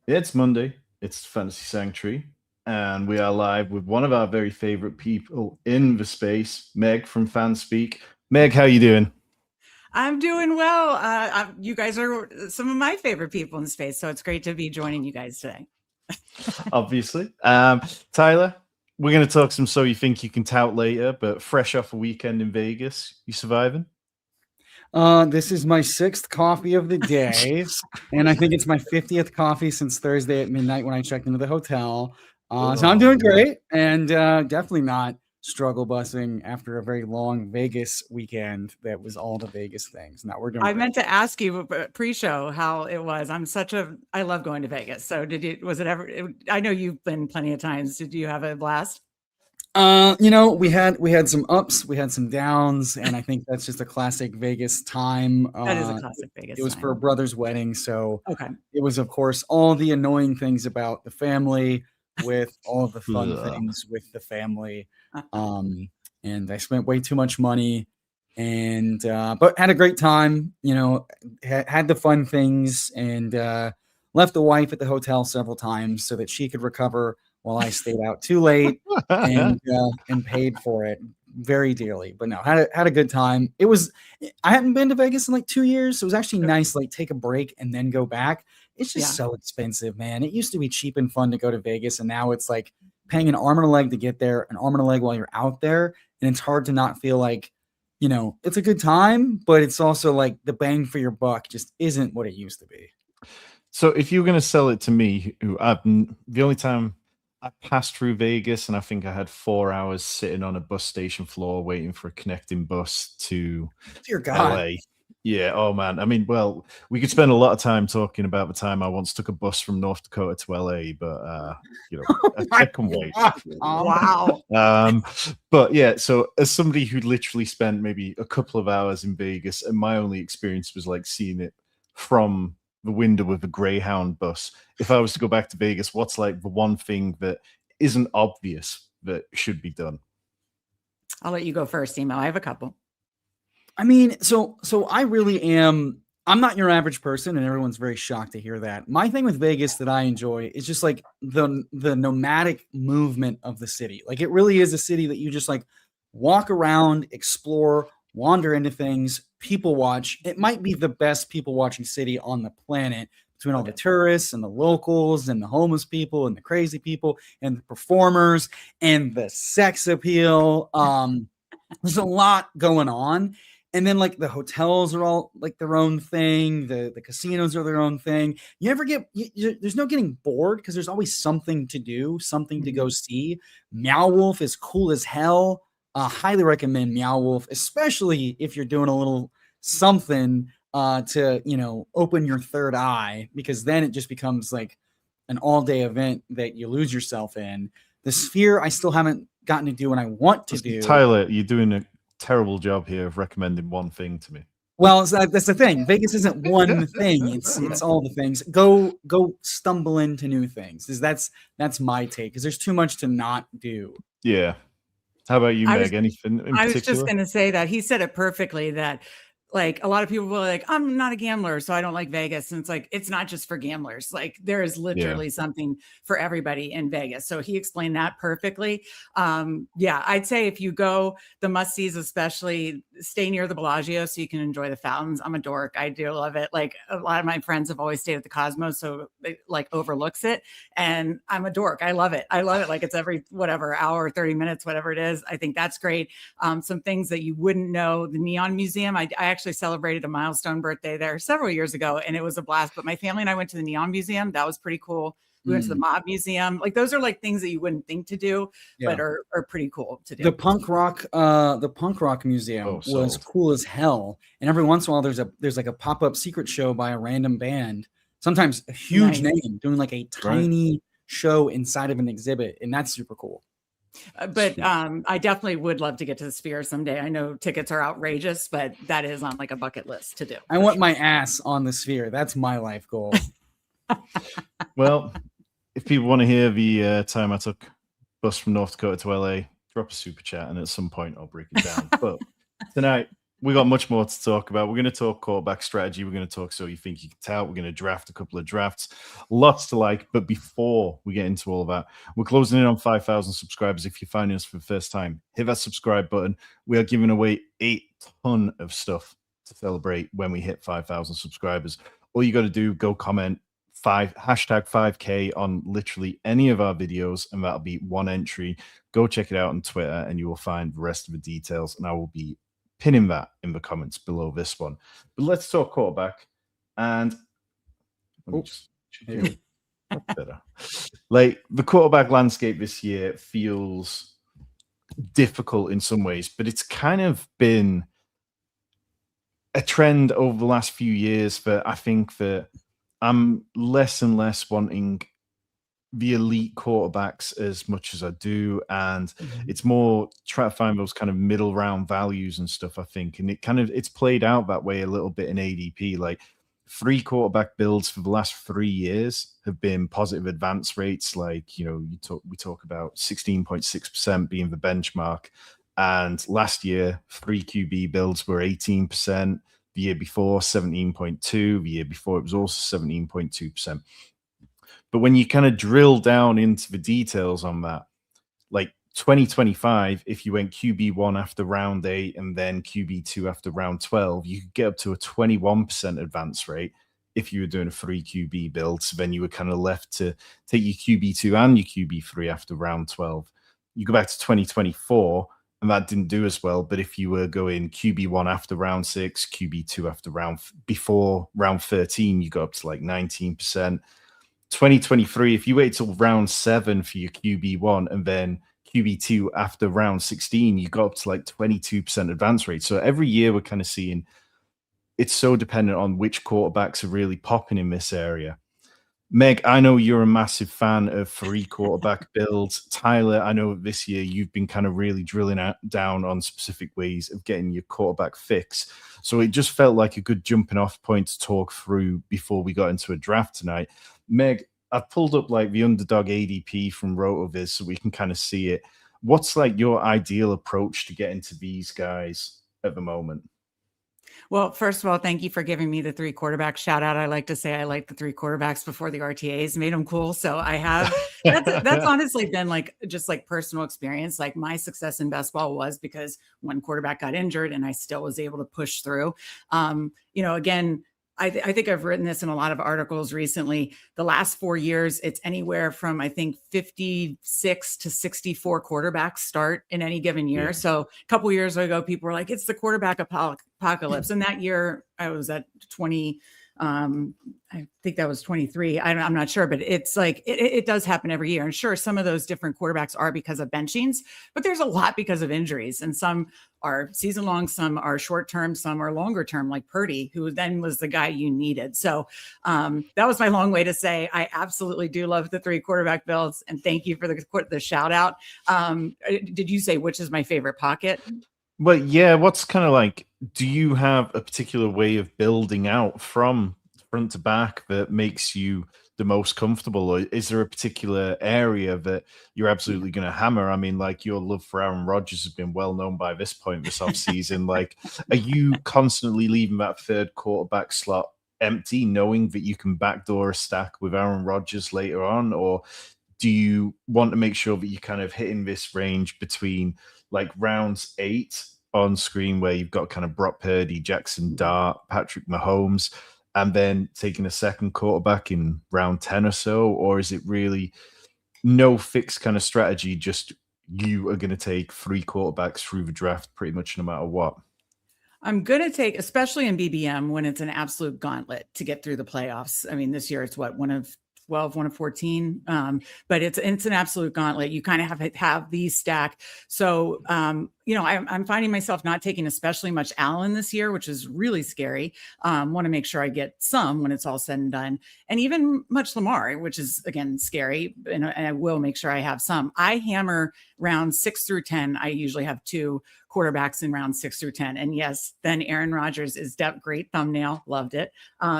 It's Monday. It's Fantasy Sanctuary, and we are live with one of our very favorite people in the space, Meg from Fanspeak. Meg, how you doing? I'm doing well. You guys are some of my favorite people in space, so it's great to be joining you guys today. Obviously. Tyler, we're going to talk some So You Think You Can Tout later, but fresh off a weekend in Vegas, you surviving? This is my 6th coffee of the day, and I think it's my 50th coffee since Thursday at midnight when I checked into the hotel. So I'm doing great, and definitely not struggle busing after a very long Vegas weekend that was all the Vegas things. Now we're doing I great. meant to ask you pre-show how it was. I love going to Vegas. So was it ever, I know you've been plenty of times. Did you have a blast? We had some ups, we had some downs, and I think that's just a classic Vegas time. That is a classic Vegas It was time. for a brother's wedding, so Okay. it was, of course, all the annoying things about the family with all of the fun things with the family. And I spent way too much money, and but had a great time. Had the fun things, and left the wife at the hotel several times so that she could recover while I stayed out too late and paid for it very dearly. But no, had a good time. I hadn't been to Vegas in like 2 years, so it was actually nice to like take a break and then go back. It's just so expensive, man. It used to be cheap and fun to go to Vegas, and now it's like paying an arm and a leg to get there, an arm and a leg while you're out there, and it's hard to not feel like, it's a good time, but it's also like the bang for your buck just isn't what it used to be. So if you were going to sell it to me, the only time I passed through Vegas, and I think I had 4 hours sitting on a bus station floor waiting for a connecting bus to Dear God. LA. Yeah. Oh man. I mean, well, we could spend a lot of time talking about the time I once took a bus from North Dakota to LA, but I can wait. Wow. But yeah. So as somebody who literally spent maybe a couple of hours in Vegas, and my only experience was like seeing it from the window of a Greyhound bus. If I was to go back to Vegas, what's like the one thing that isn't obvious that should be done? I'll let you go first, Emo. I have a couple. I mean, so I really am. I'm not your average person, and everyone's very shocked to hear that. My thing with Vegas that I enjoy is just like the nomadic movement of the city. Like it really is a city that you just like walk around, explore, wander into things, people watch. It might be the best people watching city on the planet between all the tourists and the locals and the homeless people and the crazy people and the performers and the sex appeal. There's a lot going on. And then like the hotels are all like their own thing. The casinos are their own thing. You never there's no getting bored because there's always something to do, something to go see. Meow Wolf is cool as hell. Highly recommend Meow Wolf, especially if you're doing a little something to, open your third eye, because then it just becomes like an all-day event that you lose yourself in. The Sphere, I still haven't gotten to do, and I want to do. Tyler, you're doing a terrible job here of recommending one thing to me. Well, that's the thing. Vegas isn't one thing. It's all the things. Go stumble into new things. That's my take, because there's too much to not do. Yeah. How about you, Meg? Anything in particular? I was just going to say that he said it perfectly, that like a lot of people were like, I'm not a gambler, so I don't like Vegas. And it's like, it's not just for gamblers. Like there is literally something for everybody in Vegas. So he explained that perfectly. I'd say if you go, the must-sees, especially stay near the Bellagio so you can enjoy the fountains. I'm a dork. I do love it. Like a lot of my friends have always stayed at the Cosmos, so it like overlooks it. And I'm a dork. I love it. Like it's every hour, 30 minutes, whatever it is. I think that's great. Some things that you wouldn't know, the Neon Museum. I actually celebrated a milestone birthday there several years ago, and it was a blast. But my family and I went to the Neon Museum. That was pretty cool. We went to the Mob Museum. Like those are like things that you wouldn't think to do, but are pretty cool to do. The punk rock museum was cool as hell. And every once in a while there's like a pop-up secret show by a random band, sometimes a huge name, doing like a tiny show inside of an exhibit, and that's super cool. But I definitely would love to get to the Sphere someday. I know tickets are outrageous, but that is on like a bucket list to do. I want my ass on the Sphere. That's my life goal. Well, if people want to hear the time I took bus from North Dakota to LA, drop a super chat, and at some point I'll break it down. But tonight we got much more to talk about. We're going to talk quarterback strategy. We're going to talk so you think you can tell. We're going to draft a couple of drafts. Lots to like. But before we get into all of that, we're closing in on 5,000 subscribers. If you're finding us for the first time, hit that subscribe button. We are giving away a ton of stuff to celebrate when we hit 5,000 subscribers. All you got to do, go comment hashtag 5K on literally any of our videos, and that'll be one entry. Go check it out on Twitter, and you will find the rest of the details. And I will be pinning that in the comments below this one. But let's talk quarterback. And let me just better. Like, the quarterback landscape this year feels difficult in some ways, but it's kind of been a trend over the last few years that I think that I'm less and less wanting the elite quarterbacks as much as I do, and it's more try to find those kind of middle round values and stuff, I think. And it's played out that way a little bit in ADP. Like, 3 quarterback builds for the last 3 years have been positive advance rates. Like, you know, we talk about 16.6% being the benchmark, and last year 3 QB builds were 18%. The year before 17.2%. The year before it was also 17.2%. But when you kind of drill down into the details on that, like 2025, if you went QB1 after round 8 and then QB2 after round 12, you could get up to a 21% advance rate if you were doing a 3 QB build. So then you were kind of left to take your QB2 and your QB3 after round 12. You go back to 2024, and that didn't do as well. But if you were going QB1 after round 6, QB2 after before round 13, you got up to like 19%. 2023, if you wait till round 7 for your QB1 and then QB2 after round 16, you got up to like 22% advance rate. So every year we're kind of seeing it's so dependent on which quarterbacks are really popping in this area. Meg, I know you're a massive fan of 3 quarterback builds. Tyler, I know this year you've been kind of really drilling down on specific ways of getting your quarterback fix. So it just felt like a good jumping off point to talk through before we got into a draft tonight. Meg, I've pulled up like the Underdog ADP from RotoViz so we can kind of see it. What's like your ideal approach to getting to these guys at the moment? Well, first of all, thank you for giving me the 3 quarterback shout out. I like to say I like the 3 quarterbacks before the RTAs made them cool. So I have, that's honestly been like, just like personal experience. Like, my success in best ball was because one quarterback got injured and I still was able to push through. You know, again, I think I've written this in a lot of articles recently. The last 4 years, it's anywhere from, I think, 56 to 64 quarterbacks start in any given year. Yeah. So a couple years ago, people were like, it's the quarterback apocalypse. And that year I was at 20, I think that was 23. I'm not sure, but it's like, it does happen every year. And sure, some of those different quarterbacks are because of benchings, but there's a lot because of injuries. And some are season long, some are short term, some are longer term, like Purdy, who then was the guy you needed. So that was my long way to say, I absolutely do love the 3 quarterback builds. And thank you for the shout out. Did you say which is my favorite pocket? Well, yeah. What's kind of like, do you have a particular way of building out from front to back that makes you the most comfortable? Or is there a particular area that you're absolutely going to hammer? I mean, like, your love for Aaron Rodgers has been well known by this point this offseason. Like, are you constantly leaving that 3rd quarterback slot empty, knowing that you can backdoor a stack with Aaron Rodgers later on? Or do you want to make sure that you're kind of hitting this range between like rounds 8 on screen, where you've got kind of Brock Purdy, Jackson Dart, Patrick Mahomes, and then taking a 2nd quarterback in round 10 or so? Or is it really no fixed kind of strategy, just you are going to take 3 quarterbacks through the draft pretty much no matter what? I'm going to take, especially in BBM, when it's an absolute gauntlet to get through the playoffs. I mean, this year it's what, one of 12, one of 14. But it's an absolute gauntlet. You kind of have these stacked. So, you know, I'm finding myself not taking especially much Allen this year, which is really scary. Want to make sure I get some when it's all said and done, and even much Lamar, which is again scary. And I will make sure I have some. I hammer rounds 6 through 10. I usually have 2 quarterbacks in round 6 through 10. And yes, then Aaron Rodgers is great thumbnail. Loved it.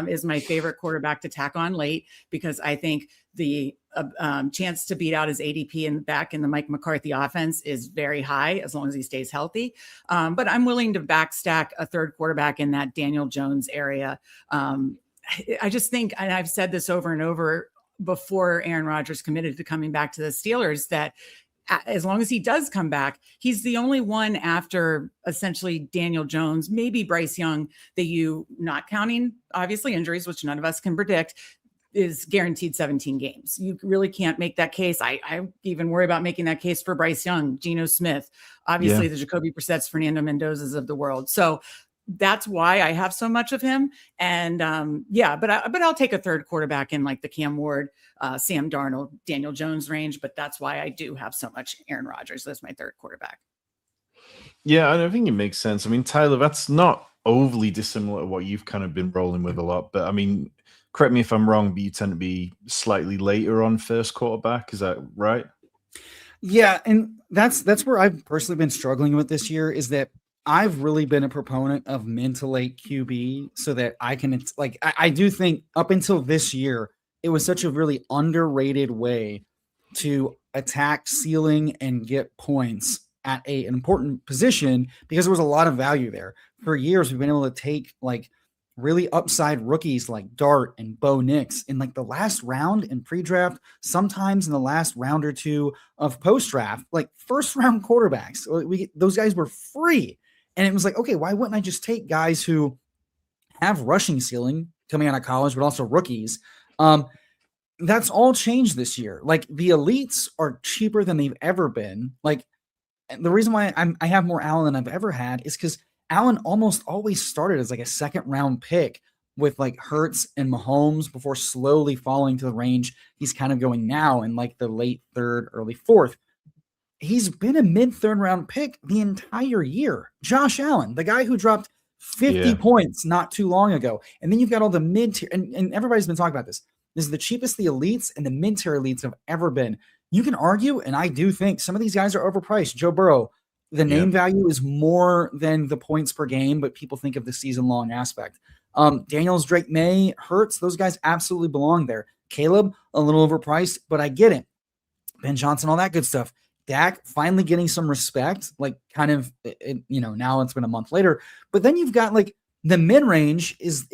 Is my favorite quarterback to tack on late, because I think the a chance to beat out his ADP and back in the Mike McCarthy offense is very high as long as he stays healthy. But I'm willing to backstack a third quarterback in that Daniel Jones area. I just think, and I've said this over and over before Aaron Rodgers committed to coming back to the Steelers, that as long as he does come back, he's the only one after essentially Daniel Jones, maybe Bryce Young, that you, not counting obviously injuries, which none of us can predict, is guaranteed 17 games. You really can't make that case. I even worry about making that case for Bryce Young, Geno Smith, obviously the Jacoby Brissett's, Fernando Mendoza's of the world. So that's why I have so much of him. And but I'll take a third quarterback in like the Cam Ward, Sam Darnold, Daniel Jones range. But that's why I do have so much Aaron Rodgers as my third quarterback. Yeah, I think it makes sense. I mean, Tyler, that's not overly dissimilar to what you've kind of been rolling with a lot. But I mean, correct me if I'm wrong, but you tend to be slightly later on first quarterback. Is that right? Yeah, and that's where I've personally been struggling with this year, is that I've really been a proponent of mid to late QB so that I can, like, I do think up until this year, it was such a really underrated way to attack ceiling and get points at an important position, because there was a lot of value there. For years, we've been able to take like really upside rookies like Dart and Bo Nix in like the last round in pre-draft, sometimes in the last round or two of post-draft, like first round quarterbacks. Those guys were free. And it was like, okay, why wouldn't I just take guys who have rushing ceiling coming out of college, but also rookies? That's all changed this year. Like the elites are cheaper than they've ever been. Like the reason why I have more Allen than I've ever had is because Allen almost always started as like a second round pick with like Hurts and Mahomes before slowly falling to the range he's kind of going now in like the late third, early fourth. He's been a mid third round pick the entire year. Josh Allen, the guy who dropped 50 points not too long ago. And then you've got all the mid tier, and everybody's been talking about this. This is the cheapest the elites and the mid tier elites have ever been. You can argue, and I do think some of these guys are overpriced. Joe Burrow, the name value is more than the points per game, but people think of the season long aspect. Daniels, Drake May, Hurts, those guys absolutely belong there. Caleb, a little overpriced, but I get it. Ben Johnson, all that good stuff. Dak finally getting some respect, like kind of, now it's been a month later. But then you've got like the mid-range is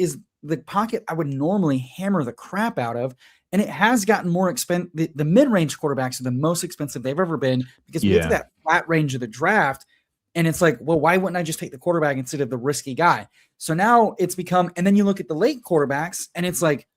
the pocket I would normally hammer the crap out of. And it has gotten more expensive. The mid-range quarterbacks are the most expensive they've ever been, because we get to that flat range of the draft. And it's like, well, why wouldn't I just take the quarterback instead of the risky guy? So now it's become, and then you look at the late quarterbacks and it's like,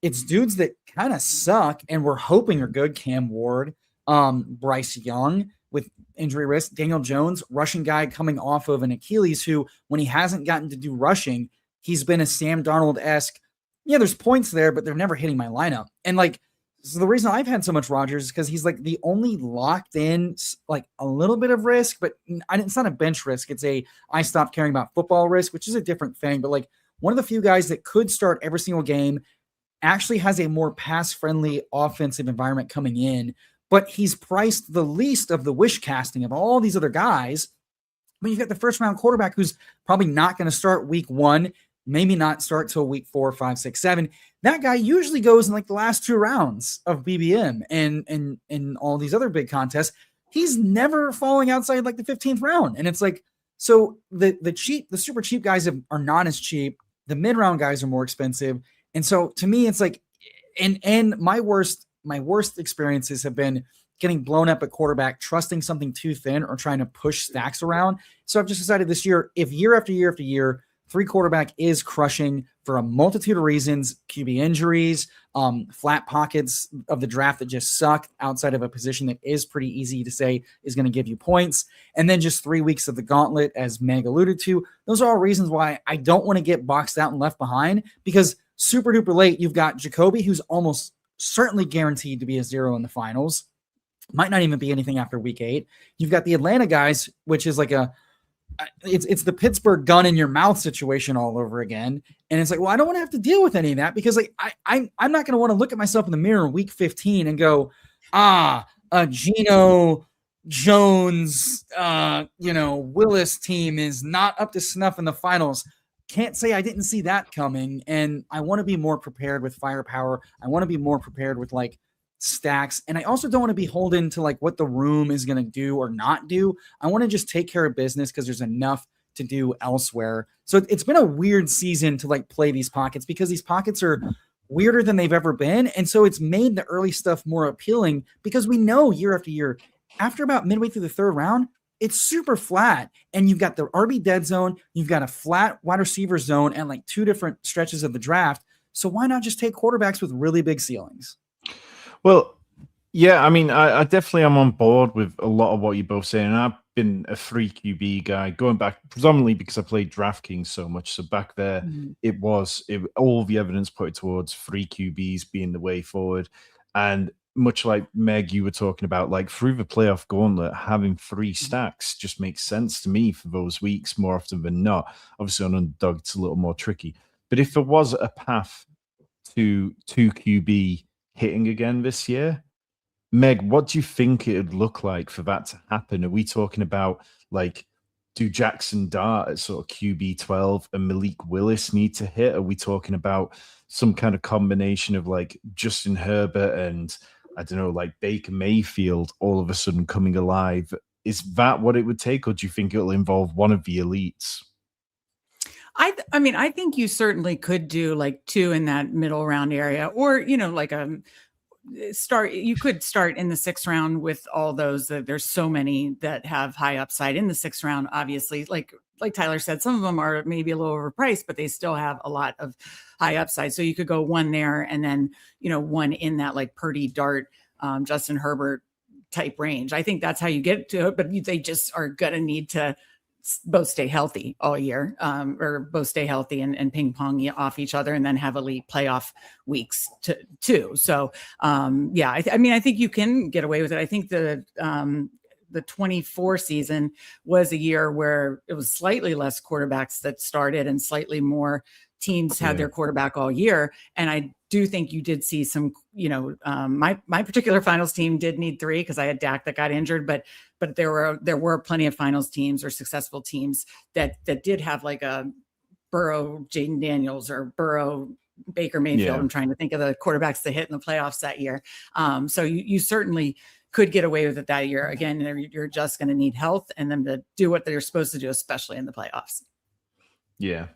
it's dudes that kind of suck and we're hoping are good. Cam Ward, Bryce Young with injury risk, Daniel Jones, rushing guy coming off of an Achilles who, when he hasn't gotten to do rushing, he's been a Sam Darnold-esque. Yeah, there's points there, but they're never hitting my lineup. And like, so the reason I've had so much Rodgers is because he's like the only locked in, like a little bit of risk, but it's not a bench risk. It's I stopped caring about football risk, which is a different thing. But like one of the few guys that could start every single game, actually has a more pass-friendly offensive environment coming in, but he's priced the least of the wish casting of all these other guys. But you've got the first-round quarterback who's probably not going to start week 1, maybe not start till week 4, 5, 6, 7. That guy usually goes in like the last 2 rounds of BBM and all these other big contests. He's never falling outside like the 15th round. And it's like, so the super cheap guys are not as cheap. The mid-round guys are more expensive. And so to me, it's like, and my worst experiences have been getting blown up at quarterback, trusting something too thin or trying to push stacks around. So I've just decided this year, if year after year after year, 3 quarterback is crushing for a multitude of reasons, QB injuries, flat pockets of the draft that just suck outside of a position that is pretty easy to say is going to give you points. And then just 3 weeks of the gauntlet, as Meg alluded to. Those are all reasons why I don't want to get boxed out and left behind, because super duper late, you've got Jacoby, who's almost certainly guaranteed to be a 0 in the finals. Might not even be anything after week 8. You've got the Atlanta guys, which is like it's the Pittsburgh gun in your mouth situation all over again. And it's like, well, I don't want to have to deal with any of that, because like I'm not going to want to look at myself in the mirror in week 15 and go, Geno Jones, Willis team is not up to snuff in the finals. Can't say I didn't see that coming. And I want to be more prepared with firepower. I want to be more prepared with like stacks. And I also don't want to be beholden to like what the room is going to do or not do. I want to just take care of business because there's enough to do elsewhere. So it's been a weird season to like play these pockets because these pockets are weirder than they've ever been. And so it's made the early stuff more appealing because we know year after year, after about midway through the third round, it's super flat. And you've got the RB dead zone, you've got a flat wide receiver zone and like 2 different stretches of the draft. So why not just take quarterbacks with really big ceilings? Well, yeah, I mean, I definitely am on board with a lot of what you're both saying. And I've been a 3 QB guy going back predominantly because I played DraftKings so much. So back there, all the evidence pointed towards 3 QBs being the way forward. And much like Meg, you were talking about, like through the playoff gauntlet, having 3 stacks just makes sense to me for those weeks more often than not. Obviously, on Underdog, it's a little more tricky. But if there was a path to 2 QB hitting again this year, Meg, what do you think it would look like for that to happen? Are we talking about like, do Jackson Dart at sort of QB 12 and Malik Willis need to hit? Are we talking about some kind of combination of like Justin Herbert and I don't know, like Baker Mayfield all of a sudden coming alive? Is that what it would take, or do you think it'll involve one of the elites? I mean, I think you certainly could do like 2 in that middle round area, or like you could start in the 6th round with all those. There's so many that have high upside in the 6th round. Obviously, like Tyler said, some of them are maybe a little overpriced, but they still have a lot of high upside. So you could go 1 there, and then 1 in that like Purdy, Dart, Justin Herbert type range. I think that's how you get to it. But they just are gonna need to both stay healthy all year, or both stay healthy and ping pong off each other, and then have elite playoff weeks too. So I mean, I think you can get away with it. I think the 24 season was a year where it was slightly less quarterbacks that started and slightly more teams had their quarterback all year. And I do think you did see some, my particular finals team did need 3 because I had Dak that got injured, but there were plenty of finals teams or successful teams that did have like a Burrow, Jaden Daniels, or Burrow, Baker Mayfield. Yeah. I'm trying to think of the quarterbacks that hit in the playoffs that year. So you certainly could get away with it that year. Again, you're just going to need health and them to do what they're supposed to do, especially in the playoffs. Yeah.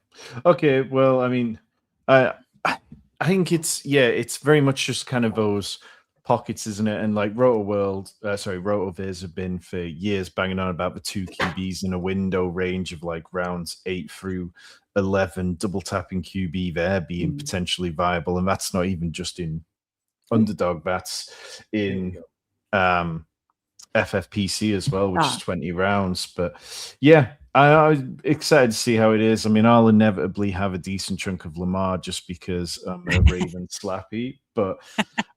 Okay. Well, I mean, I think it's very much just kind of those pockets, isn't it? And like Rotoviz have been for years banging on about the 2 QBs in a window range of like rounds 8 through 11, double tapping QB there being potentially viable. And that's not even just in Underdog, that's in FFPC as well, which is 20 rounds. But yeah, I'm excited to see how it is. I mean, I'll inevitably have a decent chunk of Lamar just because I'm a Raven slappy, but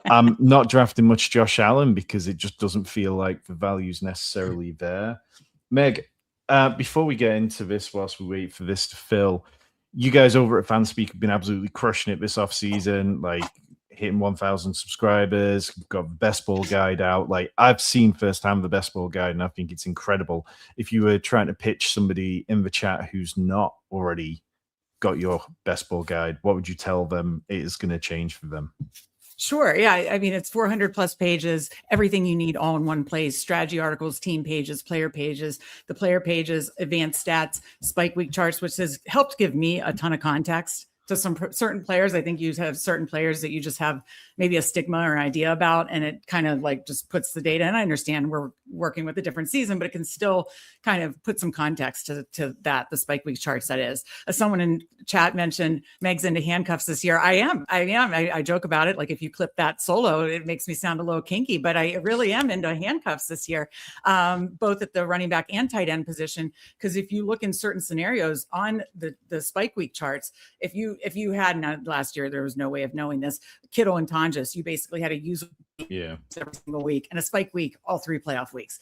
I'm not drafting much Josh Allen because it just doesn't feel like the value's necessarily there. Meg, before we get into this, whilst we wait for this to fill, you guys over at Fanspeak have been absolutely crushing it this offseason, like hitting 1,000 subscribers, got the Best Ball guide out. Like, I've seen firsthand the Best Ball guide, and I think it's incredible. If you were trying to pitch somebody in the chat who's not already got your Best Ball guide, what would you tell them it is going to change for them? Sure. Yeah. I mean, it's 400 plus pages, everything you need all in one place: strategy articles, team pages, player pages, the player pages, advanced stats, spike week charts, which has helped give me a ton of context to some certain players. I think you have certain players that you just have maybe a stigma or idea about, and it kind of like just puts the data. And I understand we're working with a different season, but it can still kind of put some context to that, the spike week charts. That is, as someone in chat mentioned, Meg's into handcuffs this year. I am. I joke about it. Like, if you clip that solo, it makes me sound a little kinky, but I really am into handcuffs this year, both at the running back and tight end position. Because if you look in certain scenarios on the spike week charts, if you had, now last year, there was no way of knowing this, Kittle and Tonjes, you basically had to use every single week, and a spike week all 3 playoff weeks.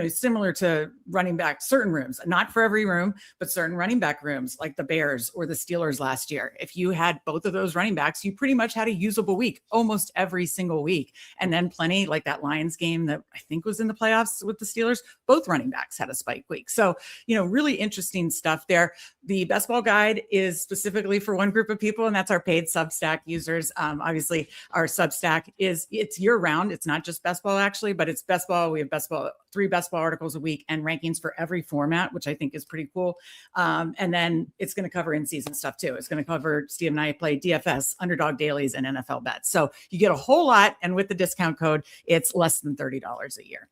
similar to running back, certain rooms, not for every room, but certain running back rooms like the Bears or the Steelers last year. If you had both of those running backs, you pretty much had a usable week almost every single week. And then plenty like that Lions game that I think was in the playoffs with the Steelers, both running backs had a spike week. So, really interesting stuff there. The Best Ball guide is specifically for one group of people, and that's our paid Substack users. Obviously, our Substack it's year round. It's not just Best Ball actually, but it's Best Ball. We have Best Ball, 3 Best Ball articles a week and rankings for every format, which I think is pretty cool. And then it's going to cover in-season stuff too. It's going to cover Steve and I play DFS, Underdog Dailies, and NFL bets. So you get a whole lot, and with the discount code, it's less than $30 a year.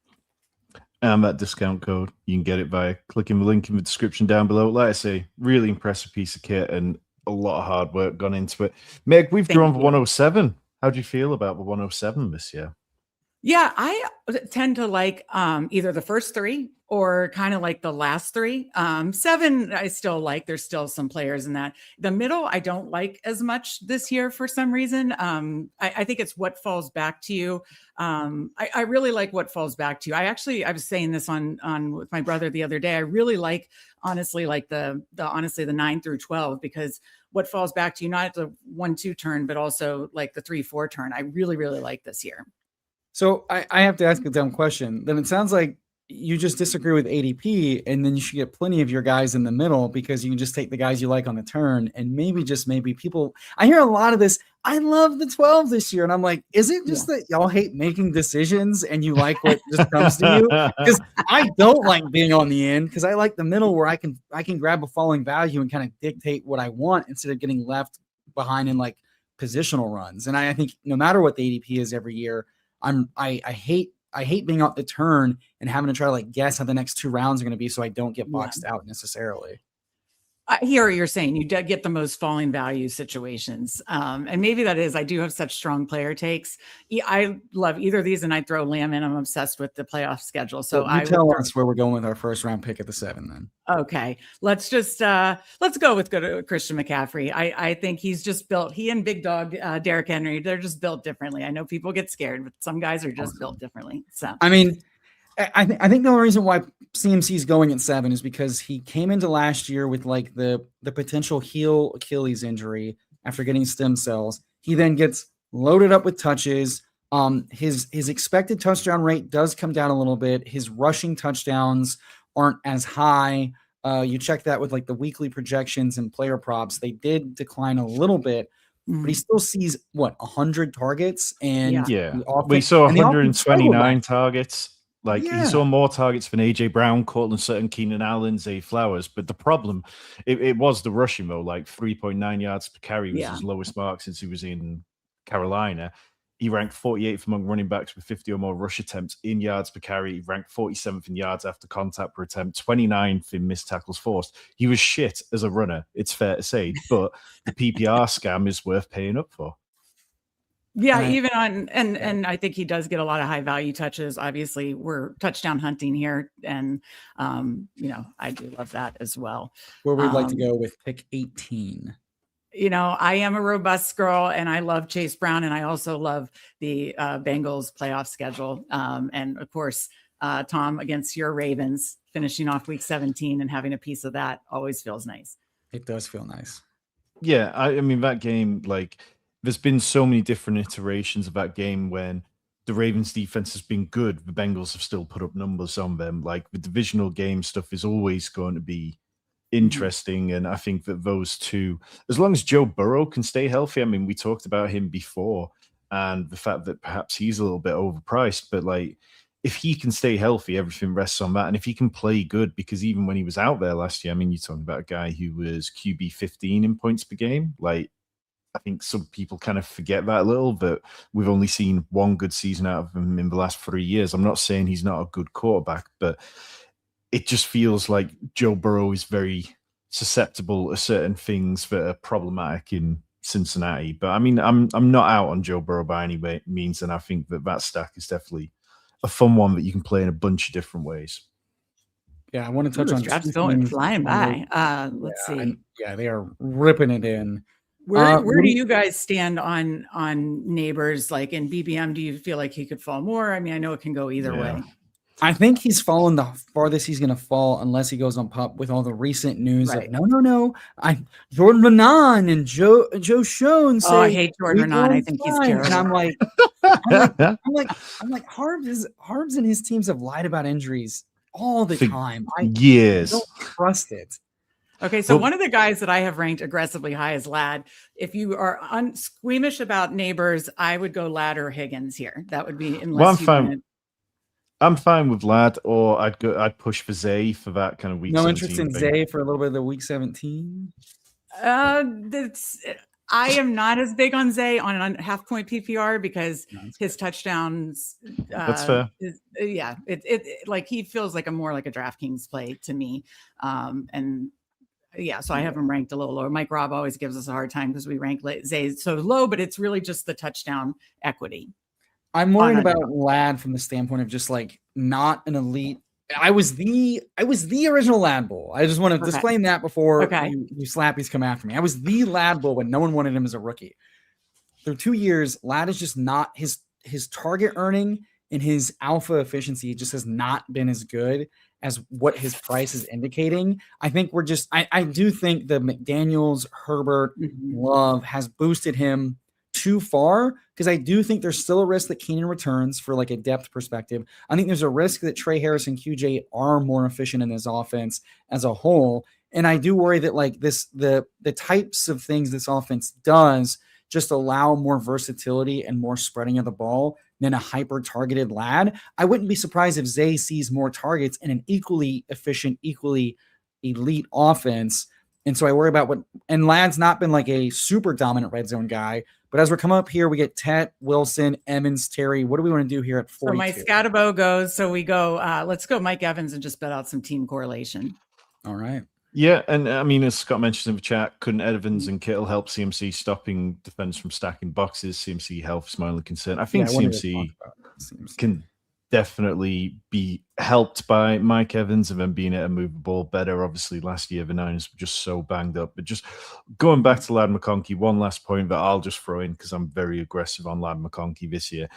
And that discount code, you can get it by clicking the link in the description down below. Like I say, really impressive piece of kit and a lot of hard work gone into it. Meg, we've drawn 107. How do you feel about the 107 this year? Yeah, I tend to like either the first 3 or kind of like the last 3. 7, I still like. There's still some players in that. The middle, I don't like as much this year for some reason. I think it's what falls back to you. I really like what falls back to you. I was saying this on with my brother the other day. I really like, honestly, like the 9 through 12, because what falls back to you, not the 1-2 turn, but also like the 3-4 turn. I really, really like this year. So I have to ask a dumb question. Then it sounds like you just disagree with ADP, and then you should get plenty of your guys in the middle, because you can just take the guys you like on the turn, and maybe people. I hear a lot of this. I love the 12 this year, and I'm like, is it just that y'all hate making decisions and you like what just comes to you? Because I don't like being on the end, because I like the middle where I can grab a falling value and kind of dictate what I want instead of getting left behind in like positional runs. And I think no matter what the ADP is every year, I hate being on the turn and having to try to like guess how the next 2 rounds are going to be, so I don't get boxed out necessarily. I hear what you're saying. You get the most falling value situations. And maybe that is, I do have such strong player takes. I love either of these, and I throw Lamb in. I'm obsessed with the playoff schedule. So you tell us where we're going with our first round pick at the 7 then. Okay. Let's go with Christian McCaffrey. I think he's just built, he and big dog, Derrick Henry, they're just built differently. I know people get scared, but some guys are just built differently. So, I mean, I think the only reason why CMC is going at 7 is because he came into last year with like the potential heel Achilles injury after getting stem cells. He then gets loaded up with touches. His expected touchdown rate does come down a little bit. His rushing touchdowns aren't as high. You check that with like the weekly projections and player props. They did decline a little bit, but he still sees 100 targets, and we saw 129 targets. Like he saw more targets than AJ Brown, Cortland Sutton, Keenan Allen, Zay Flowers. But the problem, it was the rushing though. Like 3.9 yards per carry was his lowest mark since he was in Carolina. He ranked 48th among running backs with 50 or more rush attempts in yards per carry. He ranked 47th in yards after contact per attempt, 29th in missed tackles forced. He was shit as a runner, it's fair to say, but the PPR scam is worth paying up for. Yeah, even on and I think he does get a lot of high value touches. Obviously, we're touchdown hunting here, and I do love that as well. Where we'd like to go with pick 18. I am a robust girl, and I love Chase Brown, and I also love the Bengals playoff schedule. And of course, Tom, against your Ravens, finishing off week 17 and having a piece of that always feels nice. It does feel nice. Yeah, I mean that game, like. There's been so many different iterations of that game when the Ravens defense has been good. The Bengals have still put up numbers on them. Like the divisional game stuff is always going to be interesting. And I think that those two, as long as Joe Burrow can stay healthy, I mean, we talked about him before and the fact that perhaps he's a little bit overpriced, but like if he can stay healthy, everything rests on that. And if he can play good, because even when he was out there last year, I mean, you're talking about a guy who was QB 15 in points per game, like, I think some people kind of forget that a little, but we've only seen one good season out of him in the last 3 years. I'm not saying he's not a good quarterback, but it just feels like Joe Burrow is very susceptible to certain things that are problematic in Cincinnati. But I mean, I'm not out on Joe Burrow by any means, and I think that stack is definitely a fun one that you can play in a bunch of different ways. Yeah, I want to touch on drafts going flying by. Let's see. They are ripping it in. Where do you guys stand on Neighbors? Like in BBM, do you feel like he could fall more? I mean, I know it can go either way. I think he's fallen the farthest he's going to fall unless he goes on pup with all the recent news of no. Jordan Renan and Joe Schoen say I hate Jordan Renan. I think he's terrible. And I'm like, Harbs and his teams have lied about injuries all the time. I don't trust it. Okay, so one of the guys that I have ranked aggressively high is Ladd. If you are squeamish about neighbors, I would go Ladd or Higgins here. That would be I'm fine with Ladd, or I'd push for Zay for that kind of week. No interest in Zay for a little bit of the week 17. I am not as big on Zay on half point PPR because his touchdowns. That's fair. It like he feels like more like a DraftKings play to me, and. Yeah, so I have him ranked a little lower. Mike Robb always gives us a hard time because we rank Zay so low, but it's really just the touchdown equity. I'm worried about Ladd from the standpoint of just like not an elite. I was the original Ladd Bull. I just want to disclaim that before you slappies come after me. I was the Ladd Bull when no one wanted him as a rookie. Through 2 years, Ladd is just not his target earning and his alpha efficiency just has not been as good as what his price is indicating. I think I do think the McDaniels, Herbert, Love has boosted him too far because I do think there's still a risk that Keenan returns for like a depth perspective. I think there's a risk that Trey Harris and QJ are more efficient in this offense as a whole. And I do worry that like the types of things this offense does just allow more versatility and more spreading of the ball than a hyper-targeted Ladd. I wouldn't be surprised if Zay sees more targets in an equally efficient, equally elite offense. And so I worry about and Ladd's not been like a super dominant red zone guy, but as we're coming up here, we get Tet, Wilson, Emmons, Terry. What do we want to do here at 42? So my Scatabo goes, so we go, let's go Mike Evans and just bet out some team correlation. All right. Yeah, and I mean, as Scott mentioned in the chat, couldn't Evans and Kittle help CMC stopping defenders from stacking boxes? CMC health is my only concern. I think CMC can definitely be helped by Mike Evans and then being able to move the ball better. Obviously, last year the Niners were just so banged up. But just going back to Ladd McConkey, one last point that I'll just throw in because I'm very aggressive on Ladd McConkey this year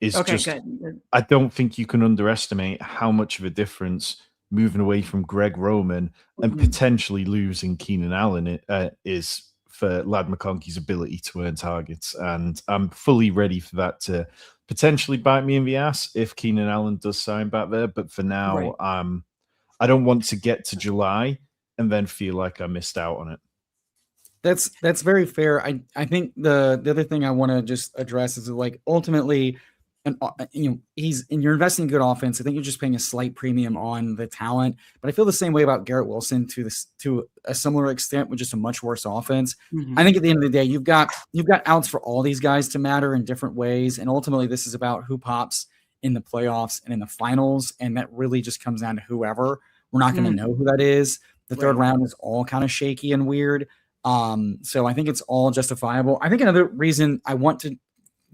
is I don't think you can underestimate how much of a difference moving away from Greg Roman and potentially losing Keenan Allen is for Ladd McConkey's ability to earn targets. And I'm fully ready for that to potentially bite me in the ass if Keenan Allen does sign back there. But for now, I don't want to get to July and then feel like I missed out on it. That's very fair. I think the other thing I want to just address is like ultimately, and you're investing in good offense. I think you're just paying a slight premium on the talent, but I feel the same way about Garrett Wilson to a similar extent with just a much worse offense. I think at the end of the day, you've got outs for all these guys to matter in different ways, and ultimately this is about who pops in the playoffs and in the finals, and that really just comes down to whoever. We're not going to know who that is. The third round is all kind of shaky and weird, so I think it's all justifiable. I think another reason I want to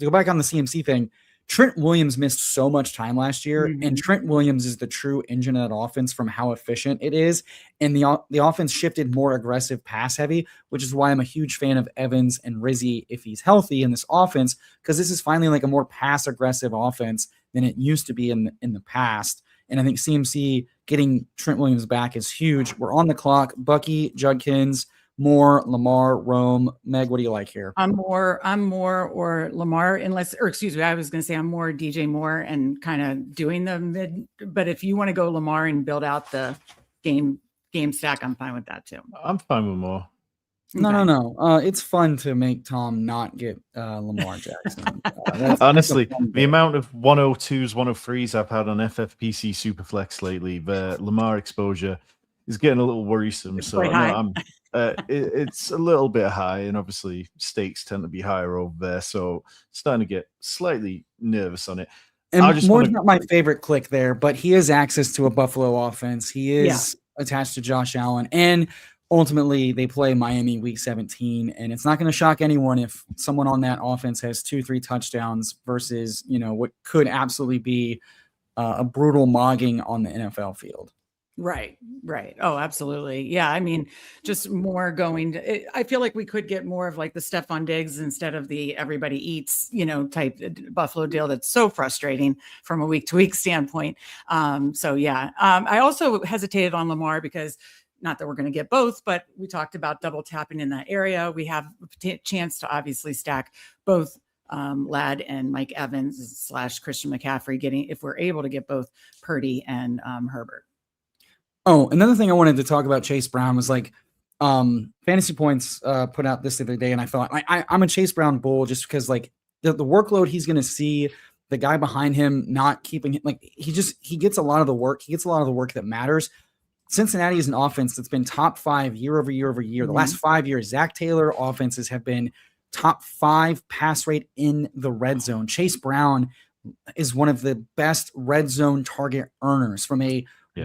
go back on the CMC thing. Trent Williams missed so much time last year, and Trent Williams is the true engine of that offense from how efficient it is. And the offense shifted more aggressive pass heavy, which is why I'm a huge fan of Evans and Rizzy if he's healthy in this offense, because this is finally like a more pass aggressive offense than it used to be in the past. And I think CMC getting Trent Williams back is huge. We're on the clock. Bucky, Judkins, Moore, Lamar, Rome. Meg, what do you like here? I'm more or Lamar, I was going to say I'm more DJ Moore and kind of doing the mid. But if you want to go Lamar and build out the game stack, I'm fine with that too. I'm fine with Moore. No. It's fun to make Tom not get Lamar Jackson. Honestly, the amount of 102s, 103s I've had on FFPC Superflex lately, the Lamar exposure is getting a little worrisome. It's so it's a little bit high, and obviously stakes tend to be higher over there. So starting to get slightly nervous on it. And Moore's not my favorite click there, but he has access to a Buffalo offense. He is attached to Josh Allen, and ultimately they play Miami week 17, and it's not going to shock anyone if someone on that offense has 2-3 touchdowns versus, what could absolutely be a brutal mogging on the NFL field. Right. Oh, absolutely. Yeah. I mean, just more I feel like we could get more of like the Stephon Diggs instead of the everybody eats, type Buffalo deal. That's so frustrating from a week to week standpoint. So yeah. I also hesitated on Lamar because not that we're going to get both, but we talked about double tapping in that area. We have a chance to obviously stack both Ladd and Mike Evans / Christian McCaffrey if we're able to get both Purdy and Herbert. Oh, another thing I wanted to talk about Chase Brown was like Fantasy Points put out this the other day, and I thought I'm a Chase Brown bull just because like the workload he's going to see, the guy behind him not keeping him, like he gets a lot of the work. He gets a lot of the work that matters. Cincinnati is an offense that's been top 5 year over year over year. The last 5 years, Zach Taylor offenses have been top 5 pass rate in the red zone. Chase Brown is one of the best red zone target earners from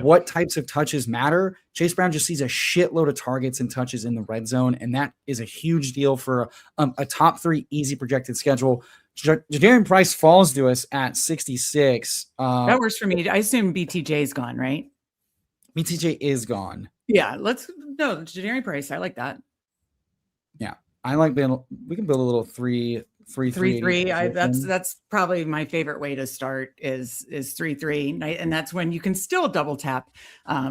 what types of touches matter. Chase Brown just sees a shitload of targets and touches in the red zone, and that is a huge deal for a top 3 easy projected schedule. Jadarian Price falls to us at 66. That works for me. I assume BTJ's gone, right? BTJ is gone. Yeah, Jadarian Price. I like that. Yeah, I like we can build a little 3-3. That's probably my favorite way to start is 3-3, and that's when you can still double tap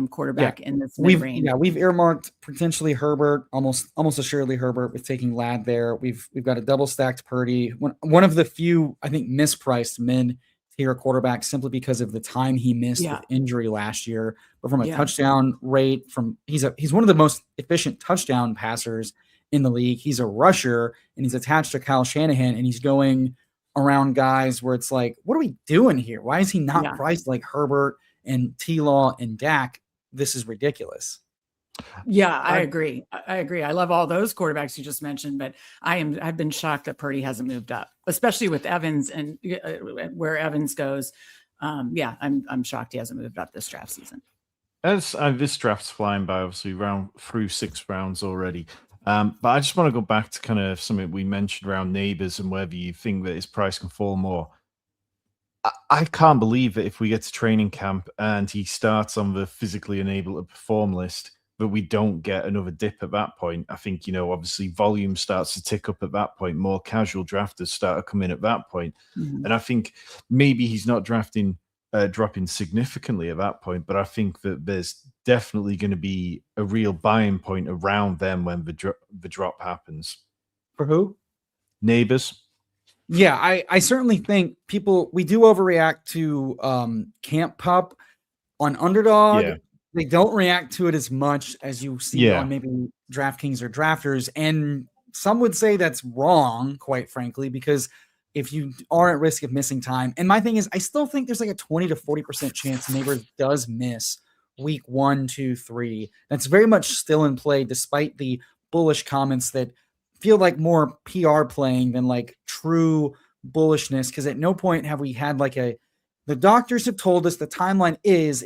quarterback in this mid-range. We've earmarked potentially Herbert, almost assuredly Herbert with taking Ladd there. We've got a double stacked Purdy, one of the few I think mispriced mid-tier quarterbacks simply because of the time he missed with injury last year. But from a touchdown rate, he's one of the most efficient touchdown passers in the league. He's a rusher and he's attached to Kyle Shanahan, and he's going around guys where it's like, what are we doing here? Why is he not priced like Herbert and T-Law and Dak? This is ridiculous. Yeah, I agree. I love all those quarterbacks you just mentioned, but I've been shocked that Purdy hasn't moved up, especially with Evans and where Evans goes. I'm shocked he hasn't moved up this draft season. As this draft's flying by, obviously through 6 rounds already. But I just want to go back to kind of something we mentioned around neighbors and whether you think that his price can fall more. I can't believe that if we get to training camp and he starts on the physically unable to perform list, that we don't get another dip at that point. I think, obviously volume starts to tick up at that point. More casual drafters start to come in at that point. Mm-hmm. And I think maybe he's not dropping significantly at that point, but I think that there's definitely going to be a real buying point around them when the drop happens. For who? Neighbors. Yeah, I certainly think we do overreact to Camp Pup on Underdog. Yeah. They don't react to it as much as you see on maybe DraftKings or Drafters. And some would say that's wrong, quite frankly, because if you are at risk of missing time. And my thing is, I still think there's like a 20 to 40% chance Neighbors does miss week 1, 2, 3. That's very much still in play, despite the bullish comments that feel like more PR playing than like true bullishness. Because at no point have we had the doctors have told us the timeline is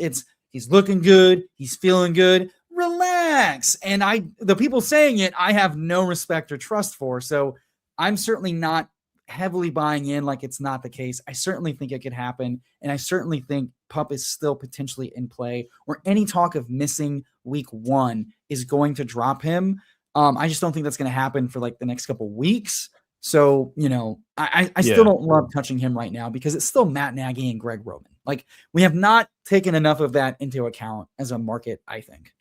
he's looking good, he's feeling good, relax. And the people saying it, I have no respect or trust for. So I'm certainly not heavily buying in like it's not the case. I certainly think it could happen. And I certainly think Pup is still potentially in play, or any talk of missing week 1 is going to drop him. I just don't think that's going to happen for like the next couple weeks. So, I still don't love touching him right now because it's still Matt Nagy and Greg Roman. Like, we have not taken enough of that into account as a market, I think.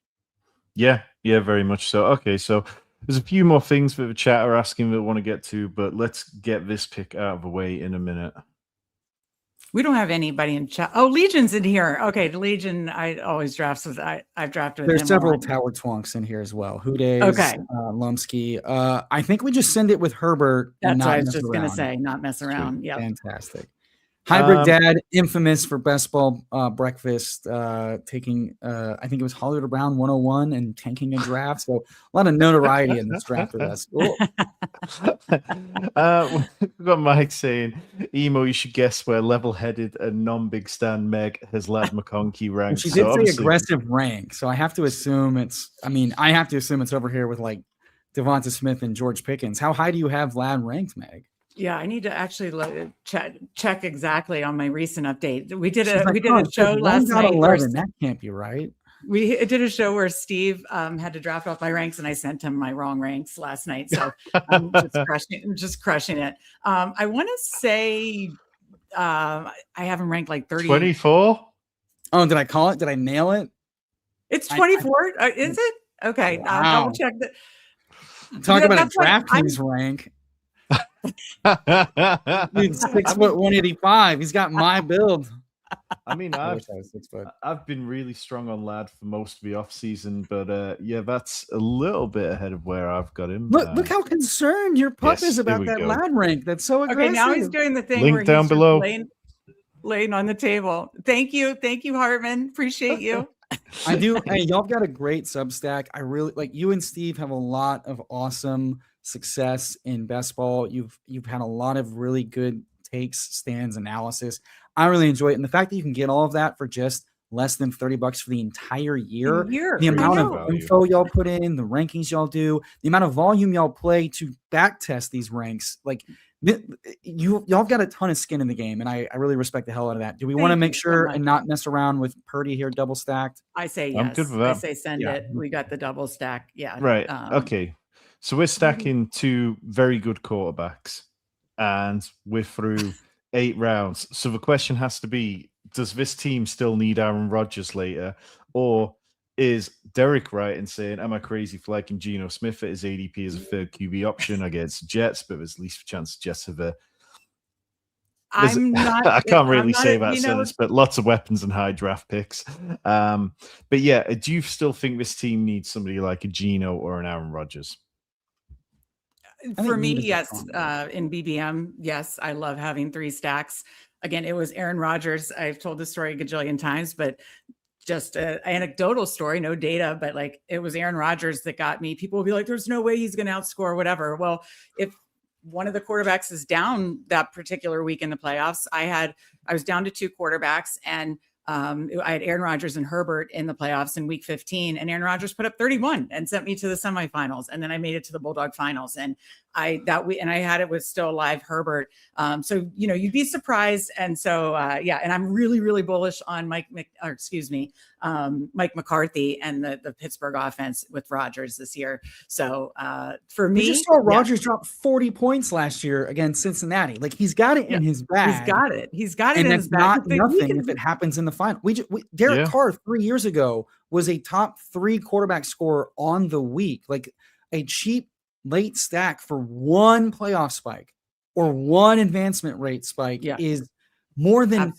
Yeah, very much so. Okay, so there's a few more things that the chat are asking that I want to get to, but let's get this pick out of the way in a minute. We don't have anybody in chat. Oh, Legion's in here. Okay, the Legion I always draft with. I've drafted with There's him several Tower Twonks in here as well. Houdays, okay. Lumsky. I think we just send it with Herbert. That's what I was just going to say. Not mess around. Yeah. Fantastic. Hybrid Dad, infamous for Best Ball breakfast, taking, I think it was Hollywood Brown 101 and tanking a draft. So a lot of notoriety in this draft with us. Cool. We've got Mike saying, Emo, you should guess where level-headed and non-big stan Meg has Ladd McConkey ranked. She did say aggressive rank, so I have to assume it's over here with like Devonta Smith and George Pickens. How high do you have Ladd ranked, Meg? Yeah, I need to actually check exactly on my recent update. We did a show last night. That can't be right. We did a show where Steve had to draft off my ranks, and I sent him my wrong ranks last night. So I'm just crushing it. I want to say I have him ranked like 30. 24. Oh, did I call it? Did I nail it? It's 24. Is it? Okay. Wow. I'll double check that. Talk about a DraftKings rank. Dude, 6 foot 185. He's got my build. I mean, I wish I was 6 foot. I've been really strong on Lad for most of the off season, but yeah, that's a little bit ahead of where I've got him. Look how concerned your pup is about that Lad rank. That's so aggressive. Okay, now he's doing the thing Link where down he's below. laying on the table. Thank you, Hartman. Appreciate you. I do. Hey, y'all got a great Substack. I really like you and Steve have a lot of awesome success in best ball. You've had a lot of really good takes, stands, analysis. I really enjoy it. And the fact that you can get all of that for just less than $30 for the entire year, the amount of info y'all put in, the rankings y'all do, the amount of volume y'all play to back test these ranks, like y'all got a ton of skin in the game, and I really respect the hell out of that. Do we want to make sure and not mess around with Purdy here double stacked? I say yes. I'm good with that. I say send it. We got the double stack. Yeah. Right. Okay. So we're stacking 2 very good quarterbacks, and we're through 8 rounds. So the question has to be, does this team still need Aaron Rodgers later? Or is Derek right in saying, am I crazy for liking Geno Smith at his ADP as a third QB option against the Jets, but there's least chance the Jets have I'm not. I can't really say that sentence, but lots of weapons and high draft picks. But yeah, do you still think this team needs somebody like a Geno or an Aaron Rodgers? For me, yes. In BBM, yes. I love having 3 stacks. Again, it was Aaron Rodgers. I've told this story a gajillion times, but just an anecdotal story, no data, but like it was Aaron Rodgers that got me. People will be like, there's no way he's going to outscore whatever. Well, if one of the quarterbacks is down that particular week in the playoffs, I was down to 2 quarterbacks, and I had Aaron Rodgers and Herbert in the playoffs in week 15, and Aaron Rodgers put up 31 and sent me to the semifinals. And then I made it to the Bulldog finals, and I had it with still alive Herbert. So, you'd be surprised. And so, yeah. And I'm really, really bullish on Mike McCarthy and the Pittsburgh offense with Rodgers this year. So, for me, we just saw Rodgers drop 40 points last year against Cincinnati. Like he's got it in his bag. He's got it and in his bag. Not nothing if it happens in the final. Derek Carr 3 years ago was a top 3 quarterback scorer on the week. Like a cheap late stack for 1 playoff spike or 1 advancement rate spike is more than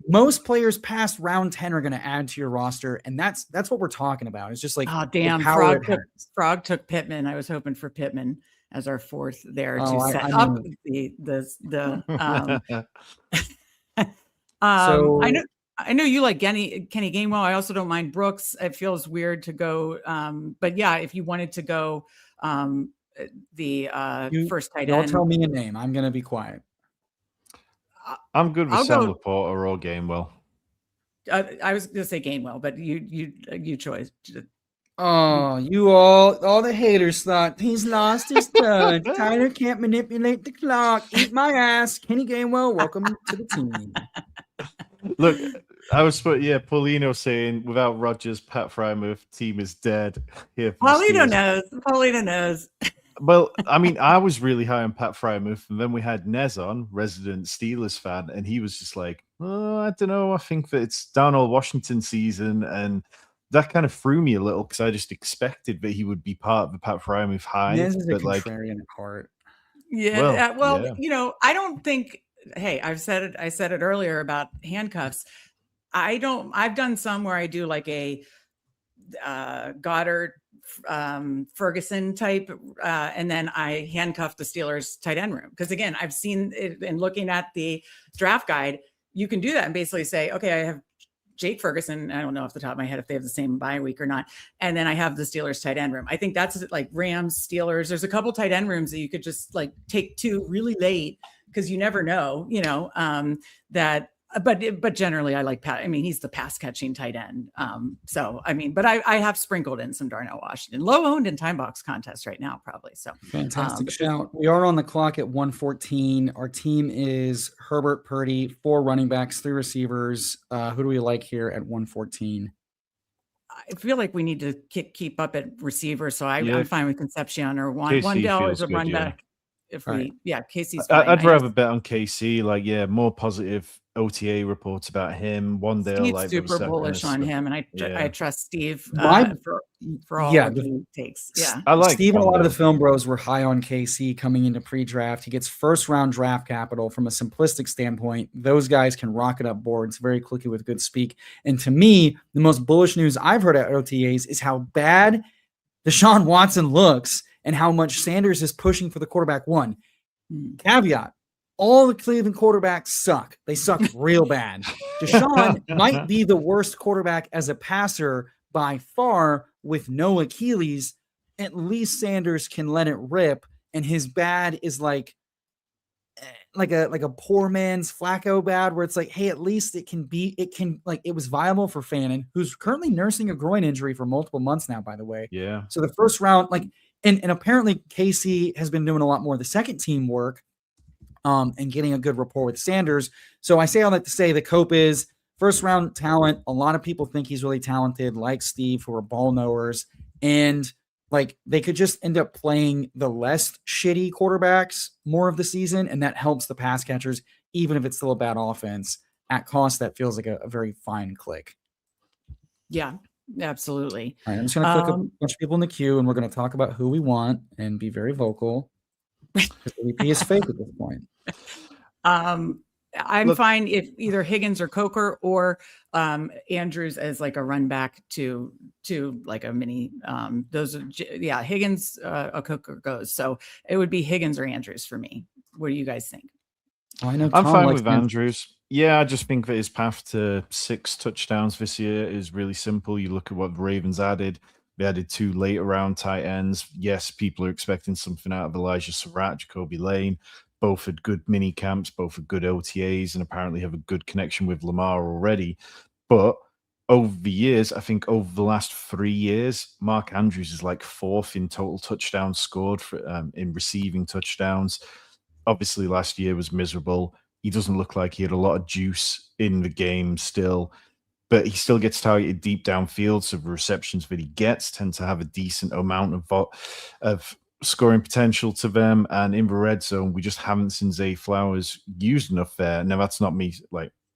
most players past round 10 are going to add to your roster. And that's what we're talking about. It's just like, oh, damn. Frog took Pittman. I was hoping for Pittman as our 4th there to set up so I know you like Kenny Gainwell. I also don't mind Brooks. It feels weird to go. But yeah, if you wanted to go first tight end. Don't tell me a name. I'm going to be quiet. I'm good with Sam Laporta or Gainwell. I was going to say Gainwell, but you choice. Oh, you all the haters thought he's lost his touch. Tyler can't manipulate the clock. Eat my ass. Kenny Gainwell, welcome to the team. Look, I was Paulino saying without Rodgers, Pat Frymouth team is dead. Paulino knows. Well, I mean, I was really high on Pat Frymouth, and then we had Nez on, resident Steelers fan, and he was just like, oh, I don't know. I think that it's Darnell Washington season, and that kind of threw me a little because I just expected that he would be part of the Pat Frymouth high. Nez is a contrarian at heart. Yeah. I don't think. Hey, I said it earlier about handcuffs. I've done some where I do like a Goddard Ferguson type, and then I handcuff the Steelers tight end room. Because again, I've seen it in looking at the draft guide, you can do that and basically say, okay, I have Jake Ferguson. I don't know off the top of my head if they have the same bye week or not. And then I have the Steelers tight end room. I think that's like Rams, Steelers. There's a couple tight end rooms that you could just like take to really late because you never know, that. But generally, I like Pat. I mean, he's the pass catching tight end. So I mean, but I have sprinkled in some Darnell Washington, low owned in time box contests right now, probably. So fantastic shout. We are on the clock at 1:14. Our team is Herbert, Purdy, 4 running backs, 3 receivers. Who do we like here at 1:14? feel like we need to keep up at receiver. So I'm fine with Concepcion or Wandell as a run back. If we, Casey's fine. I'd rather bet on KC. Like, more positive OTA reports about him. Wandell, Steve's like super bullish on him, and I trust Steve for all he takes. Yeah, I like Steve and a lot of Wandell. the film bros were high on KC coming into pre-draft. He gets first round draft capital. From a simplistic standpoint, those guys can rocket up boards very quickly with good speak. And to me, the most bullish news I've heard at OTAs is how bad Deshaun Watson looks and how much Sanders is pushing for the quarterback one. Caveat, all the Cleveland quarterbacks suck. They suck real bad. Deshaun might be the worst quarterback as a passer by far with no Achilles. At least Sanders can let it rip, and his bad is like a poor man's Flacco bad, where it's like, hey, at least it was viable for Fannin, who's currently nursing a groin injury for multiple months now, by the way. Yeah. So the first round, and apparently Casey has been doing a lot more of the second team work, and getting a good rapport with Sanders. So I say all that to say the Cope is first round talent. A lot of people think he's really talented, like Steve, who are ball knowers, and they could just end up playing the less shitty quarterbacks more of the season, and that helps the pass catchers, even if it's still a bad offense. At cost, that feels like a very fine click. Yeah, absolutely. All right, I'm just going to click a bunch of people in the queue, and we're going to talk about who we want and be very vocal. Because the VP is fake at this point. I'm fine if either Higgins or Coker or Andrews as like a run back to like a mini. Higgins, a Coker goes. So it would be Higgins or Andrews for me. What do you guys think? I'm fine with Andrews. Yeah, I just think that his path to 6 touchdowns this year is really simple. You look at what the Ravens added. They added 2 later round tight ends. Yes, people are expecting something out of Elijah Surratt, Jacoby Lane. Both had good mini camps, both had good OTAs, and apparently have a good connection with Lamar already. But over the years, I think over the last 3 years, Mark Andrews is like 4th in total touchdowns scored for in receiving touchdowns. Obviously, last year was miserable. He doesn't look like he had a lot of juice in the game still. But he still gets targeted deep downfield, so the receptions that he gets tend to have a decent amount of scoring potential to them. And in the red zone, we just haven't seen Zay Flowers used enough there. Now, that's not me.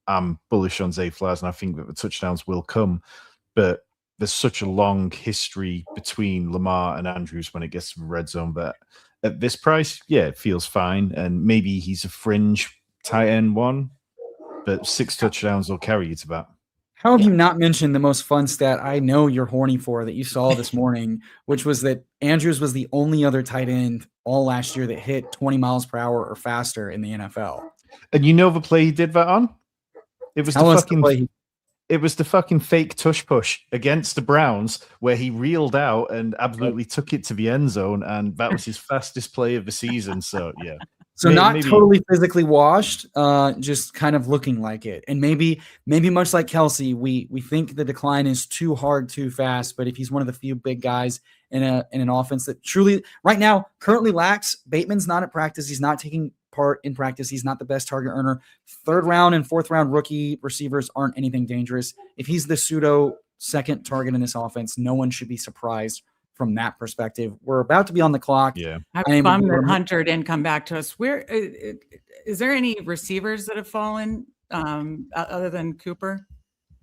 I'm bullish on Zay Flowers, and I think that the touchdowns will come. But there's such a long history between Lamar and Andrews when it gets to the red zone that at this price, it feels fine. And maybe he's a fringe tight end one, but 6 touchdowns will carry you to that. How have you not mentioned the most fun stat I know you're horny for that you saw this morning, which was that Andrews was the only other tight end all last year that hit 20 miles per hour or faster in the NFL. And you know the play he did that on? It was the fucking fake tush push against the Browns where he reeled out and absolutely took it to the end zone, and that was his fastest play of the season. So, yeah. So maybe totally physically washed, just kind of looking like it. And maybe much like Kelsey, we think the decline is too hard, too fast. But if he's one of the few big guys in an offense that truly right now currently lacks, Bateman's not at practice. He's not taking part in practice. He's not the best target earner. 3rd round and 4th round rookie receivers aren't anything dangerous. If he's the pseudo second target in this offense, no one should be surprised from that perspective. We're about to be on the clock. Yeah. I'm bummed that Hunter didn't come back to us. Where is there any receivers that have fallen other than Cooper?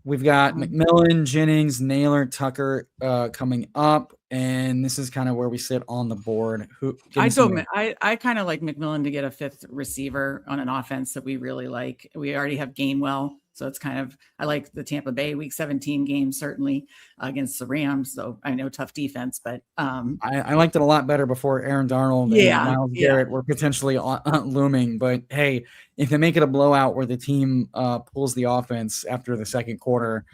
We've got McMillan, Jennings, Naylor, Tucker coming up, and this is kind of where we sit on the board. I kind of like McMillan to get a 5th receiver on an offense that we really like. We already have Gainwell, so it's kind of I like the Tampa Bay Week 17 game certainly against the Rams. So I know tough defense, but I liked it a lot better before Aaron Darnold and Myles Garrett were potentially looming. But hey, if they make it a blowout where the team pulls the offense after the second quarter,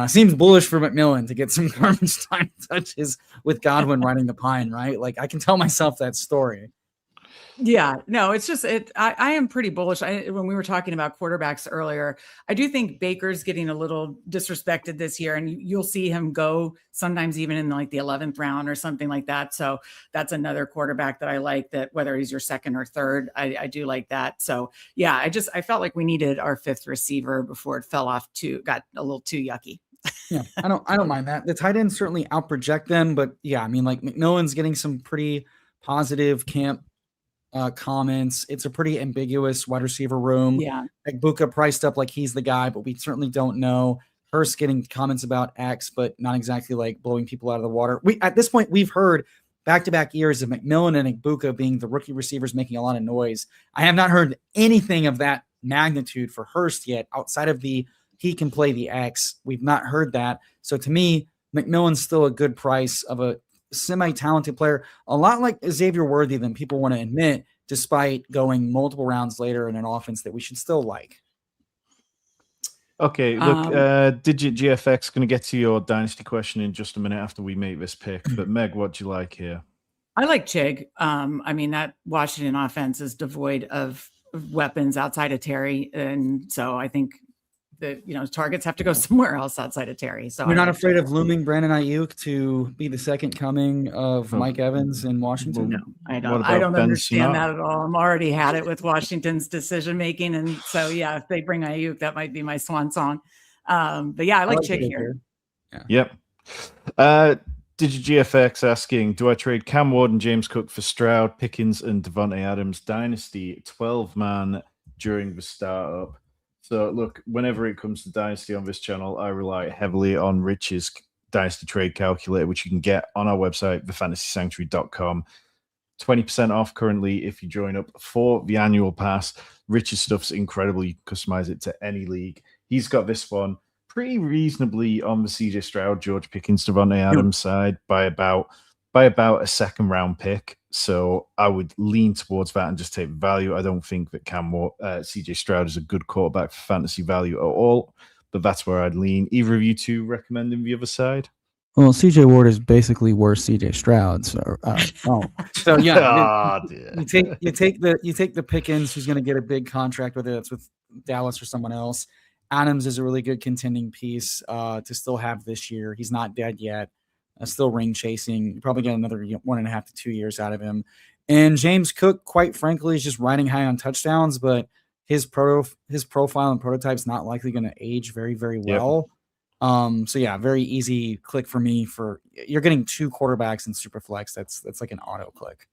seems bullish for McMillan to get some garbage time touches with Godwin riding the pine, right? Like I can tell myself that story. Yeah, no, it's just I am pretty bullish. When we were talking about quarterbacks earlier, I do think Baker's getting a little disrespected this year, and you'll see him go sometimes even in like the 11th round or something like that. So that's another quarterback that I like, that whether he's your 2nd or 3rd, I do like that. So yeah, I felt like we needed our 5th receiver before it got a little too yucky. Yeah, I don't mind that. The tight ends certainly outproject them, but yeah, I mean, like McMillan's getting some pretty positive camp comments. It's a pretty ambiguous wide receiver room. Yeah. Egbuka priced up like he's the guy, but we certainly don't know. Hurst getting comments about X, but not exactly like blowing people out of the water. At this point, we've heard back-to-back years of McMillan and Egbuka being the rookie receivers making a lot of noise. I have not heard anything of that magnitude for Hurst yet, outside of he can play the X. We've not heard that. So to me, McMillan's still a good price of a semi-talented player, a lot like Xavier Worthy than people want to admit, despite going multiple rounds later in an offense that we should still like. Okay, look, Digit GFX going to get to your dynasty question in just a minute after we make this pick. But Meg, what do you like here? I like Chig. I mean, that Washington offense is devoid of weapons outside of Terry, and so I think that targets have to go somewhere else outside of Terry. So you're not afraid of looming Brandon Ayuk to be the second coming of Mike Evans in Washington? No, I don't. I don't understand that at all. I'm already had it with Washington's decision making, and so yeah, if they bring Ayuk, that might be my swan song. But yeah, I like Chig here. Yeah. Yep. DigiGFX asking, do I trade Cam Ward and James Cook for Stroud, Pickens, and Devontae Adams Dynasty 12-man during the startup? So look, whenever it comes to Dynasty on this channel, I rely heavily on Rich's Dynasty Trade Calculator, which you can get on our website, thefantasysanctuary.com. 20% off currently if you join up for the annual pass. Rich's stuff's incredible. You can customize it to any league. He's got this one pretty reasonably on the CJ Stroud, George Pickens, Devontae Adams side by about a second round pick. So I would lean towards that and just take value. I don't think that CJ Stroud is a good quarterback for fantasy value at all, but that's where I'd lean. Either of you two recommending the other side? Well, CJ Ward is basically worse CJ Stroud. So, so yeah, you take the Pickens, who's going to get a big contract, whether that's with Dallas or someone else. Adams is a really good contending piece to still have this year. He's not dead yet. Still ring chasing. You probably get another 1.5 to 2 years out of him. And James Cook, quite frankly, is just riding high on touchdowns, but his profile and prototype is not likely going to age very, very well. Yep. So yeah, very easy click for me. You're getting 2 quarterbacks in Superflex. That's like an auto click.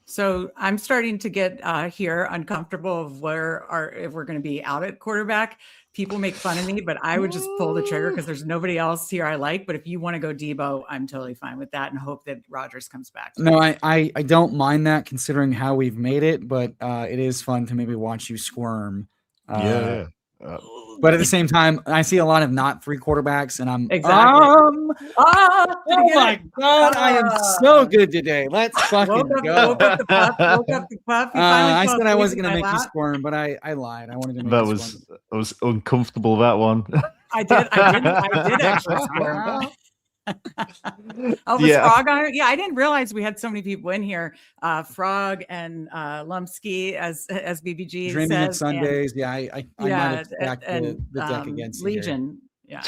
So I'm starting to get here uncomfortable of if we're going to be out at quarterback. People make fun of me, but I would just pull the trigger because there's nobody else here I like. But if you want to go Debo, I'm totally fine with that and hope that Rodgers comes back. No, I don't mind that considering how we've made it, but it is fun to maybe watch you squirm. But at the same time, I see a lot of not 3 quarterbacks, and I'm exactly. Oh my God, I am so good today. Let's fucking go. Woke up the pup. I said I wasn't going to make you squirm, but I lied. I wanted to make you squirm. That was uncomfortable, that one. I did actually squirm. Frog on it? Yeah, I didn't realize we had so many people in here. Frog and Lumpsky, as BBG Dreaming says. of Sundays. I might have stacked the deck against Legion. Yeah.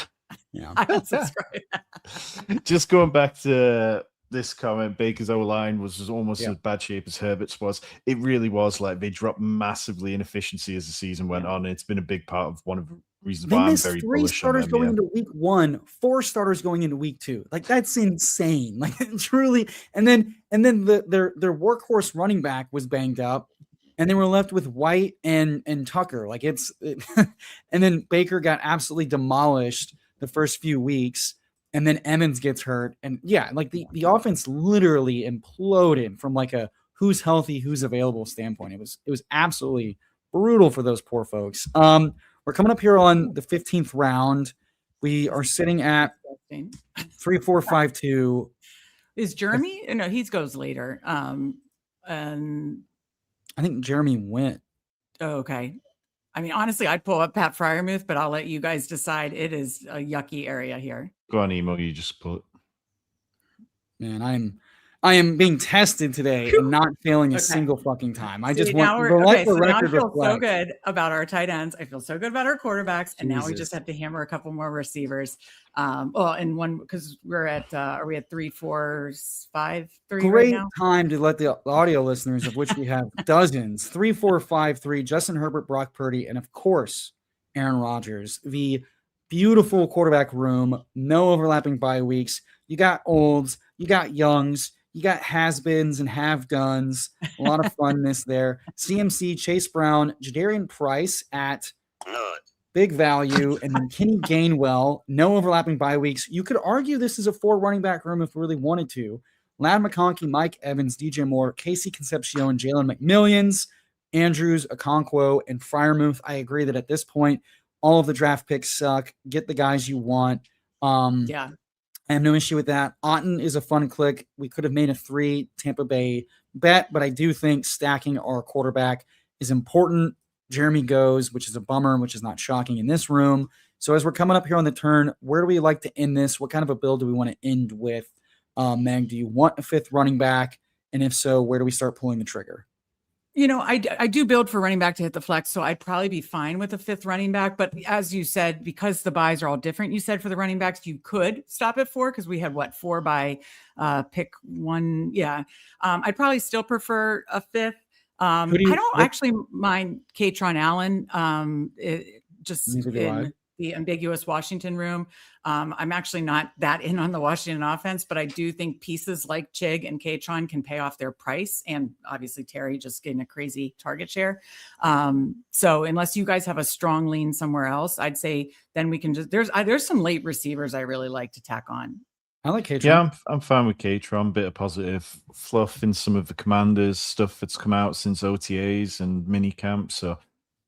I unsubscribed. Just going back to this comment, Baker's O-line was almost as bad shape as Herbert's was. It really was. Like, they dropped massively in efficiency as the season went on. And it's been a big part of one of the reasons why I'm very bullish on them. 3 starters going into week 1, 4 starters going into week 2. Like, that's insane. Like, truly. And then their workhorse running back was banged up, and they were left with White and Tucker. Like, and then Baker got absolutely demolished the first few weeks. And then Emmons gets hurt. And like the offense literally imploded from like a who's healthy, who's available standpoint. It was absolutely brutal for those poor folks. We're coming up here on the 15th round. We are sitting at 3, 4, 5, 2. Is Jeremy? No, he goes later. And I think Jeremy went. Oh, okay. I mean, honestly, I'd pull up Pat Fryermuth, but I'll let you guys decide. It is a yucky area here. Go on, Emo. You just pull it. Man, I am being tested today and not failing a single fucking time. I just want the record. I feel so good about our tight ends. I feel so good about our quarterbacks, and now we just have to hammer a couple more receivers. And one because we're at are we at 3, 4, 5, 3? Great right now? Time to let the audio listeners, of which we have dozens, 3, 4, 5, 3. Justin Herbert, Brock Purdy, and of course Aaron Rodgers. The beautiful quarterback room, no overlapping bye weeks. You got olds, you got youngs, you got has-beens and have-dones. A lot of funness there. CMC, Chase Brown, Jadarian Price at big value, and then Kenny Gainwell, no overlapping bye weeks. You could argue this is a 4 running back room if we really wanted to. Ladd McConkey, Mike Evans, DJ Moore, Casey Concepcion, Jalen McMillions, Andrews, Okonkwo, and Freiermuth. I agree that at this point, all of the draft picks suck. Get the guys you want. Yeah. I have no issue with that. Otten is a fun click. We could have made a 3 Tampa Bay bet, but I do think stacking our quarterback is important. Jeremy goes, which is a bummer, which is not shocking in this room. So as we're coming up here on the turn, where do we like to end this? What kind of a build do we want to end with? Meg, do you want a 5th running back? And if so, where do we start pulling the trigger? I do build for running back to hit the flex, so I'd probably be fine with a 5th running back. But as you said, because the buys are all different, you said for the running backs, you could stop at 4 because we had 4 by pick 1. Yeah. I'd probably still prefer a 5th. I don't actually mind Katron Allen. In the ambiguous Washington room. I'm actually not that in on the Washington offense, but I do think pieces like Chig and Katron can pay off their price. And obviously Terry just getting a crazy target share. So unless you guys have a strong lean somewhere else, I'd say then we can just, there's some late receivers I really like to tack on. I like Katron. Yeah, I'm fine with Katron. Bit of positive fluff in some of the Commanders stuff that's come out since OTAs and mini camp. So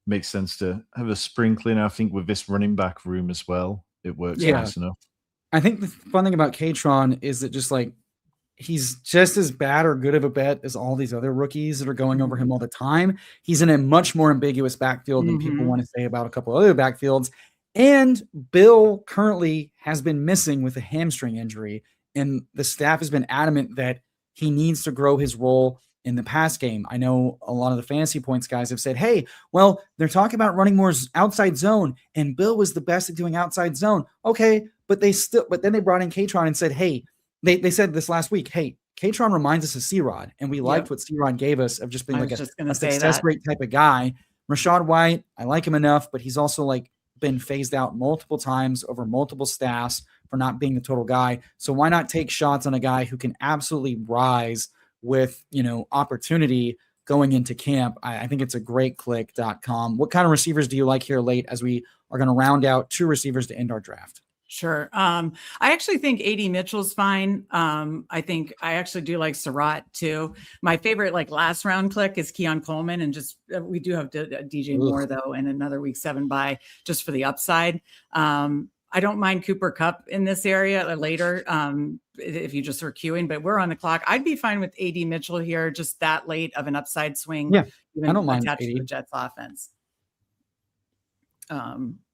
makes sense to have a sprinkling. I think with this running back room as well, it works nice enough. I think the fun thing about Katron is that just like he's just as bad or good of a bet as all these other rookies that are going over him all the time. He's in a much more ambiguous backfield than people want to say about a couple other backfields. And Bill currently has been missing with a hamstring injury, and the staff has been adamant that he needs to grow his role in the pass game. I know a lot of the fantasy points guys have said, hey, well, they're talking about running more outside zone, and Bill was the best at doing outside zone. Okay, but then they brought in Katron and said, hey, they said this last week, hey, Katron reminds us of C-Rod, and we liked what C-Rod gave us of just being like a success rate type of guy. Rashad White, I like him enough, but he's also like been phased out multiple times over multiple staffs for not being the total guy. So why not take shots on a guy who can absolutely rise with, opportunity going into camp? I think it's a great click.com. What kind of receivers do you like here late as we are going to round out 2 receivers to end our draft? Sure. I actually think AD Mitchell's fine. I think I actually do like Surratt too. My favorite last round click is Keon Coleman, and just we do have DJ Moore though, and another week 7 bye just for the upside. I don't mind Cooper Kupp in this area later if you just are queuing, but we're on the clock. I'd be fine with AD Mitchell here, just that late of an upside swing. Yeah, I don't mind attached to the Jets offense.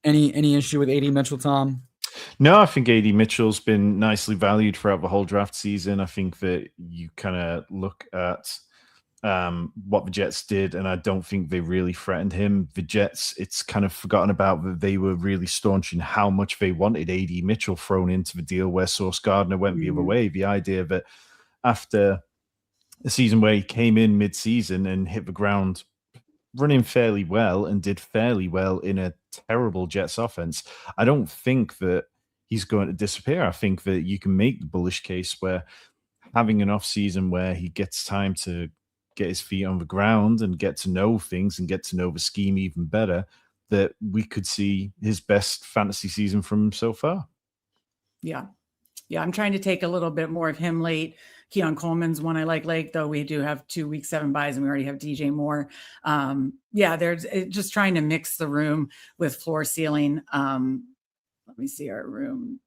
Any issue with AD Mitchell, Tom? No, I think AD Mitchell's been nicely valued throughout the whole draft season. I think that you kind of look at what the Jets did, and I don't think they really threatened him. The Jets, it's kind of forgotten about that they were really staunch in how much they wanted AD Mitchell thrown into the deal, where Sauce Gardner went the other way. The idea that after a season where he came in mid-season and hit the ground running fairly well and did fairly well in a terrible Jets offense, I don't think that he's going to disappear. I think that you can make the bullish case where having an off season where he gets time to get his feet on the ground and get to know things and get to know the scheme even better, that we could see his best fantasy season from him so far. Yeah, I'm trying to take a little bit more of him late. Keon Coleman's one I like late, though we do have 2 week 7 buys and we already have DJ Moore. There's just trying to mix the room with floor ceiling. Let me see our room.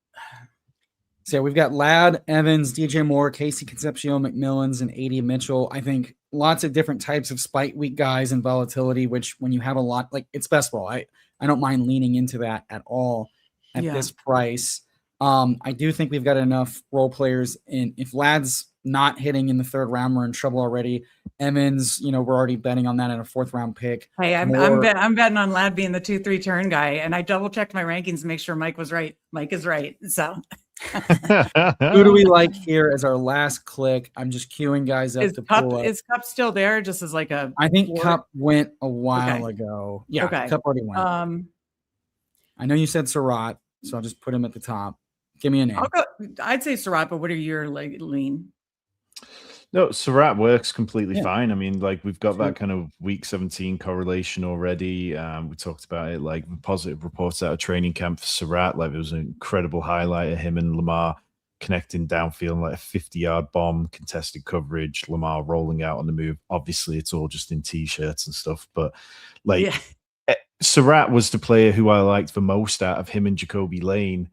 So we've got Ladd, Evans, DJ Moore, Casey Concepcion, McMillans, and AD Mitchell. I think lots of different types of spike week guys and volatility, which when you have a lot, it's best ball. I don't mind leaning into that at all at this price. I do think we've got enough role players in. If Ladd's not hitting in the 3rd round, we're in trouble already. Evans, we're already betting on that in a 4th round pick. Hey, I'm betting on Ladd being the 2-3 turn guy, and I double checked my rankings to make sure Mike was right. Mike is right. So who do we like here as our last click? I'm just queuing guys up to pull up. Is Kupp still there? Just as I think Kupp went a while ago. Yeah, Kupp already went. I know you said Surratt. So I'll just put him at the top. Give me a name. I'd say Surratt, but what are your lean? No, Surratt works completely fine. I mean, like we've got that kind of week 17 correlation already. We talked about it, like the positive reports out of training camp for Surratt. Like it was an incredible highlight of him and Lamar connecting downfield, like a 50-yard bomb, contested coverage, Lamar rolling out on the move. Obviously, it's all just in t-shirts and stuff, but like Surratt was the player who I liked the most out of him and Jacoby Lane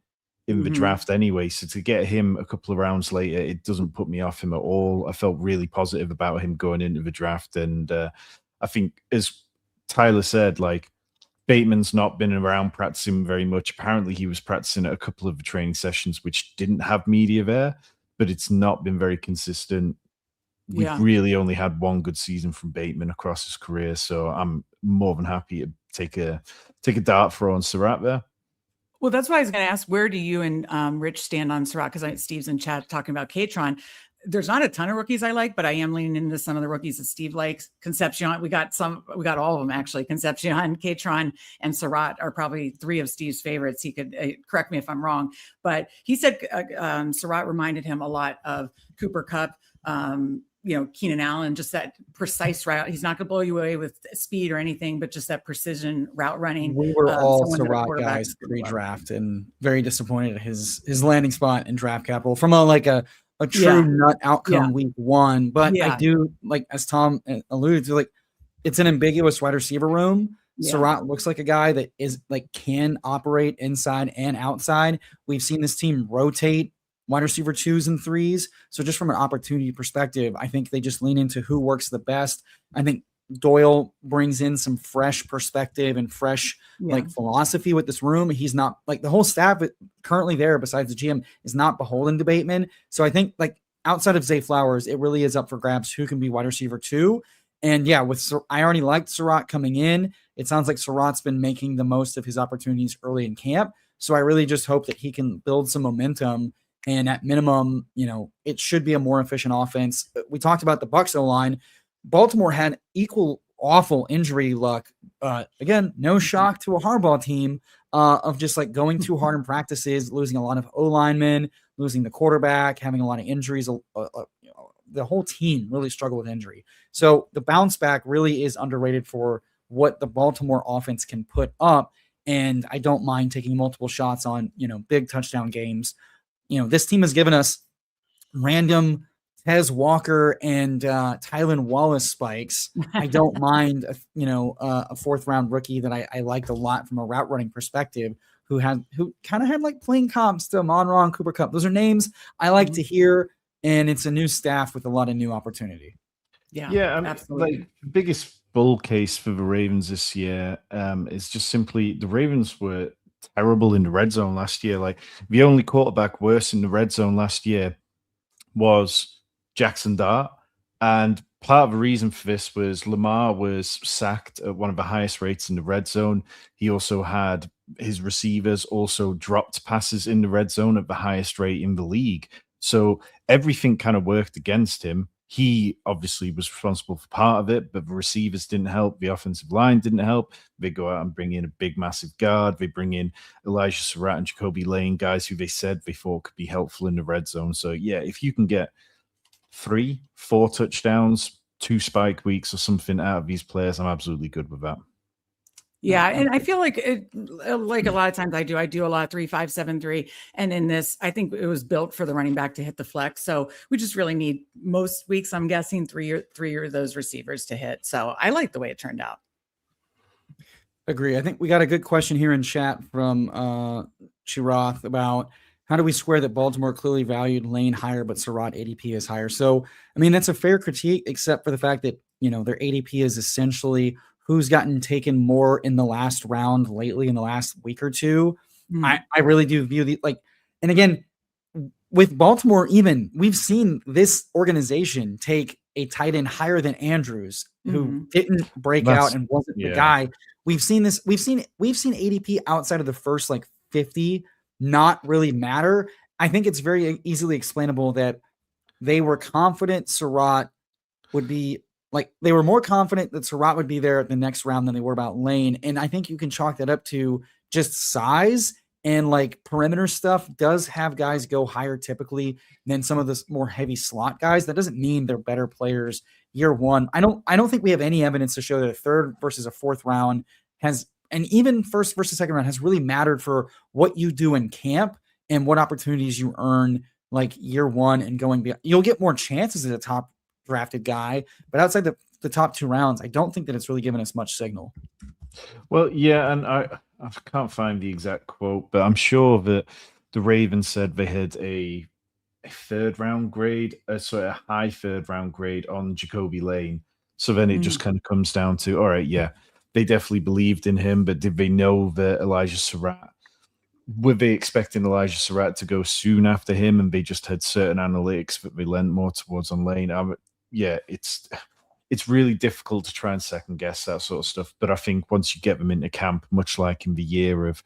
in the draft anyway. So to get him a couple of rounds later, it doesn't put me off him at all. I felt really positive about him going into the draft. And I think, as Tyler said, like Bateman's not been around practicing very much. Apparently he was practicing at a couple of the training sessions, which didn't have media there, but it's not been very consistent. We've really only had one good season from Bateman across his career. So I'm more than happy to take a dart throw on Surratt there. Well, that's why I was going to ask, where do you and Rich stand on Surratt? Because Steve's in chat talking about Katron. There's not a ton of rookies I like, but I am leaning into some of the rookies that Steve likes. Concepcion, we got all of them actually. Concepcion, Katron, and Surratt are probably three of Steve's favorites. He could correct me if I'm wrong, but he said Surratt reminded him a lot of Cooper Kupp, Keenan Allen, just that precise route. He's not going to blow you away with speed or anything, but just that precision route running. We were all Surratt guys pre-draft and very disappointed at his landing spot in draft capital from a true nut outcome week one. But I do, like, as Tom alluded to, like, it's an ambiguous wide receiver room. Surratt looks like a guy that is like can operate inside and outside. We've seen this team rotate wide receiver 2s and 3s. So just from an opportunity perspective, I think they just lean into who works the best. I think Doyle brings in some fresh perspective and fresh like philosophy with this room. He's not like the whole staff currently there besides the GM is not beholden to Bateman. So I think like outside of Zay Flowers, it really is up for grabs who can be wide receiver 2. And I already liked Surratt coming in. It sounds like Surratt's been making the most of his opportunities early in camp. So I really just hope that he can build some momentum. And at minimum, it should be a more efficient offense. We talked about the Bucs O-line. Baltimore had equal awful injury luck. Again, no shock to a Harbaugh team of just like going too hard in practices, losing a lot of O-linemen, losing the quarterback, having a lot of injuries. The whole team really struggled with injury. So the bounce back really is underrated for what the Baltimore offense can put up. And I don't mind taking multiple shots on, big touchdown games. This team has given us random Tez Walker and Tylan Wallace spikes. I don't mind, a fourth round rookie that I liked a lot from a route running perspective who kind of had like playing comps to Monroe and Cooper Kupp. Those are names I like to hear, and it's a new staff with a lot of new opportunity. Yeah, absolutely. Like the biggest bull case for the Ravens this year is just simply the Ravens were terrible in the red zone last year. Like the only quarterback worse in the red zone last year was Jackson Dart. And part of the reason for this was Lamar was sacked at one of the highest rates in the red zone. He also had his receivers also dropped passes in the red zone at the highest rate in the league. So everything kind of worked against him. He obviously was responsible for part of it, but the receivers didn't help. The offensive line didn't help. They go out and bring in a big, massive guard. They bring in Elijah Surratt and Jacoby Lane, guys who they said they thought could be helpful in the red zone. So, if you can get 3-4 touchdowns, 2 spike weeks or something out of these players, I'm absolutely good with that. Yeah, and I feel like a lot of times I do a lot of 3-5-7-3, and in this, I think it was built for the running back to hit the flex. So we just really need most weeks, I'm guessing, three of those receivers to hit. So I like the way it turned out. Agree. I think we got a good question here in chat from Chiroth about how do we square that Baltimore clearly valued Lane higher, but Surratt ADP is higher. So I mean that's a fair critique, except for the fact that their ADP is essentially who's gotten taken more in the last round lately in the last week or two. I really do view and again, with Baltimore, even we've seen this organization take a tight end higher than Andrews, who didn't break out and wasn't the guy. We've seen this. We've seen ADP outside of the first 50 not really matter. I think it's very easily explainable that they were confident Surratt would be. They were more confident that Surratt would be there at the next round than they were about Lane. And I think you can chalk that up to just size and like perimeter stuff does have guys go higher typically than some of the more heavy slot guys. That doesn't mean they're better players year one. I don't think we have any evidence to show that a third versus a fourth round has, and even first versus second round has really mattered for what you do in camp and what opportunities you earn like year one and going beyond. You'll get more chances as a top drafted guy, but outside the top 2 rounds, I don't think that it's really given us much signal. Well, yeah, and I can't find the exact quote, but I'm sure that the Ravens said they had a third round grade, a high third round grade on Jacoby Lane. So then it just kind of comes down to, all right, yeah, they definitely believed in him, but did they know that Elijah Surratt? Were they expecting Elijah Surratt to go soon after him, and they just had certain analytics that they lent more towards on Lane? Yeah, it's really difficult to try and second guess that sort of stuff. But I think once you get them into camp, much like in the year of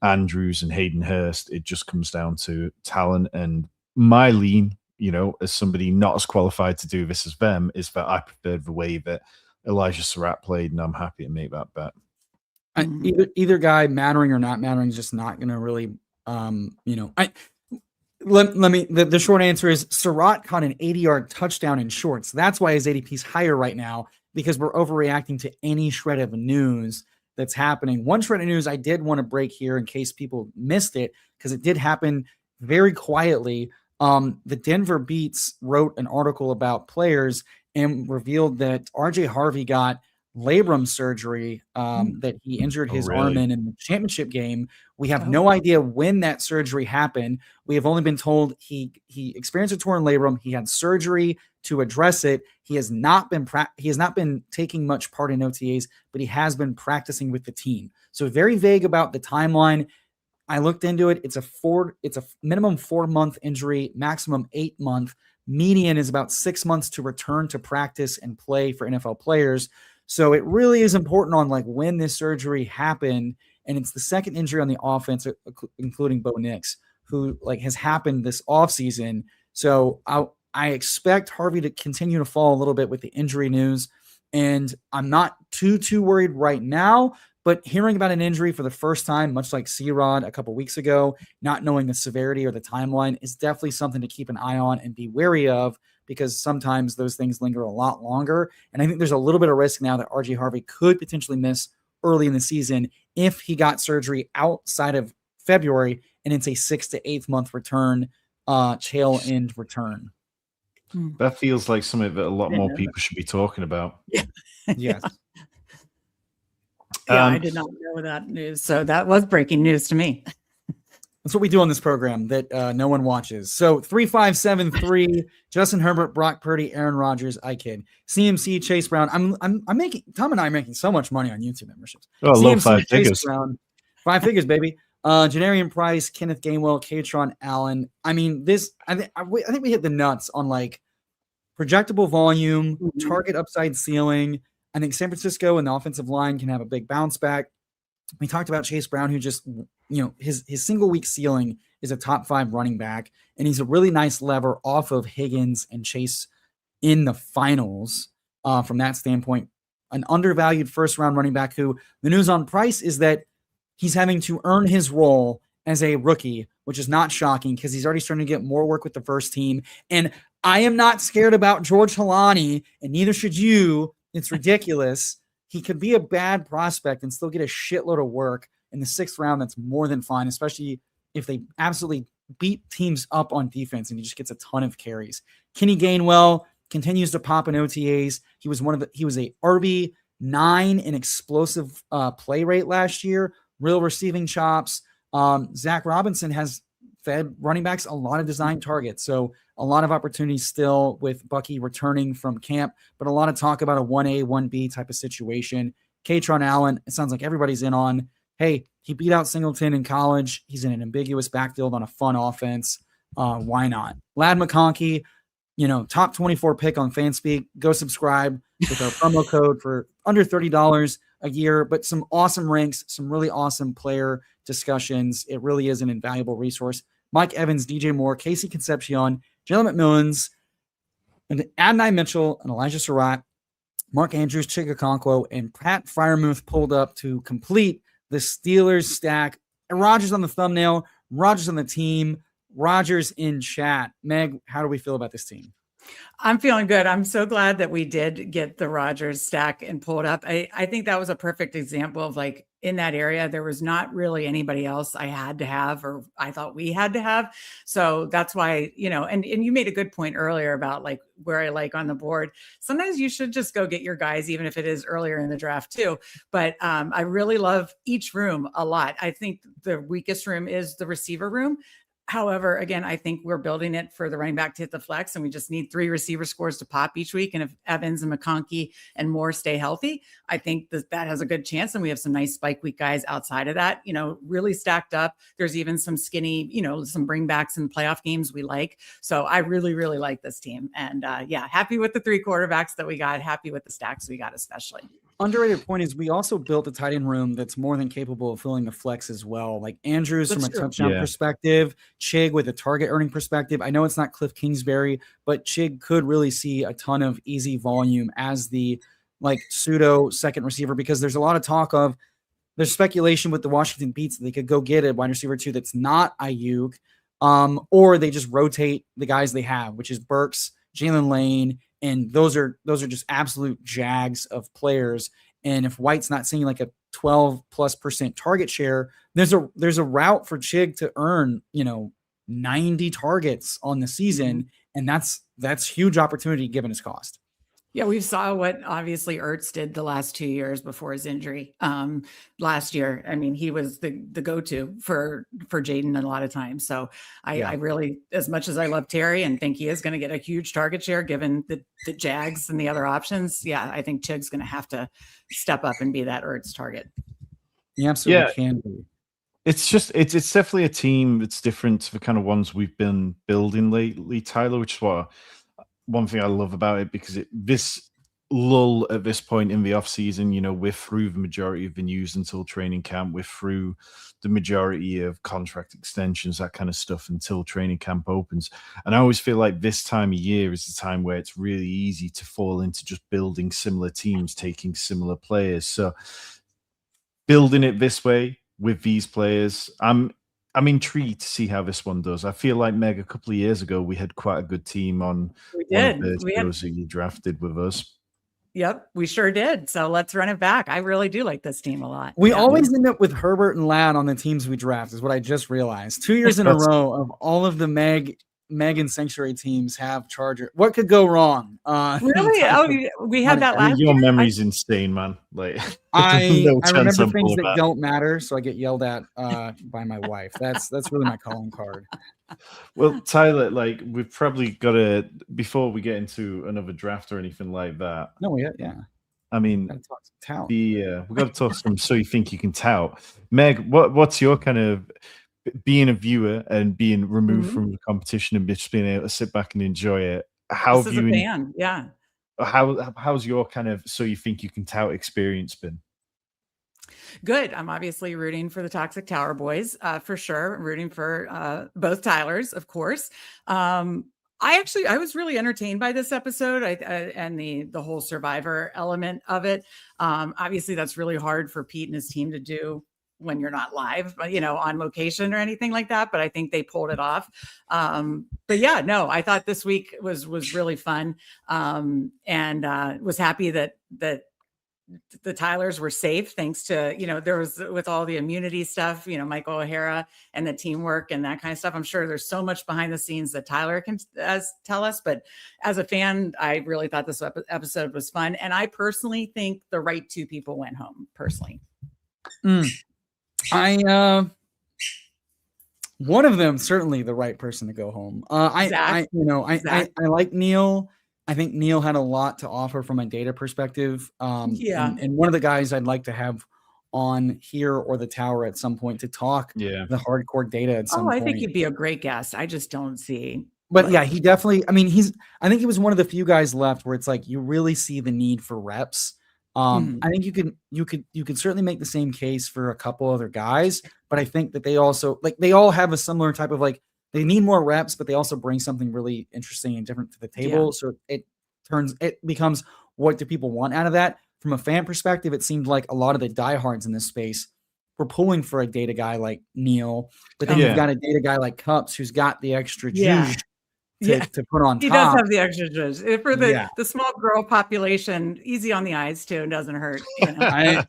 Andrews and Hayden Hurst, it just comes down to talent. And my lean, as somebody not as qualified to do this as them, is that I preferred the way that Elijah Surratt played, and I'm happy to make that bet. Either guy mattering or not mattering is just not going to really, the short answer is Surratt caught an 80-yard touchdown in shorts. That's why his ADP is higher right now, because we're overreacting to any shred of news that's happening. One shred of news I did want to break here in case people missed it, because it did happen very quietly. The Denver Beats wrote an article about players and revealed that RJ Harvey got labrum surgery, that he injured his arm in the championship game. We have no idea when that surgery happened. We have only been told he experienced a torn labrum. He had surgery to address it. He has not been taking much part in OTAs, but he has been practicing with the team. So very vague about the timeline. I looked into it. It's a minimum 4-month injury, maximum 8-month. Median is about 6 months to return to practice and play for NFL players. So it really is important on like when this surgery happened, and it's the second injury on the offense, including Bo Nix, who like has happened this offseason. So I expect Harvey to continue to fall a little bit with the injury news, and I'm not too worried right now. But hearing about an injury for the first time, much like C-Rod a couple weeks ago, not knowing the severity or the timeline is definitely something to keep an eye on and be wary of, because sometimes those things linger a lot longer. And I think there's a little bit of risk now that RJ Harvey could potentially miss early in the season if he got surgery outside of February and it's a 6 to 8 month return, tail end return. That feels like something that a lot more people should be talking about. Yes. Yeah, I did not know that news. So that was breaking news to me. That's what we do on this program that no one watches. So 3573, Justin Herbert, Brock Purdy, Aaron Rodgers. I kid. CMC, Chase Brown. I'm making, Tom and I are making so much money on YouTube memberships. Oh, I love 5 Chase figures. Brown, 5 figures, baby. Janarian Price, Kenneth Gainwell, Katron Allen. I mean, I think we hit the nuts on like projectable volume, target upside ceiling. I think San Francisco and the offensive line can have a big bounce back. We talked about Chase Brown, who just, his single week ceiling is a top 5 running back, and he's a really nice lever off of Higgins and Chase in the finals. From that standpoint, an undervalued first round running back who the news on Price is that he's having to earn his role as a rookie, which is not shocking because he's already starting to get more work with the first team. And I am not scared about George Halani, and neither should you. It's ridiculous. He could be a bad prospect and still get a shitload of work in the 6th round. That's more than fine, especially if they absolutely beat teams up on defense and he just gets a ton of carries. Kenny Gainwell continues to pop in OTAs. He was a RB9 in explosive play rate last year, real receiving chops. Zach Robinson has fed running backs a lot of design targets. So a lot of opportunities still with Bucky returning from camp, but a lot of talk about a 1A, 1B type of situation. Katron Allen, it sounds like everybody's in on, hey, he beat out Singleton in college. He's in an ambiguous backfield on a fun offense. Why not? Lad McConkey, top 24 pick on Fanspeak. Go subscribe with our promo code for under $30 a year, but some awesome ranks, some really awesome player discussions. It really is an invaluable resource. Mike Evans, DJ Moore, Casey Concepcion, Jalen McMillans, and Adonai Mitchell and Elijah Surratt, Mark Andrews, Chig Okonkwo, and Pat Freiermuth pulled up to complete the Steelers stack Rogers on the thumbnail, Rogers on the team, Rogers in chat. Meg, how do we feel about this team? I'm feeling good. I'm so glad that we did get the Rogers stack and pull it up. I think that was a perfect example of like in that area, there was not really anybody else I had to have, or I thought we had to have. So that's why, and you made a good point earlier about like where I like on the board. Sometimes you should just go get your guys, even if it is earlier in the draft too. But I really love each room a lot. I think the weakest room is the receiver room. However, again, I think we're building it for the running back to hit the flex, and we just need 3 receiver scores to pop each week. And if Evans and McConkey and Moore stay healthy, I think that has a good chance. And we have some nice spike week guys outside of that, really stacked up. There's even some skinny, some bringbacks in playoff games we like. So I really, really like this team. And happy with the 3 quarterbacks that we got, happy with the stacks we got, especially. Underrated point is we also built a tight end room that's more than capable of filling the flex as well. Like Andrews from a touchdown perspective, Chig with a target earning perspective. I know it's not Cliff Kingsbury, but Chig could really see a ton of easy volume as the like pseudo second receiver, because there's a lot of talk of there's speculation with the Washington Beats that they could go get a wide receiver 2 that's not Ayuk, or they just rotate the guys they have, which is Burks, Jalen Lane. And those are just absolute jags of players. And if White's not seeing like a 12+% target share, there's a route for Chig to earn, 90 targets on the season. And that's huge opportunity given his cost. Yeah, we saw what obviously Ertz did the last 2 years before his injury. Last year, I mean, he was the go-to for Jaden a lot of times. So I really, as much as I love Terry and think he is going to get a huge target share given the Jags and the other options, I think Chig's going to have to step up and be that Ertz target. He absolutely can be. It's definitely a team that's different to the kind of ones we've been building lately, Tyler, which is one thing I love about it, because this lull at this point in the off season, we're through the majority of the news until training camp. We're through the majority of contract extensions, that kind of stuff, until training camp opens. And I always feel like this time of year is the time where it's really easy to fall into just building similar teams, taking similar players. So building it this way with these players, I'm intrigued to see how this one does. I feel like, Meg, a couple of years ago, we had quite a good team on one of the shows that you drafted with us. Yep, we sure did. So let's run it back. I really do like this team a lot. We always end up with Herbert and Ladd on the teams we draft, is what I just realized. 2 years in a row of all of the Meg and Sanctuary teams have Charger. What could go wrong? Really? Oh, we had that last year? Your memory's insane, man. Like I remember things that don't matter, so I get yelled at by my wife. That's really my calling card. Well, Tyler, like we've probably got to, before we get into another draft or anything like that. No, I mean, we got to talk some. So you think you can tout, Meg? What's your kind of being a viewer and being removed from the competition and just being able to sit back and enjoy it? How this have you? Is a fan, yeah. How's your kind of so you think you can tout experience been? Good. I'm obviously rooting for the Toxic Tower boys, for sure. I'm rooting for both Tylers, of course. I was really entertained by this episode and the whole Survivor element of it. Obviously, that's really hard for Pete and his team to do when you're not live, on location or anything like that. But I think they pulled it off. I thought this week was really fun, and was happy that the Tylers were safe thanks to, there was with all the immunity stuff, Michael O'Hara and the teamwork and that kind of stuff. I'm sure there's so much behind the scenes that Tyler can tell us, but as a fan, I really thought this episode was fun. And I personally think the right 2 people went home personally. One of them, certainly the right person to go home. I like Neil. I think Neil had a lot to offer from a data perspective. And one of the guys I'd like to have on here or the tower at some point to talk the hardcore data at some point. I think he'd be a great guest. I just don't see. But he definitely, I think he was one of the few guys left where it's like, you really see the need for reps. I think you could certainly make the same case for a couple other guys, but I think that they also they all have a similar type of they need more reps, but they also bring something really interesting and different to the table. So it becomes, what do people want out of that? From a fan perspective, it seemed like a lot of the diehards in this space we're pulling for a data guy like Neil, but then Yeah. you've got a data guy like Cups who's got the extra Yeah. juice Yeah. to put on He top. does have the extra juice for the small girl population. Easy on the eyes too, and doesn't hurt. You know?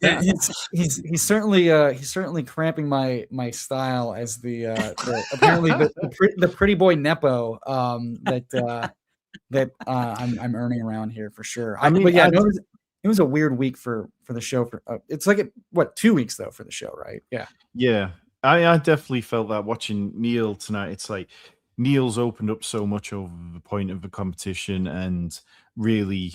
He's certainly cramping my style as the apparently the pretty boy nepo that I'm earning around here for sure. But yeah, it was a weird week for the show. It's like 2 weeks though for the show, right? Yeah. I definitely felt that watching Neil tonight. It's like Neil's opened up so much over the point of the competition and really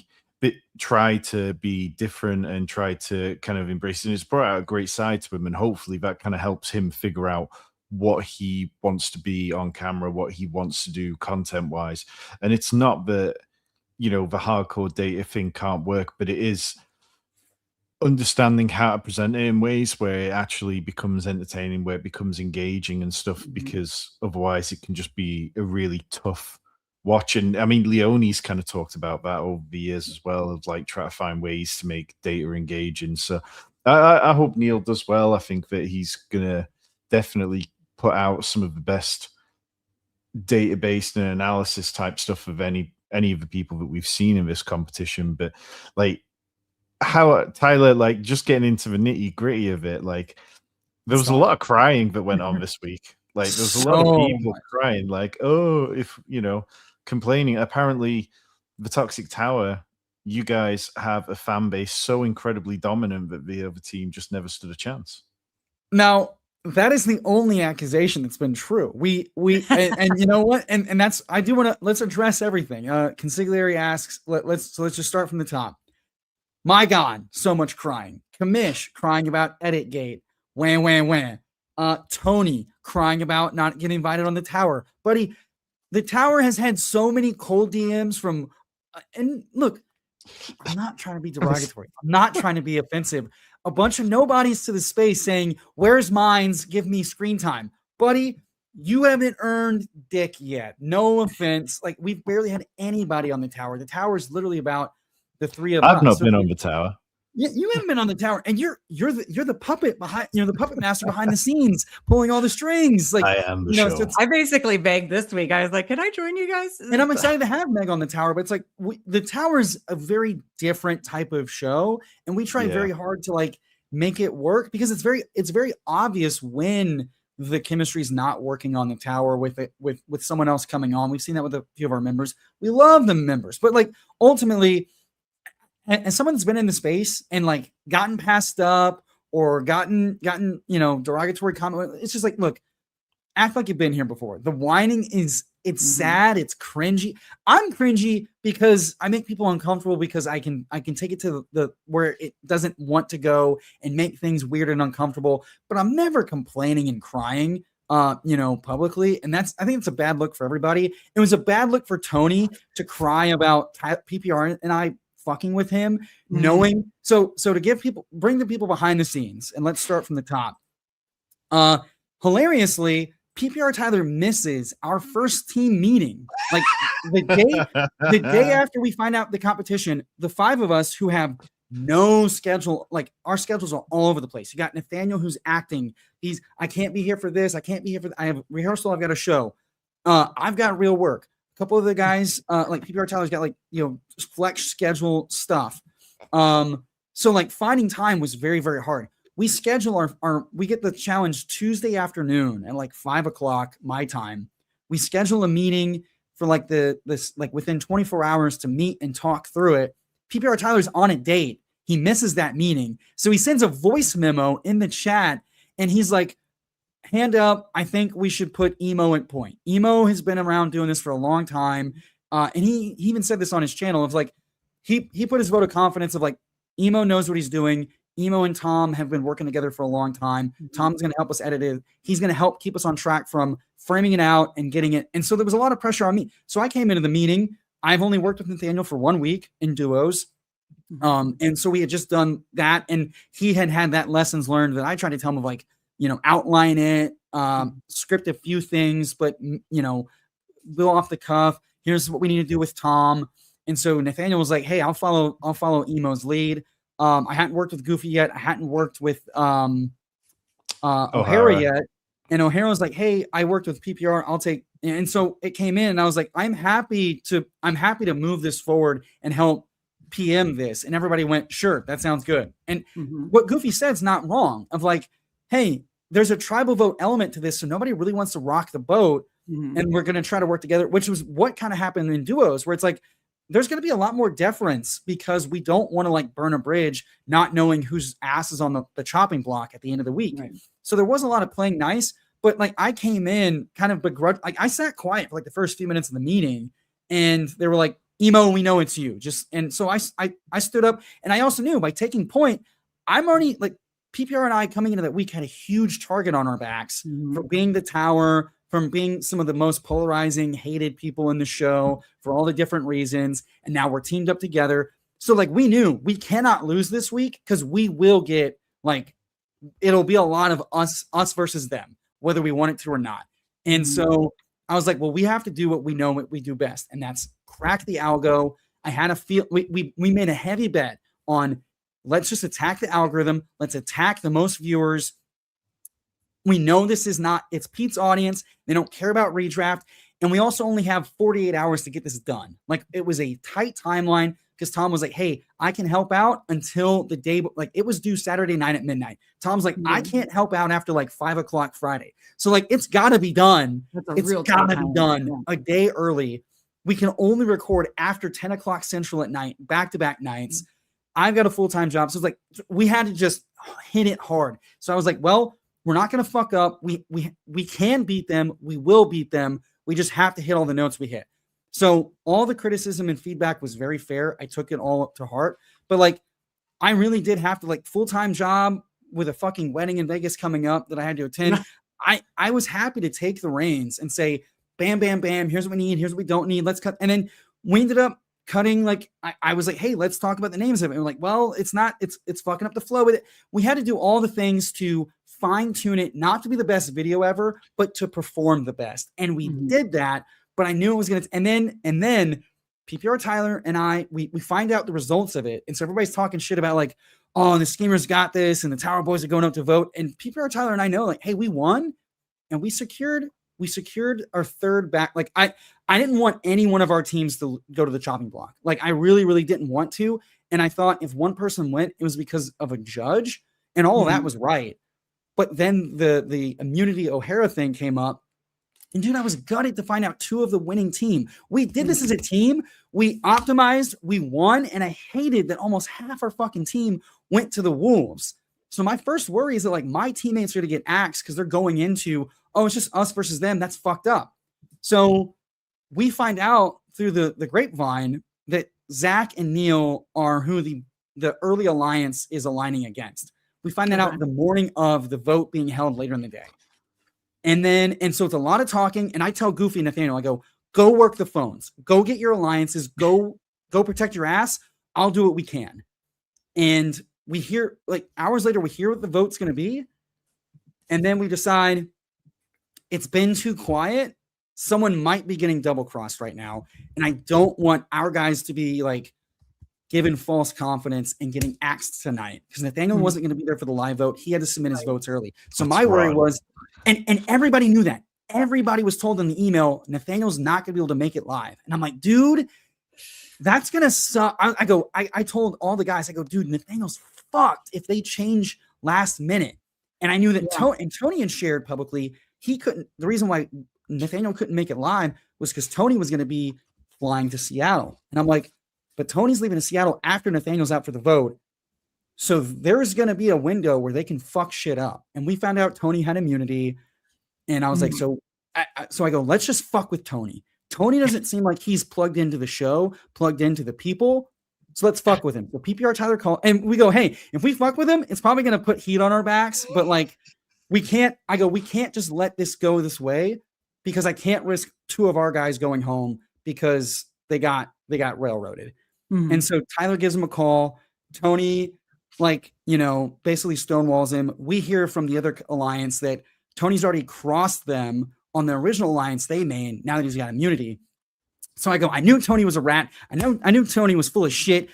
try to be different and try to kind of embrace it. And it's brought out a great side to him, and hopefully that kind of helps him figure out what he wants to be on camera, what he wants to do content wise. And it's not that, the hardcore data thing can't work, but it is understanding how to present it in ways where it actually becomes entertaining, where it becomes engaging and stuff, because otherwise it can just be a really tough watch. And I mean, Leone's kind of talked about that over the years as well, of like trying to find ways to make data engaging. So I hope Neil does well. I think that he's gonna definitely put out some of the best database and analysis type stuff of any of the people that we've seen in this competition. But like, how Tyler, like, just getting into the nitty gritty of it, like there was a lot of crying that went on this week. Like there's a lot of people crying, like, if complaining. Apparently the Toxic Tower, you guys have a fan base so incredibly dominant that the other team just never stood a chance. Now that is the only accusation that's been true. We and you know what? And that's, I do want to, let's address everything. Consigliere asks, let's just start from the top. My God, so much crying. Kamish crying about EditGate. Wham. Tony crying about not getting invited on the tower. Buddy, the tower has had so many cold DMs from, and look, I'm not trying to be derogatory. I'm not trying to be offensive. A bunch of nobodies to the space saying, where's mines? Give me screen time. Buddy, you haven't earned dick yet. No offense. Like, we've barely had anybody on the tower. The tower is literally about the three of us. I've not been on the tower. Yeah, you haven't been on the tower, and you're the puppet behind, the puppet master behind the scenes, pulling all the strings. Like, I am the show. So I basically begged this week. I was like, "Can I join you guys?" And I'm excited to have Meg on the tower, but it's like the tower is a very different type of show, and we try very hard to like make it work, because it's very obvious when the chemistry is not working on the tower with someone else coming on. We've seen that with a few of our members. We love the members, but like ultimately. And someone that's been in the space and like gotten passed up or gotten derogatory comment, it's just like, look, act like you've been here before. The whining it's sad, it's cringy. I'm cringy because I make people uncomfortable, because I can take it to the where it doesn't want to go and make things weird and uncomfortable. But I'm never complaining and crying publicly. And I think it's a bad look for everybody. It was a bad look for Tony to cry about PPR and I fucking with him, knowing so to bring the people behind the scenes, and let's start from the top. Hilariously, PPR Tyler misses our first team meeting. Like the day after we find out the competition, the five of us who have no schedule, like our schedules are all over the place. You got Nathaniel who's acting. I can't be here for this. I can't be here for I have rehearsal. I've got a show. I've got real work. A couple of the guys, like PPR Tyler's got like, flex schedule stuff. So like finding time was very, very hard. We schedule we get the challenge Tuesday afternoon at like 5:00 my time. We schedule a meeting for like this within 24 hours to meet and talk through it. PPR Tyler's on a date. He misses that meeting. So he sends a voice memo in the chat and he's like, hand up, I think we should put Emo at point. Emo has been around doing this for a long time. And he even said this on his channel. Of like, he put his vote of confidence of like, Emo knows what he's doing. Emo and Tom have been working together for a long time. Tom's going to help us edit it. He's going to help keep us on track from framing it out and getting it. And so there was a lot of pressure on me. So I came into the meeting. I've only worked with Nathaniel for 1 week in duos. And so we had just done that. And he had that lessons learned that I tried to tell him of like, outline it, script a few things, but, go off the cuff. Here's what we need to do with Tom. And so Nathaniel was like, hey, I'll follow Emo's lead. I hadn't worked with Goofy yet. I hadn't worked with O'Hara yet. And O'Hara was like, hey, I worked with PPR. I'll take. And so it came in and I was like, I'm happy to move this forward and help PM this. And everybody went, sure, that sounds good. And what Goofy said is not wrong of like, hey, there's a tribal vote element to this. So nobody really wants to rock the boat. And we're going to try to work together, which was what kind of happened in duos where it's like, there's going to be a lot more deference because we don't want to like burn a bridge, not knowing whose ass is on the chopping block at the end of the week. Right. So there was a lot of playing nice, but like I came in kind of begrudged. Like I sat quiet for like the first few minutes of the meeting and they were like, Emo, we know it's you. And so I stood up and I also knew by taking point, I'm already like PPR and I coming into that week had a huge target on our backs for being the tower, from being some of the most polarizing, hated people in the show for all the different reasons. And now we're teamed up together. So like we knew we cannot lose this week because we will get like, it'll be a lot of us versus them, whether we want it to or not. And so I was like, well, we have to do what we know what we do best. And that's crack the algo. I had a feel we made a heavy bet on let's just attack the algorithm. Let's attack the most viewers. We know this is not, it's Pete's audience. They don't care about redraft. And we also only have 48 hours to get this done. Like it was a tight timeline because Tom was like, hey, I can help out until the day, like it was due Saturday night at midnight. Tom's like, I can't help out after like 5 o'clock Friday. So like, it's gotta be done. It's gotta be done a day early. We can only record after 10 o'clock Central at night, back-to-back nights. I've got a full-time job. So it's like, we had to just hit it hard. So I was like, well, we're not going to fuck up. We can beat them. We will beat them. We just have to hit all the notes we hit. So all the criticism and feedback was very fair. I took it all up to heart. But like, I really did have to like full-time job with a fucking wedding in Vegas coming up that I had to attend. I was happy to take the reins and say, bam, bam, bam. Here's what we need. Here's what we don't need. Let's cut. And then we ended up cutting. Like I was like, hey, let's talk about the names of it. And we're like, well, it's not. It's fucking up the flow with it. We had to do all the things to fine tune it, not to be the best video ever, but to perform the best. And we did that. But I knew it was gonna. And then PPR Tyler and I we find out the results of it. And so everybody's talking shit about like, oh, and the schemers got this, and the Tower Boys are going up to vote. And PPR Tyler and I know like, hey, we won, and we secured our third back. Like I didn't want any one of our teams to go to the chopping block. Like I really, really didn't want to. And I thought if one person went, it was because of a judge, and all of that was right. But then the immunity O'Hara thing came up. And dude, I was gutted to find out 2 of the winning team. We did this as a team. We optimized, we won, and I hated that almost half our fucking team went to the Wolves. So my first worry is that like my teammates are going to get axed because they're going into, oh, it's just us versus them. That's fucked up. So we find out through the grapevine that Zach and Neil are who the early alliance is aligning against. We find that out the morning of the vote being held later in the day. And so it's a lot of talking. And I tell Goofy and Nathaniel, I go work the phones, go get your alliances, go protect your ass. I'll do what we can. And we hear like hours later, we hear what the vote's going to be. And then we decide it's been too quiet. Someone might be getting double crossed right now. And I don't want our guys to be like given false confidence and getting axed tonight because Nathaniel wasn't going to be there for the live vote. He had to submit his votes early. So my worry was, and everybody knew that. Everybody was told in the email, Nathaniel's not going to be able to make it live. And I'm like, dude, that's going to suck. I told all the guys, I go, dude, Nathaniel's fucked if they change last minute. And I knew that Tony had shared publicly, he couldn't, the reason why Nathaniel couldn't make it live was because Tony was going to be flying to Seattle. And I'm like, but Tony's leaving to Seattle after Nathaniel's out for the vote. So there's going to be a window where they can fuck shit up. And we found out Tony had immunity. And I was like, so I go, let's just fuck with Tony. Tony doesn't seem like he's plugged into the show, plugged into the people. So let's fuck with him. So PPR Tyler called and we go, hey, if we fuck with him, it's probably going to put heat on our backs. But like, we can't just let this go this way because I can't risk 2 of our guys going home because they got railroaded. And so Tyler gives him a call. Tony, basically stonewalls him. We hear from the other alliance that Tony's already crossed them on the original alliance they made now that he's got immunity. So I go, I knew Tony was a rat. I knew Tony was full of shit.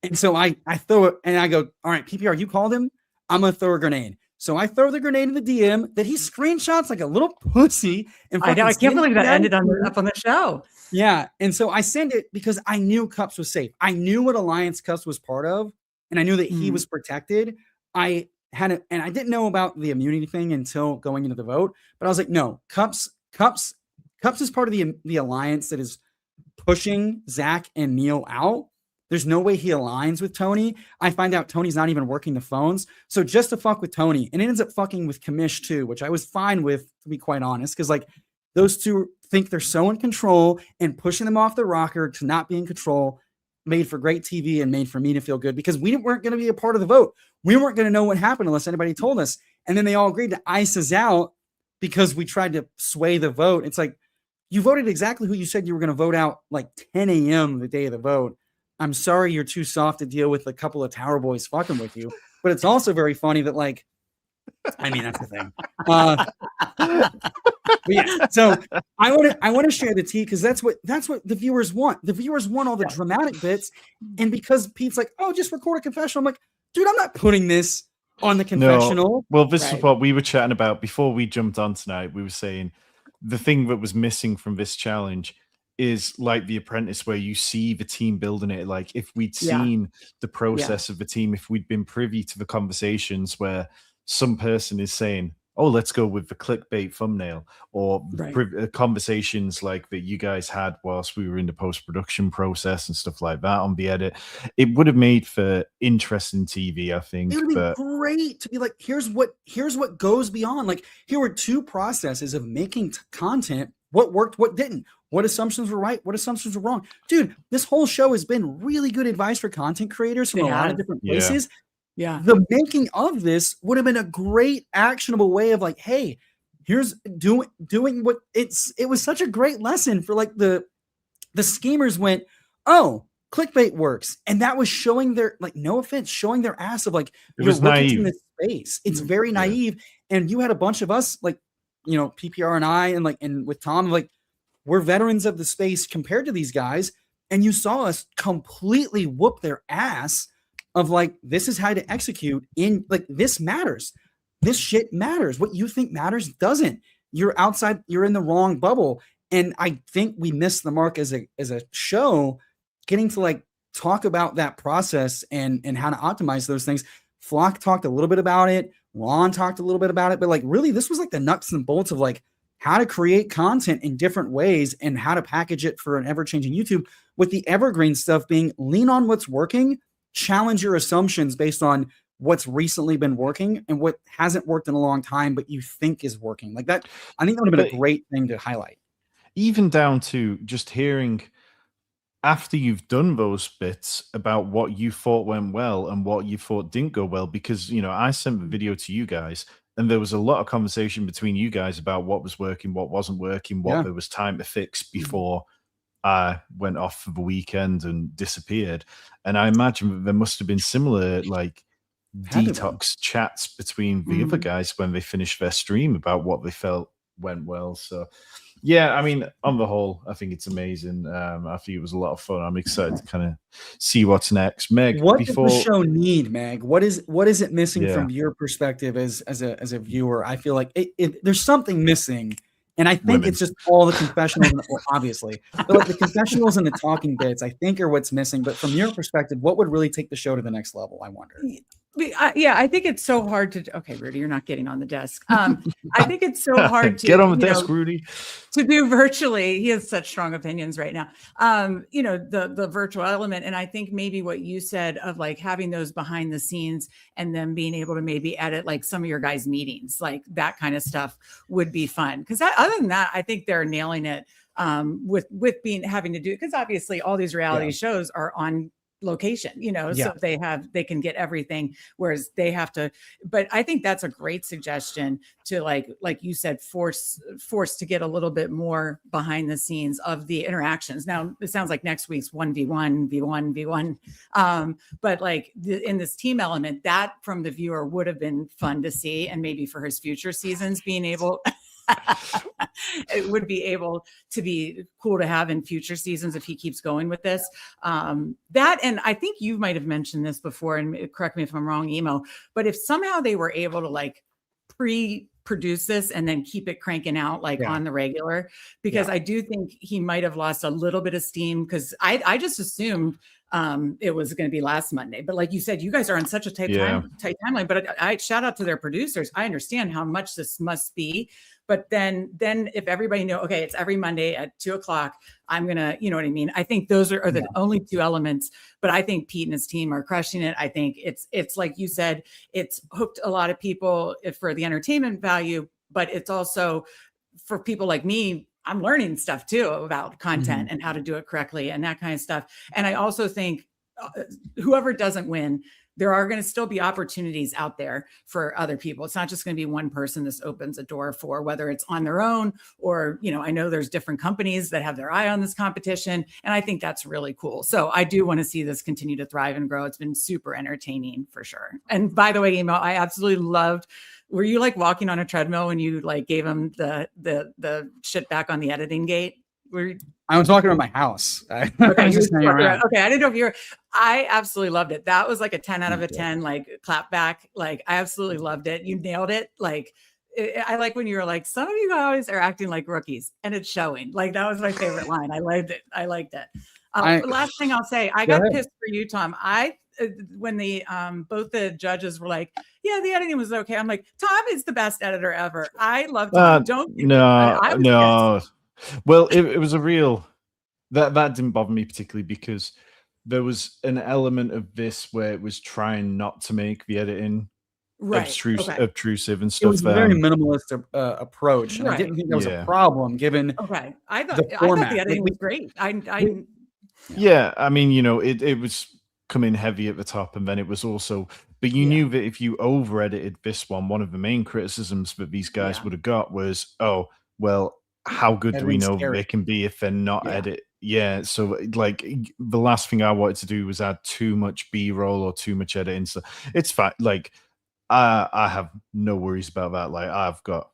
And so I throw it and I go, all right, PPR, you called him. I'm going to throw a grenade. So I throw the grenade in the DM that he screenshots like a little pussy. And I know. I can't believe that ended up on the show. Yeah. And so I send it because I knew Cups was safe. I knew what Alliance Cups was part of, and I knew that he was protected. I didn't know about the immunity thing until going into the vote, but I was like, no, Cups is part of the alliance that is pushing Zach and Neil out. There's no way he aligns with Tony. I find out Tony's not even working the phones. So just to fuck with Tony, and it ends up fucking with Kamish too, which I was fine with, to be quite honest, because like those two think they're so in control, and pushing them off the rocker to not be in control made for great TV and made for me to feel good, because we weren't going to be a part of the vote. We weren't going to know what happened unless anybody told us. And then they all agreed to ice us out because we tried to sway the vote. It's like, you voted exactly who you said you were going to vote out like 10 a.m. the day of the vote. I'm sorry you're too soft to deal with a couple of Tower Boys fucking with you. But it's also very funny that, like, I mean, that's the thing. But yeah, so I want to share the tea because that's what the viewers want. The viewers want all the dramatic bits. And because Pete's like, oh, just record a confessional. I'm like, dude, I'm not putting this on the confessional. No. Well, this is what we were chatting about before we jumped on tonight. We were saying the thing that was missing from this challenge is like The Apprentice, where you see the team building it. Like if we'd seen the process of the team, if we'd been privy to the conversations where some person is saying, oh, let's go with the clickbait thumbnail, or conversations like that you guys had whilst we were in the post-production process and stuff like that on the edit, it would have made for interesting TV, I think. It would be great to be like, here's what goes beyond. Like, here were two processes of making content. What worked, what didn't, what assumptions were right, what assumptions were wrong. Dude, this whole show has been really good advice for content creators from a lot of different places. Yeah. The making of this would have been a great actionable way of like, hey, here's doing what it was such a great lesson for like the schemers went, oh, clickbait works. And that was showing their, like, no offense, showing their ass of like, it was naive in this space. It's very naive. And you had a bunch of us, like, you know, PPR and I, and with Tom, like, we're veterans of the space compared to these guys. And you saw us completely whoop their ass of like, this is how to execute in, like, this matters. This shit matters. What you think matters doesn't. You're outside, you're in the wrong bubble. And I think we missed the mark as a show, getting to like talk about that process and how to optimize those things. Flock talked a little bit about it. Ron talked a little bit about it, but like really this was like the nuts and bolts of like how to create content in different ways and how to package it for an ever-changing YouTube, with the evergreen stuff being lean on what's working, challenge your assumptions based on what's recently been working and what hasn't worked in a long time, but you think is working. Like that, I think that would have been a great thing to highlight. Even down to just hearing after you've done those bits about what you thought went well and what you thought didn't go well, because, you know, I sent the video to you guys and there was a lot of conversation between you guys about what was working, what wasn't working, what there was time to fix before I went off for the weekend and disappeared. And I imagine that there must have been similar like detox chats between the other guys when they finished their stream about what they felt went well. So yeah, I mean, on the whole, I think it's amazing. I think it was a lot of fun. I'm excited to kind of see what's next. Meg, what does the show need, Meg? What is it missing from your perspective as a viewer? I feel like there's something missing. And I think it's just all the confessionals, obviously. But like the confessionals and the talking bits, I think, are what's missing. But from your perspective, what would really take the show to the next level, I wonder? Yeah, I think it's so hard to. Okay, Rudy, you're not getting on the desk. I think it's so hard to get on the desk, Rudy. To do virtually. He has such strong opinions right now. You know, the virtual element, and I think maybe what you said of like having those behind the scenes and then being able to maybe edit like some of your guys' meetings, like that kind of stuff would be fun. Because other than that, I think they're nailing it with having to do, because obviously all these reality shows are on location, you know, so they can get everything, whereas they have to. But I think that's a great suggestion to like you said, force to get a little bit more behind the scenes of the interactions. Now it sounds like next week's 1v1 v1, but like in this team element, that from the viewer would have been fun to see, and maybe for his future seasons being able it would be able to be cool to have in future seasons if he keeps going with this. That, and I think you might have mentioned this before, and correct me if I'm wrong, Emo, but if somehow they were able to like pre-produce this and then keep it cranking out on the regular, because I do think he might have lost a little bit of steam, because I just assumed it was going to be last Monday. But like you said, you guys are on such a tight timeline. But I shout out to their producers. I understand how much this must be. But then if everybody know, okay, it's every Monday at 2:00, I'm going to, you know what I mean? I think those are the only two elements, but I think Pete and his team are crushing it. I think it's like you said, it's hooked a lot of people for the entertainment value, but it's also for people like me. I'm learning stuff too about content and how to do it correctly and that kind of stuff. And I also think whoever doesn't win, there are going to still be opportunities out there for other people. It's not just going to be one person this opens a door for, whether it's on their own or, I know there's different companies that have their eye on this competition. And I think that's really cool. So I do want to see this continue to thrive and grow. It's been super entertaining for sure. And by the way, Emo, I absolutely loved, were you like walking on a treadmill when you like gave him the shit back on the editing gate? I was talking about my house. Okay, I didn't know if you were. I absolutely loved it. That was like a 10 out of a 10, like clap back. Like I absolutely loved it. You nailed it. Like I like when you were like, some of you guys are acting like rookies, and it's showing. Like that was my favorite line. I liked it. Last thing I'll say, I got pissed for you, Tom. When the both the judges were like, yeah, the editing was okay. I'm like, Tom is the best editor ever. I love Tom. No. Well, it was a real that didn't bother me particularly, because there was an element of this where it was trying not to make the editing obtrusive and stuff. It was a very minimalist approach, and I didn't think that was a problem given. Okay, I thought the editing was great. I mean, it was coming heavy at the top, and then it was also. But you knew that if you over edited this one of the main criticisms that these guys would have got was, oh well. How good do we know they can be if they're not edit? Yeah. So like the last thing I wanted to do was add too much B-roll or too much editing. So it's fine. Like I have no worries about that. Like I've got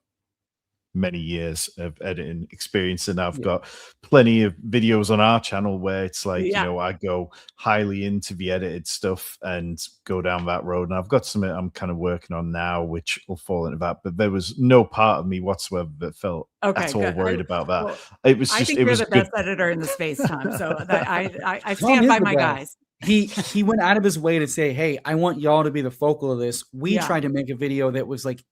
many years of editing experience, and I've got plenty of videos on our channel where it's like, I go highly into the edited stuff and go down that road. And I've got something I'm kind of working on now, which will fall into that. But there was no part of me whatsoever that felt at all worried about that. Well, it was just, I think you're the best editor in the space, Tom. So I stand by my guys. He went out of his way to say, hey, I want y'all to be the focal of this. We tried to make a video that was like,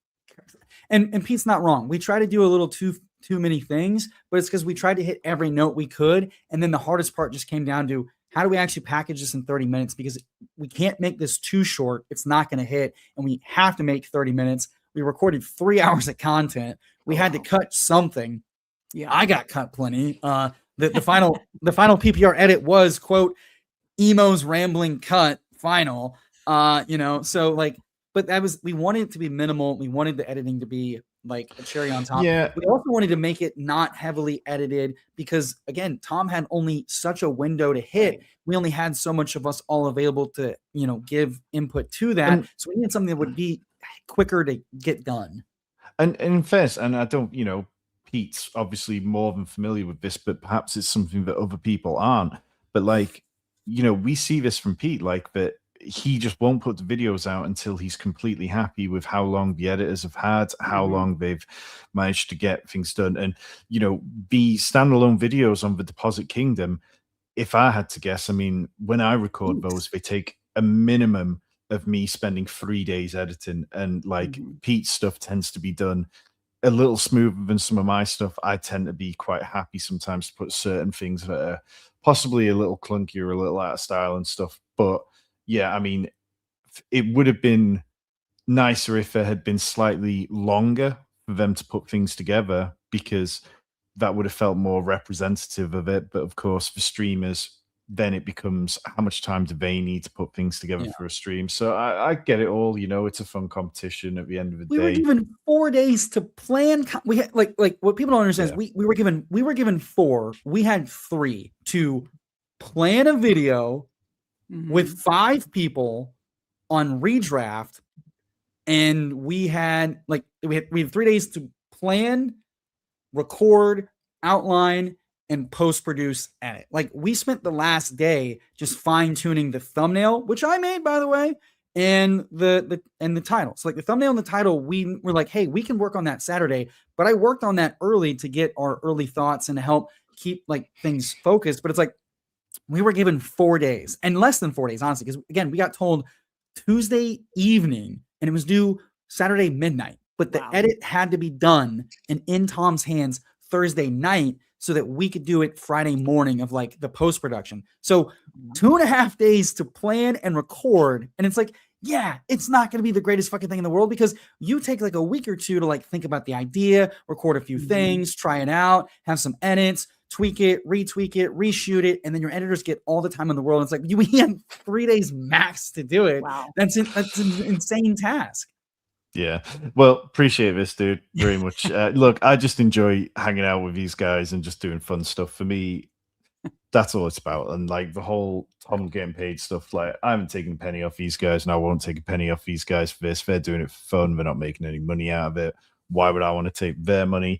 and Pete's not wrong. We try to do a little too many things, but it's because we tried to hit every note we could. And then the hardest part just came down to how do we actually package this in 30 minutes? Because we can't make this too short. It's not going to hit. And we have to make 30 minutes. We recorded 3 hours of content. We had to cut something. Yeah, I got cut plenty. The final PPR edit was, quote, Emo's rambling cut final. So like, but we wanted it to be minimal. We wanted the editing to be like a cherry on top. Yeah. We also wanted to make it not heavily edited because, again, Tom had only such a window to hit. We only had so much of us all available to, give input to that. So we needed something that would be quicker to get done. And in fairness, and I don't, Pete's obviously more than familiar with this, but perhaps it's something that other people aren't. But like, we see this from Pete, like that. He just won't put the videos out until he's completely happy with how long the editors have had, how long they've managed to get things done. And, the standalone videos on the Deposit Kingdom, if I had to guess, I mean, when I record those, they take a minimum of me spending 3 days editing. And like Pete's stuff tends to be done a little smoother than some of my stuff. I tend to be quite happy sometimes to put certain things that are possibly a little clunky or a little out of style and stuff. But yeah, I mean, it would have been nicer if there had been slightly longer for them to put things together, because that would have felt more representative of it. But of course, for streamers, then it becomes how much time do they need to put things together for a stream? So I get it all. It's a fun competition at the end of the day. We were given 4 days to plan. We had like what people don't understand is we were given 4. We had 3 to plan a video with 5 people on redraft, and we had 3 days to plan, record, outline, and post-produce edit. Like we spent the last day just fine-tuning the thumbnail, which I made, by the way, and the title. So like the thumbnail and the title, we were like, hey, we can work on that Saturday. But I worked on that early to get our early thoughts and to help keep like things focused. But it's like we were given 4 days and less than 4 days, honestly, because again, we got told Tuesday evening and it was due Saturday midnight. But the edit had to be done and in Tom's hands Thursday night so that we could do it Friday morning of like the post-production. So 2.5 days to plan and record. And it's like, yeah, it's not going to be the greatest fucking thing in the world because you take like a week or two to like think about the idea, record a few things, try it out, have some edits, tweak it, retweak it, reshoot it. And then your editors get all the time in the world. It's like, we had 3 days max to do it. Wow. That's an insane task. Yeah. Well, appreciate this, dude, very much. Look, I just enjoy hanging out with these guys and just doing fun stuff. For me, that's all it's about. And like the whole Tom getting paid stuff, like I haven't taken a penny off these guys and I won't take a penny off these guys for this. They're doing it for fun. They're not making any money out of it. Why would I want to take their money?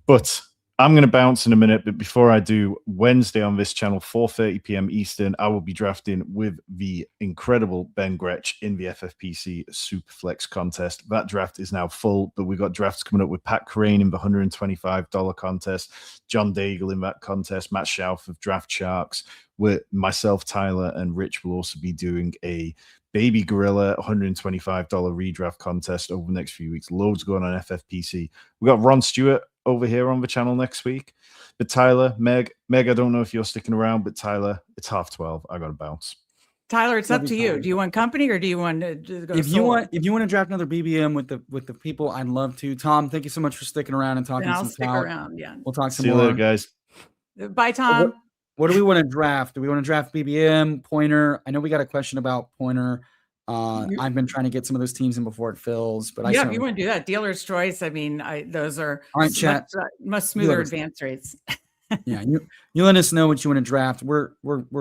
But I'm going to bounce in a minute, but before I do, Wednesday on this channel, 4:30 p.m. Eastern, I will be drafting with the incredible Ben Gretsch in the FFPC Superflex contest. That draft is now full, but we've got drafts coming up with Pat Crane in the $125 contest, John Daigle in that contest, Matt Schauf of Draft Sharks, with myself, Tyler, and Rich will also be doing a Baby Gorilla $125 redraft contest over the next few weeks. Loads going on FFPC. We got Ron Stewart over here on the channel next week. But Tyler, Meg, I don't know if you're sticking around, but Tyler, it's 12:30. I got to bounce. Tyler, it's up to you. Do you want company or do you want to go if you want to draft another BBM with the people, I'd love to. Tom, thank you so much for sticking around and talking. Then I'll stick around. Yeah, we'll talk some See more. you later, guys. Bye, Tom. What do we want to draft? Do we want to draft BBM, Pointer? I know we got a question about Pointer. I've been trying to get some of those teams in before it fills, but if you want to do that, dealer's choice. I mean, those are all right, chat. Much smoother advance rates. Yeah, you let us know what you want to draft. We're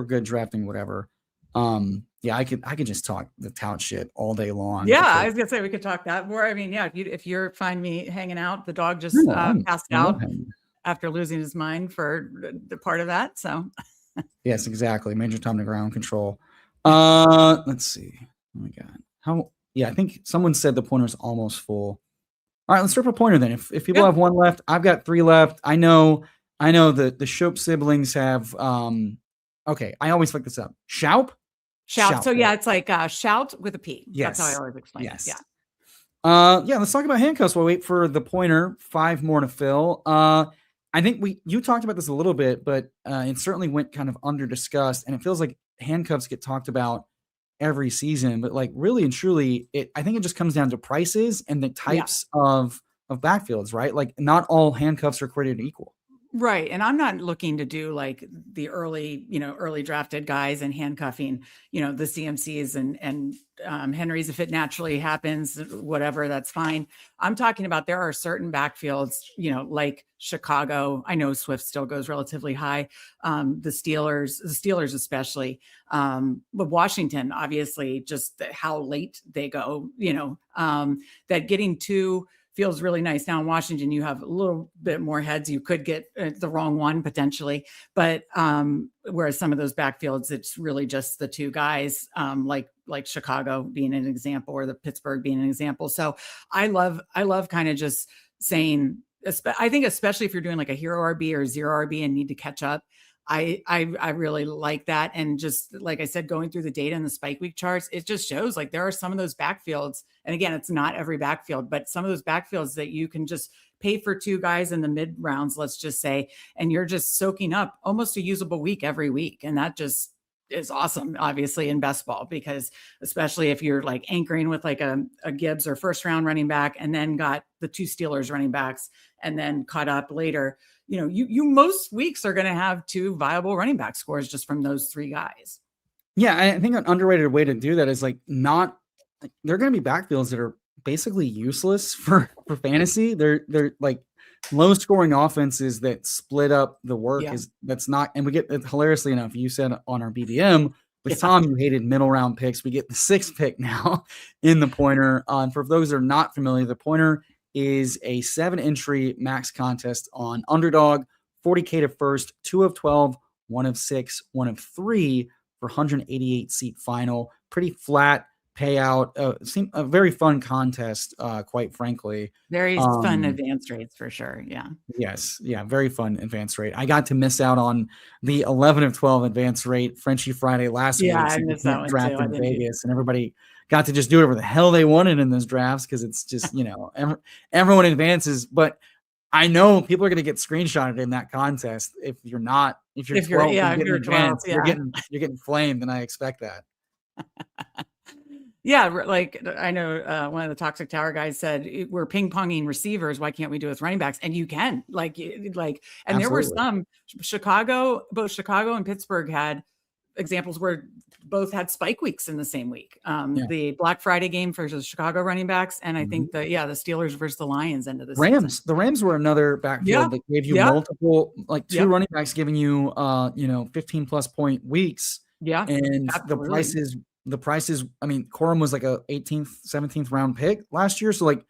good drafting whatever. Yeah, I could just talk the tout shit all day long. Yeah, I was gonna say we could talk that more. I mean, yeah, if you're find me hanging out, the dog just passed out after losing his mind for the part of that. So yes, exactly. Major Tom to ground control. Let's see. Oh my God. I think someone said the pointer's almost full. All right, let's start a pointer then. If people have one left, I've got 3 left. I know the Shope siblings have okay, I always fuck this up. Shout. So yeah, it's like shout with a P. Yes. That's how I always explain it. Yeah. Yeah, let's talk about handcuffs while we wait for the pointer. 5 more to fill. I think you talked about this a little bit, but it certainly went kind of under discussed, and it feels like handcuffs get talked about every season, but like really and truly, I think it just comes down to prices and the types of backfields, right? Like not all handcuffs are created equal. Right. And I'm not looking to do like the early drafted guys and handcuffing, the CMCs and Henry's if it naturally happens, whatever, that's fine. I'm talking about there are certain backfields, like Chicago. I know Swift still goes relatively high. The Steelers especially. But Washington, obviously, just how late they go, that getting to feels really nice. Now in Washington, you have a little bit more heads. You could get the wrong one potentially, but whereas some of those backfields, it's really just the 2 guys, like Chicago being an example or the Pittsburgh being an example. So I love kind of just saying, I think especially if you're doing like a hero RB or 0 RB and need to catch up, I really like that. And just like I said, going through the data and the spike week charts, it just shows like there are some of those backfields. And again, it's not every backfield, but some of those backfields that you can just pay for 2 guys in the mid rounds, let's just say, and you're just soaking up almost a usable week every week. And that just is awesome, obviously, in best ball, because especially if you're like anchoring with like a Gibbs or first round running back, and then got the 2 Steelers running backs and then caught up later, you most weeks are going to have 2 viable running back scores just from those 3 guys. Yeah. I think an underrated way to do that is like they're going to be backfields that are basically useless for fantasy. They're like low scoring offenses that split up the work that's not, and we get hilariously enough, you said on our BBM with Tom, you hated middle round picks. We get the 6th pick now in the pointer. For those that are not familiar, the pointer is a 7-entry max contest on Underdog, 40K to first, 2 of 12, 1 of 6, 1 of 3 for 188 seat final. Pretty flat payout. Seemed a very fun contest, quite frankly. Very fun advance rates for sure. Yeah. Yes. Yeah. Very fun advance rate. I got to miss out on the 11 of 12 advance rate Frenchie Friday last week. Yeah, I missed that one draft too. in Vegas, and everybody got to just do whatever the hell they wanted in those drafts because it's just, everyone advances. But I know people are going to get screenshotted in that contest. If you're 12, you're getting flamed, and I expect that. Yeah, like I know one of the Toxic Tower guys said we're ping ponging receivers. Why can't we do it with running backs? And you can, and Absolutely. There were some both Chicago and Pittsburgh had examples where both had spike weeks in the same week. The Black Friday game for the Chicago running backs, and I think the Steelers versus the Lions end of the Rams. season. The Rams were another backfield that gave you multiple, two running backs giving you 15 plus point weeks. Yeah, and absolutely. the prices, I mean, Corum was like a 18th, 17th round pick last year. So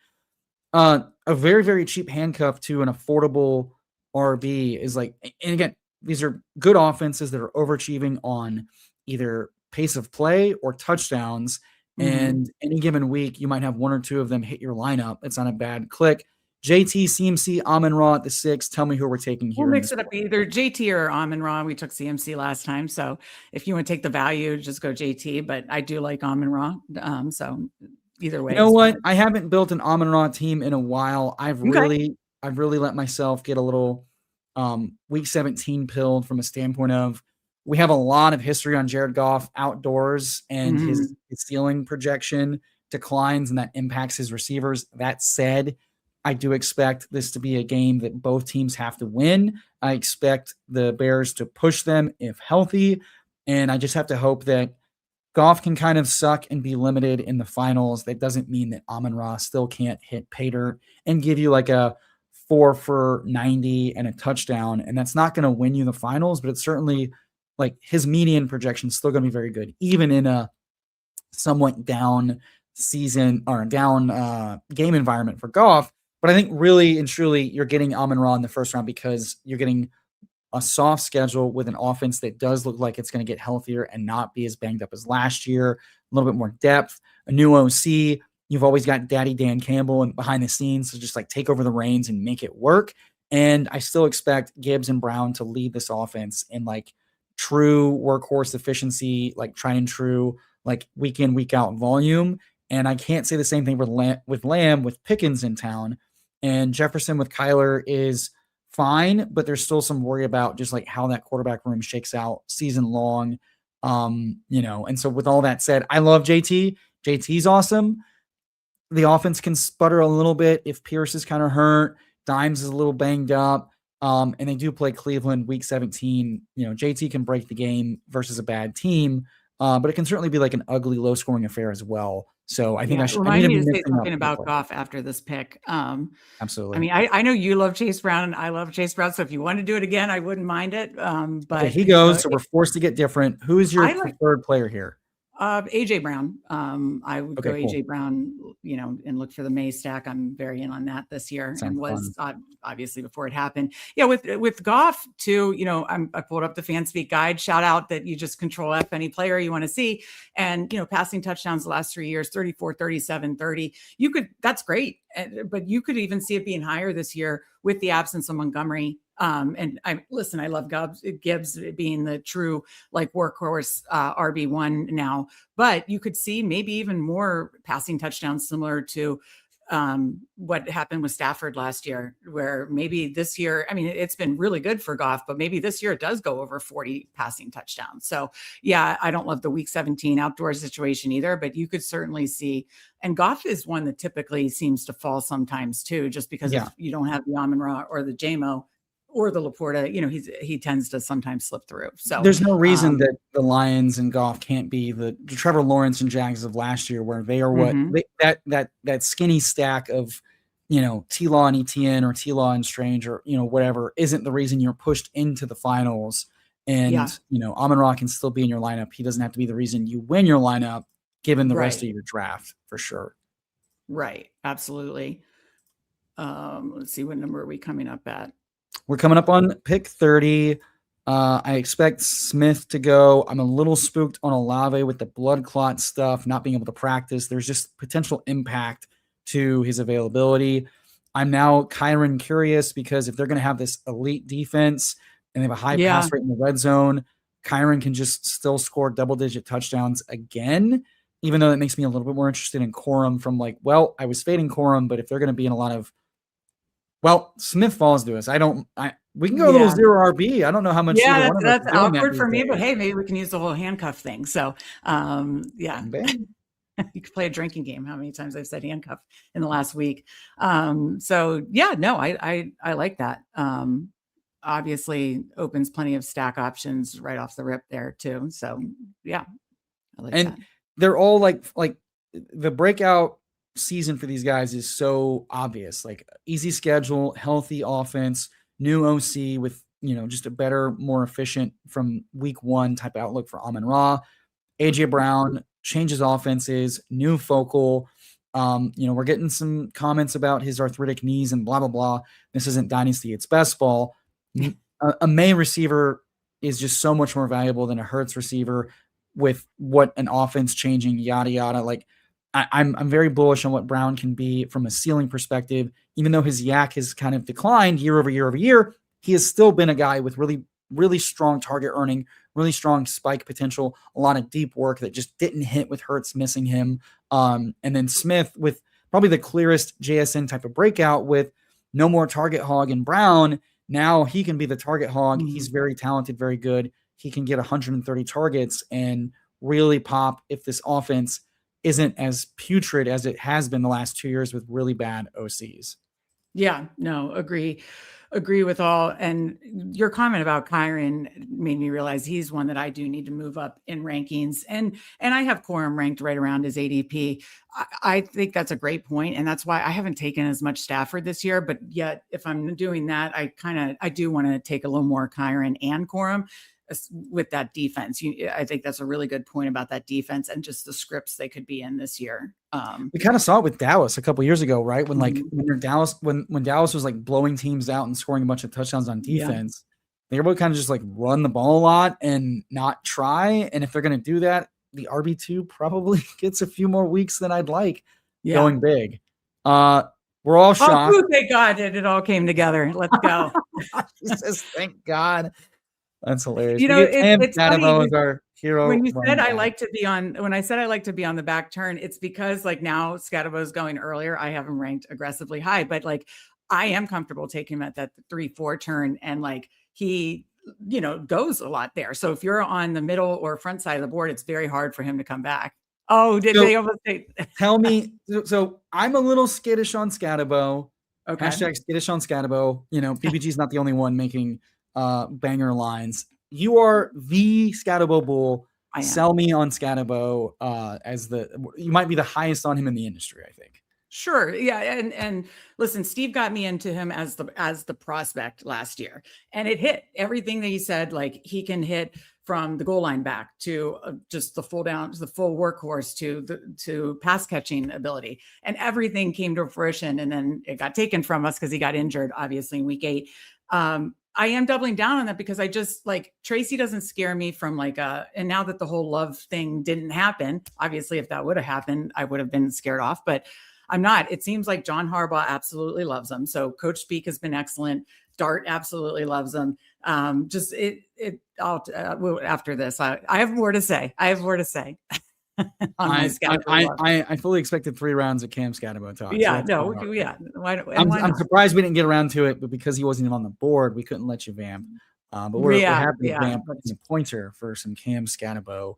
a very, very cheap handcuff to an affordable RB is and again, these are good offenses that are overachieving on either pace of play or touchdowns. And any given week, you might have one or two of them hit your lineup. It's not a bad click. JT, CMC, Amon-Ra at the 6. Tell me who we're taking here. We'll mix it up either JT or Amon-Ra. We took CMC last time. So if you want to take the value, just go JT. But I do like Amon-Ra. So either way. You know what? I haven't built an Amon-Ra team in a while. I've really let myself get a little week 17 pilled from a standpoint of we have a lot of history on Jared Goff outdoors and his ceiling projection declines, and that impacts his receivers. That said, I do expect this to be a game that both teams have to win. I expect the Bears to push them if healthy, and I just have to hope that Goff can kind of suck and be limited in the finals. That doesn't mean that Amon-Ra still can't hit pay dirt and give you like a 4 for 90 and a touchdown, and that's not going to win you the finals, but it's certainly his median projection is still going to be very good, even in a somewhat down season or down game environment for Goff. But I think really and truly you're getting Amon-Ra in the first round because you're getting a soft schedule with an offense that does look like it's going to get healthier and not be as banged up as last year. A little bit more depth, a new OC. You've always got Daddy Dan Campbell and behind the scenes to just take over the reins and make it work. And I still expect Gibbs and Brown to lead this offense in true workhorse efficiency, tried and true, week in, week out volume. And I can't say the same thing with Lamb with Pickens in town. And Jefferson with Kyler is fine, but there's still some worry about just how that quarterback room shakes out season long. And so with all that said, I love JT. JT's awesome. The offense can sputter a little bit if Pierce is kind of hurt. Dimes is a little banged up. And they do play Cleveland week 17. JT can break the game versus a bad team, but it can certainly be an ugly, low scoring affair as well. So I think I should remind me to say something about Goff after this pick. Absolutely. I mean, I know you love Chase Brown and I love Chase Brown. So if you want to do it again, I wouldn't mind it. But he goes, so we're forced to get different. Who is your preferred player here? AJ Brown. I would go cool. AJ Brown, and look for the May stack. I'm very in on that this year. Sounds and was obviously before it happened. Yeah. With Goff too, I pulled up the Fanspeak guide. Shout out that you just control F any player you want to see. And, passing touchdowns the last 3 years, 34, 37, 30. That's great. But you could even see it being higher this year with the absence of Montgomery. And I love Gibbs being the true workhorse RB1 now, but you could see maybe even more passing touchdowns similar to what happened with Stafford last year, where maybe this year, I mean, it's been really good for Goff, but maybe this year it does go over 40 passing touchdowns. So yeah, I don't love the week 17 outdoor situation either, but you could certainly see, and Goff is one that typically seems to fall sometimes too, just because if you don't have the Amon-Ra or the JMO, or the Laporta, he tends to sometimes slip through. So there's no reason that the Lions and Goff can't be the Trevor Lawrence and Jags of last year, where they are that skinny stack of, T-Law and Etienne or T-Law and Strange or, whatever isn't the reason you're pushed into the finals. And, Amon-Ra can still be in your lineup. He doesn't have to be the reason you win your lineup, given the rest of your draft, for sure. Right. Absolutely. Let's see, what number are we coming up at? We're coming up on pick 30. I expect Smith to go. I'm a little spooked on Olave with the blood clot stuff, not being able to practice. There's just potential impact to his availability. I'm now Kyron curious because if they're going to have this elite defense and they have a high pass rate in the red zone, Kyron can just still score double-digit touchdowns again, even though that makes me a little bit more interested in Corum from I was fading Corum, but if they're going to be in a lot of Smith falls to us. We can go a little zero RB. I don't know how much. Yeah, that's awkward for me, but hey, maybe we can use the whole handcuff thing. So, yeah, you could play a drinking game. How many times I've said handcuff in the last week? So yeah, no, I like that. Obviously opens plenty of stack options right off the rip there too. So yeah, I like that. They're all like the breakout season for these guys is so obvious, like easy schedule, healthy offense, new OC with, just a better, more efficient from week one type of outlook for Amon-Ra. AJ Brown changes offenses, new focal. We're getting some comments about his arthritic knees and blah, blah, blah. This isn't Dynasty, it's best ball. A May receiver is just so much more valuable than a Hurts receiver with what an offense changing, yada, yada. Like, I'm very bullish on what Brown can be from a ceiling perspective. Even though his yak has kind of declined year over year over year, he has still been a guy with really, really strong target earning, really strong spike potential, a lot of deep work that just didn't hit with Hurts missing him. And then Smith with probably the clearest JSN type of breakout with no more target hog and Brown. Now he can be the target hog. Mm-hmm. He's very talented, very good. He can get 130 targets and really pop if this offense isn't as putrid as it has been the last 2 years with really bad OCs. Yeah, no, agree with all. And your comment about Kyron made me realize he's one that I do need to move up in rankings. And I have Corum ranked right around his ADP. I think that's a great point. And that's why I haven't taken as much Stafford this year, but yet if I'm doing that, I do want to take a little more Kyron and Corum with that defense. I think that's a really good point about that defense and just the scripts they could be in this year. We kind of saw it with Dallas a couple of years ago, right? When when Dallas was like blowing teams out and scoring a bunch of touchdowns on defense, they were able to kind of just like run the ball a lot and not try. And if they're going to do that, the RB2 probably gets a few more weeks than I'd like going big. We're all shocked. Oh, thank God it all came together. Let's go. Jesus, thank God. That's hilarious. It's funny our hero. When you said I like to be on, when I said I like to be on the back turn, it's because like now Scatterbo's going earlier. I have him ranked aggressively high, but like I am comfortable taking him at that 3-4 turn, and like he, goes a lot there. So if you're on the middle or front side of the board, it's very hard for him to come back. Oh, they almost say? Tell me. So I'm a little skittish on Scatterbo. Okay. Hashtag skittish on Scatterbo. PPG is not the only one making banger lines. You are the Scatterbo bull. Sell me on Scatterbo you might be the highest on him in the industry, I think. Sure. Yeah. And listen, Steve got me into him as the prospect last year, and it hit everything that he said. Like he can hit from the goal line back to just the full workhorse to pass catching ability, and everything came to fruition. And then it got taken from us because he got injured, obviously in week 8. I am doubling down on that because I just like Tracy doesn't scare me from and now that the whole love thing didn't happen, obviously if that would have happened, I would have been scared off, but I'm not. It seems like John Harbaugh absolutely loves him. So Coach Speak has been excellent. Dart absolutely loves him. After this, I have more to say. I fully expected 3 rounds of Cam Scatterbo talk. I'm surprised we didn't get around to it, but because he wasn't even on the board, we couldn't let you vamp. But we're happy to vamp a pointer for some Cam Scatterbo.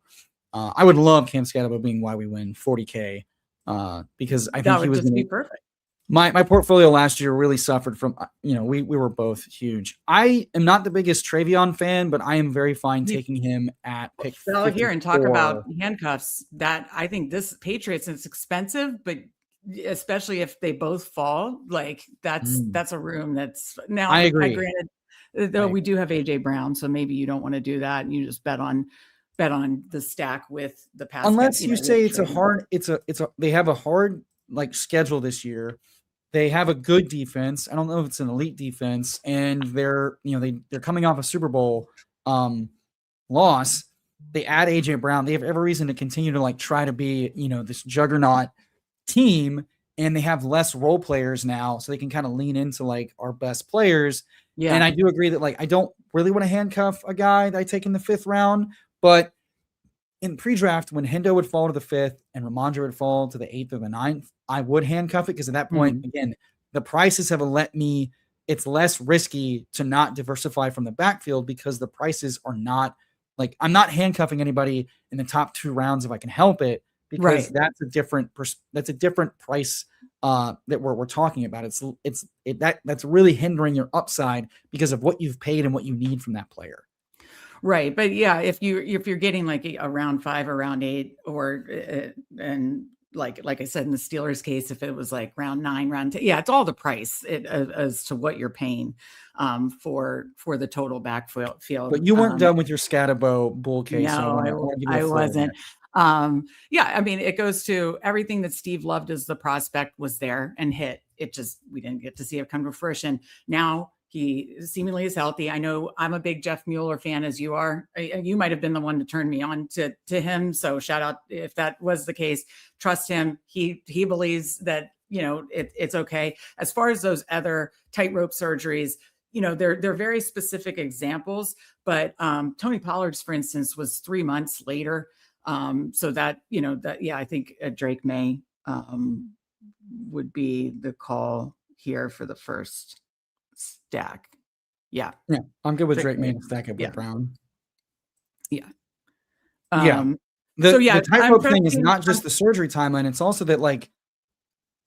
I would love Cam Scatterbo being why we win 40K because I think he was going to be perfect. My portfolio last year really suffered from, we were both huge. I am not the biggest Travion fan, but I am very fine taking him at pick 54. Here and talk about handcuffs. That I think this Patriots is expensive, but especially if they both fall, like that's a room that's now. I agree. Granted, though we do have AJ Brown, so maybe you don't want to do that, and you just bet on the stack with the pass. Unless you say they have a hard schedule this year. They have a good defense. I don't know if it's an elite defense, and they're coming off a Super Bowl. loss, they add AJ Brown. They have every reason to continue to like try to be, this juggernaut team, and they have less role players now, so they can kind of lean into like our best players. Yeah. And I do agree that like I don't really want to handcuff a guy that I take in the 5th round, but in pre-draft, when Hendo would fall to the 5th and Ramondre would fall to the 8th or the 9th, I would handcuff it because at that point, again, the prices have let me. It's less risky to not diversify from the backfield because the prices are not like I'm not handcuffing anybody in the top 2 rounds if I can help it, because that's a different price that we're talking about. That's really hindering your upside because of what you've paid and what you need from that player. Right. But yeah, if you're getting like a round 5 or round 8 and like I said, in the Steelers case, if it was like round 9, round 10, it's all the price as to what you're paying for the total backfield. But you weren't done with your Scatabo bull case. No, I wasn't. I mean, it goes to everything that Steve loved as the prospect was there and hit. We didn't get to see it come to fruition. Now he seemingly is healthy. I know I'm a big Jeff Mueller fan, as you are. You might have been the one to turn me on to him. So shout out if that was the case. Trust him. He believes that, it's okay. As far as those other tightrope surgeries, they're very specific examples. But Tony Pollard's, for instance, was 3 months later. So that, I think Drake May would be the call here for the first stack. Yeah, I'm good with Drake May and stack up with Brown. The tightrope thing is not just the surgery timeline. It's also that like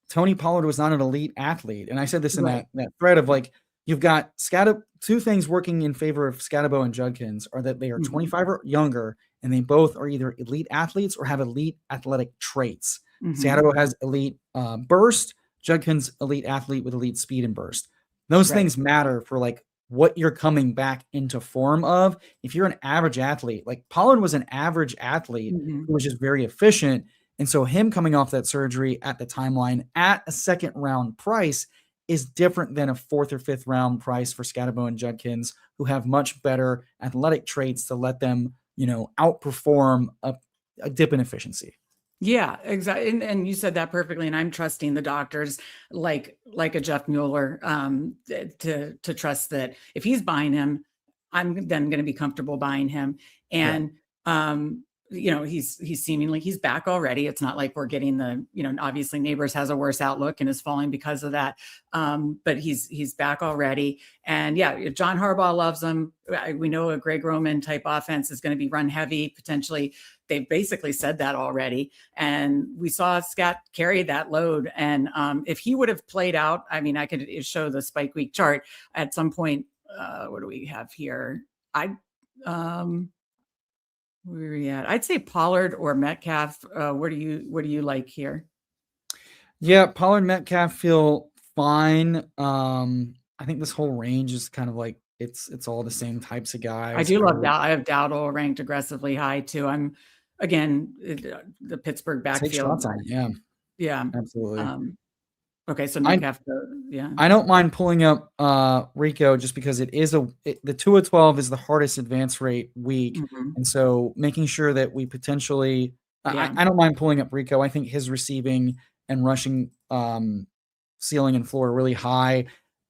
Tony Pollard was not an elite athlete. And I said this in that thread of like, you've got two things working in favor of Scatabo and Judkins are that they are 25 or younger, and they both are either elite athletes or have elite athletic traits. Scatabo has elite burst, Judkins elite athlete with elite speed and burst. Those things matter for like what you're coming back into form of. If you're an average athlete, like Pollard was an average athlete who was just very efficient. And so him coming off that surgery at the timeline at a 2nd round price is different than a 4th or 5th round price for Scatabo and Judkins, who have much better athletic traits to let them, outperform a dip in efficiency. Yeah, exactly. And you said that perfectly. And I'm trusting the doctors like a Jeff Mueller to trust that if he's buying him, I'm then going to be comfortable buying him. And, he's back already. It's not like we're getting obviously Neighbors has a worse outlook and is falling because of that. But he's back already. And if John Harbaugh loves him, we know a Greg Roman type offense is going to be run heavy potentially. They've basically said that already. And we saw Scott carry that load. And if he would have played out, I mean, I could show the Spike Week chart at some point. What do we have here? Where are we at? I'd say Pollard or Metcalf. What do you like here? Yeah, Pollard, Metcalf feel fine. I think this whole range is kind of like it's all the same types of guys. I do love Dowd. I have Dowdle ranked aggressively high too. I'm again the Pittsburgh backfield. Take shots on it. Yeah, absolutely. Okay, so Metcalf. I don't mind pulling up Rico just because it is the 2 of 12 is the hardest advance rate week, and so making sure that we potentially. I don't mind pulling up Rico. I think his receiving and rushing ceiling and floor are really high.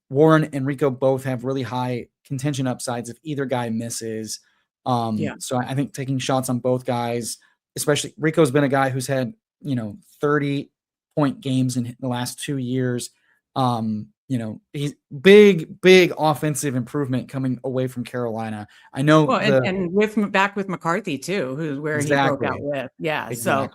Warren and Rico both have really high contention upsides if either guy misses. So I think taking shots on both guys, especially Rico's been a guy who's had 30-point games in the last 2 years. He's big offensive improvement coming away from Carolina. I know, and back with McCarthy too, he broke out with. Exactly. So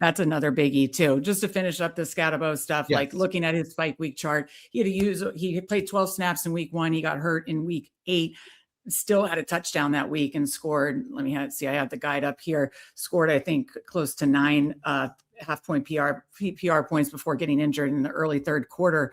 that's another biggie too. Just to finish up the Scatabo stuff, like looking at his Spike Week chart, he played 12 snaps in week 1. He got hurt in week 8. Still had a touchdown that week and scored. Let me see. I have the guide up here. Scored, I think, close to 9 half-point PPR points before getting injured in the early 3rd quarter.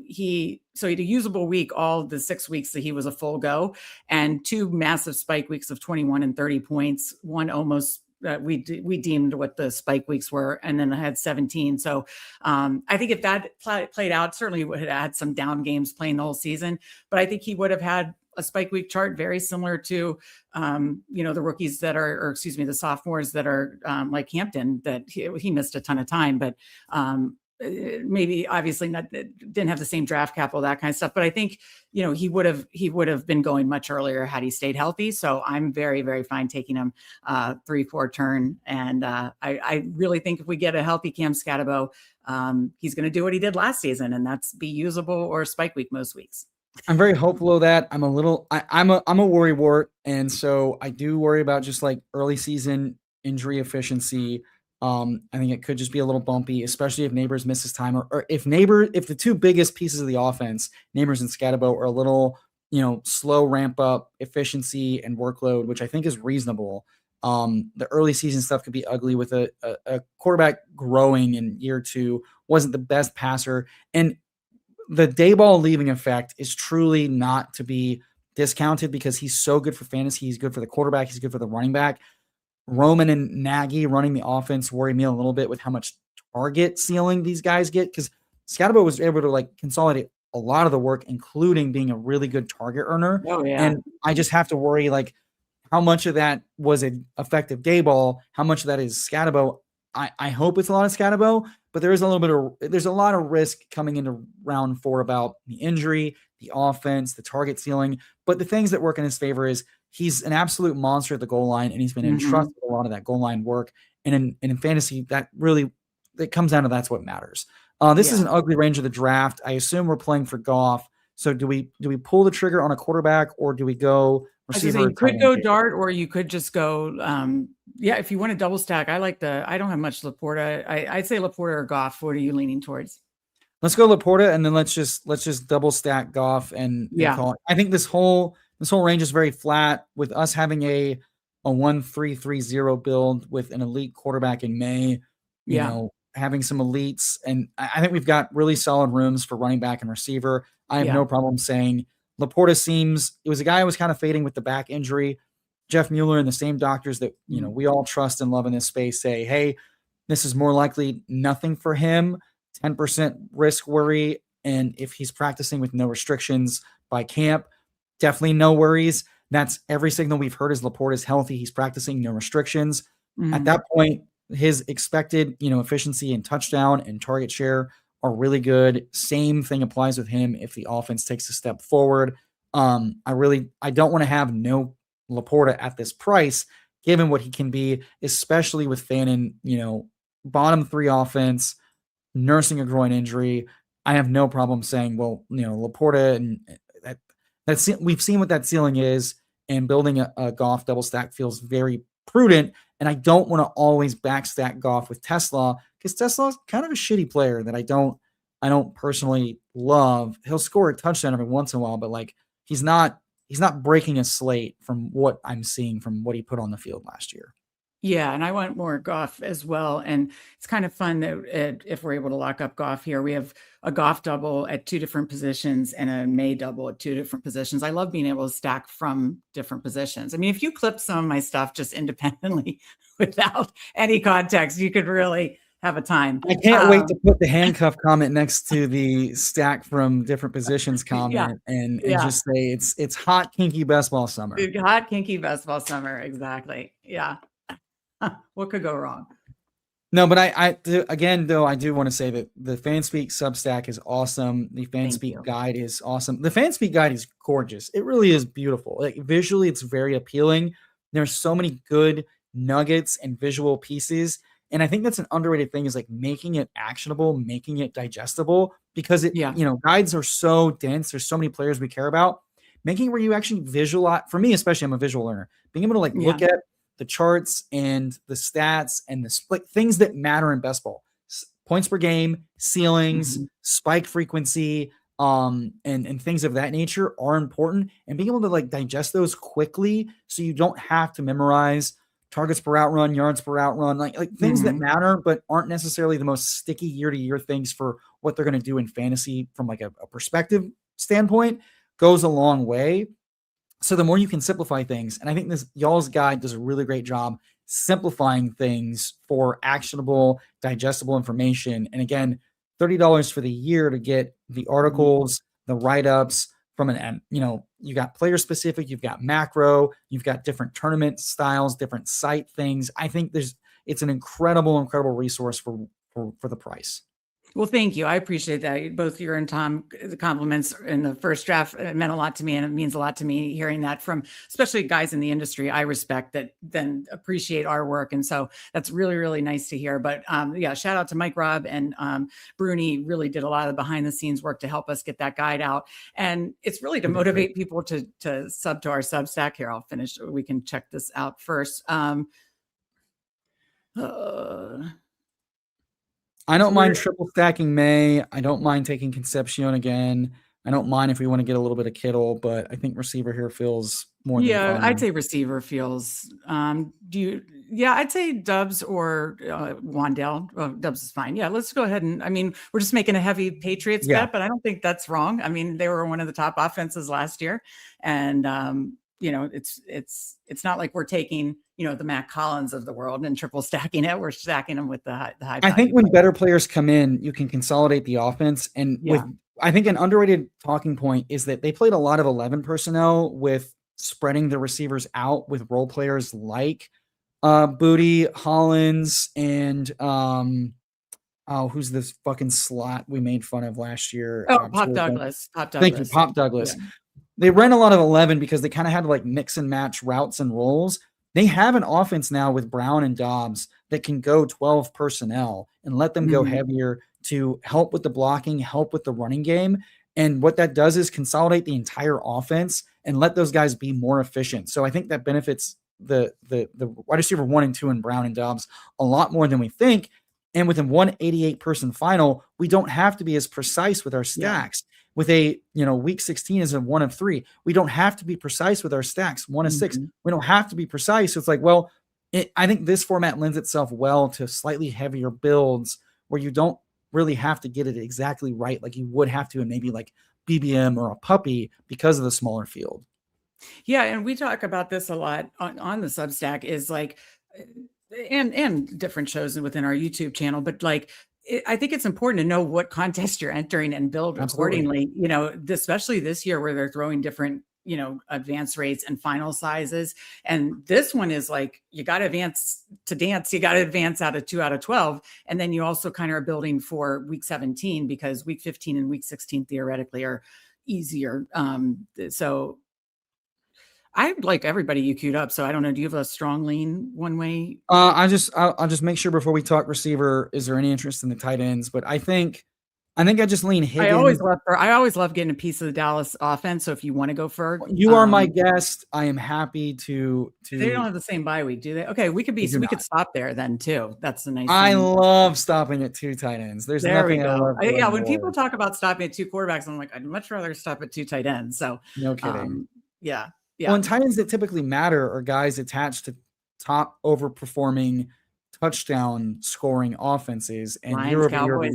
He had a usable week all the 6 weeks that he was a full go, and 2 massive spike weeks of 21 and 30 points. One almost we deemed what the spike weeks were, and then I had 17. So I think if that played out, certainly would have had some down games playing the whole season, but I think he would have had a spike week chart, very similar to, the rookies that are, or excuse me, the sophomores that are like Hampton, that he missed a ton of time, but maybe obviously didn't have the same draft capital, that kind of stuff. But I think, he would have been going much earlier had he stayed healthy. So I'm very, very fine taking him 3-4 turn. And I really think if we get a healthy Cam Scatabo, he's going to do what he did last season, and that's be usable or spike week most weeks. I'm very hopeful of that. I'm a worry wart. And so I do worry about just like early season injury efficiency. I think it could just be a little bumpy, especially if Neighbors misses time, or if the two biggest pieces of the offense, Neighbors and Scatabo, are a little, slow ramp up efficiency and workload, which I think is reasonable. The early season stuff could be ugly with a quarterback growing in year 2, wasn't the best passer. And the Dayball leaving effect is truly not to be discounted because he's so good for fantasy. He's good for the quarterback. He's good for the running back. Roman and Nagy running the offense worry me a little bit with how much target ceiling these guys get, because Scatabo was able to like consolidate a lot of the work, including being a really good target earner. Oh, yeah. And I just have to worry like how much of that was an effective Dayball, how much of that is Scatabo. I hope it's a lot of Scatabo, but there's a lot of risk coming into round 4 about the injury, the offense, the target ceiling. But the things that work in his favor is he's an absolute monster at the goal line, and he's been entrusted with a lot of that goal line work. And in fantasy, it comes down to that's what matters. This is an ugly range of the draft. I assume we're playing for Goff. So do we pull the trigger on a quarterback, or do we go receiver? You could go dart, or you could just go. If you want to double stack, I don't have much Laporta. I'd say Laporta or Goff. What are you leaning towards? Let's go Laporta, and then let's just double stack Goff and call it. I think this whole range is very flat, with us having a 1-3-3-0 build with an elite quarterback in May. Having some elites, and I think we've got really solid rooms for running back and receiver. I have no problem saying Laporta it was a guy I was kind of fading with the back injury. Jeff Mueller and the same doctors that we all trust and love in this space say, hey, this is more likely nothing for him, 10% risk worry. And if he's practicing with no restrictions by camp, definitely no worries. That's every signal we've heard is Laporta is healthy. He's practicing, no restrictions. At that point, his expected, efficiency and touchdown and target share are really good. Same thing applies with him if the offense takes a step forward. I don't want to have no Laporta at this price, given what he can be, especially with Fannin, bottom 3 offense, nursing a groin injury. I have no problem saying, well, Laporta, and that's we've seen what that ceiling is, and building a Goff double stack feels very prudent. And I don't want to always backstack Goff with Tesla, because Tesla's kind of a shitty player that I don't personally love. He'll score a touchdown every once in a while, but like he's not breaking a slate from what I'm seeing from what he put on the field last year. Yeah, and I want more Goff as well. And it's kind of fun that if we're able to lock up Goff here, we have a Goff double at 2 different positions and a May double at 2 different positions. I love being able to stack from different positions. I mean, if you clip some of my stuff just independently without any context, you could really have a time. I can't wait to put the handcuff comment next to the stack from different positions comment and just say it's hot, kinky best ball summer. Hot, kinky best ball summer. Exactly. Yeah. What could go wrong? No, but I do want to say that the Fanspeak Substack is awesome. The Fanspeak guide is awesome. The Fanspeak guide is gorgeous. It really is beautiful. Like visually, it's very appealing. There's so many good nuggets and visual pieces. And I think that's an underrated thing, is like making it actionable, making it digestible, because guides are so dense. There's so many players we care about. Making it where you actually visualize, for me, especially, I'm a visual learner, being able to look at the charts and the stats and the split things that matter in best ball, points per game, ceilings, spike frequency, and things of that nature are important. And being able to like digest those quickly, so you don't have to memorize targets per out run, yards per out run, like things that matter, but aren't necessarily the most sticky year-to-year things for what they're going to do in fantasy from like a perspective standpoint, goes a long way. So the more you can simplify things, and I think this y'all's guide does a really great job simplifying things for actionable, digestible information. And again, $30 for the year to get the articles, the write-ups, from an, you got player specific, you've got macro, you've got different tournament styles, different site things. I think it's an incredible resource for the price. Well, thank you. I appreciate that. Both you and Tom, the compliments in the first draft, it meant a lot to me, and it means a lot to me hearing that from especially guys in the industry I respect that then appreciate our work. And so that's really, really nice to hear. But shout out to Mike Robb and Bruni really did a lot of the behind the scenes work to help us get that guide out. And it's really to motivate people to sub to our Substack. Here, I'll finish. We can check this out first. I don't mind triple stacking May. I don't mind taking Concepcion again. I don't mind if we want to get a little bit of Kittle, but I think receiver here feels more than fine. I'd say receiver feels. I'd say Dubs or Wandale. Well, Dubs is fine. Yeah, let's go ahead and. I mean, we're just making a heavy Patriots bet, but I don't think that's wrong. I mean, they were one of the top offenses last year, and it's not like we're taking the Matt Collins of the world and triple stacking it. We're stacking them with the high. I think when better players come in, you can consolidate the offense. And I think an underrated talking point is that they played a lot of 11 personnel with spreading the receivers out with role players like Booty, Hollins, and who's this fucking slot we made fun of last year? Pop Douglas. Thank you, Pop Douglas. Yeah. They ran a lot of 11 because they kind of had to like mix and match routes and roles. They have an offense now with Brown and Dobbs that can go 12 personnel and let them go heavier to help with the blocking, help with the running game. And what that does is consolidate the entire offense and let those guys be more efficient. So I think that benefits the wide receiver 1 and 2 and Brown and Dobbs a lot more than we think. And with a 188 person final, we don't have to be as precise with our stacks. With a, week 16 is a 1 of 3. We don't have to be precise with our stacks. 1 of 6. We don't have to be precise. So it's like, I think this format lends itself well to slightly heavier builds where you don't really have to get it exactly right. Like you would have to in maybe like BBM or a puppy because of the smaller field. Yeah. And we talk about this a lot on the Substack is like, and different shows within our YouTube channel, but like, I think it's important to know what contest you're entering and build accordingly, especially this year where they're throwing different, advance rates and final sizes. And this one is like, you got to advance to dance. You got to advance out of 2 out of 12. And then you also kind of are building for week 17 because week 15 and week 16 theoretically are easier. So I like everybody you queued up. So I don't know. Do you have a strong lean one way? I'll just make sure before we talk receiver, is there any interest in the tight ends? But I think I just lean Higgins. I always love getting a piece of the Dallas offense. So if you want to go for, you are my guest. I am happy to. They don't have the same bye week, do they? Okay, we could could stop there then too. That's the nice. I love stopping at 2 tight ends. There's nothing I love. Yeah, when people talk about stopping at 2 quarterbacks, I'm like, I'd much rather stop at 2 tight ends. So no kidding. Yeah. Well, and tight ends that typically matter are guys attached to top overperforming touchdown scoring offenses. And Lions, Cowboys,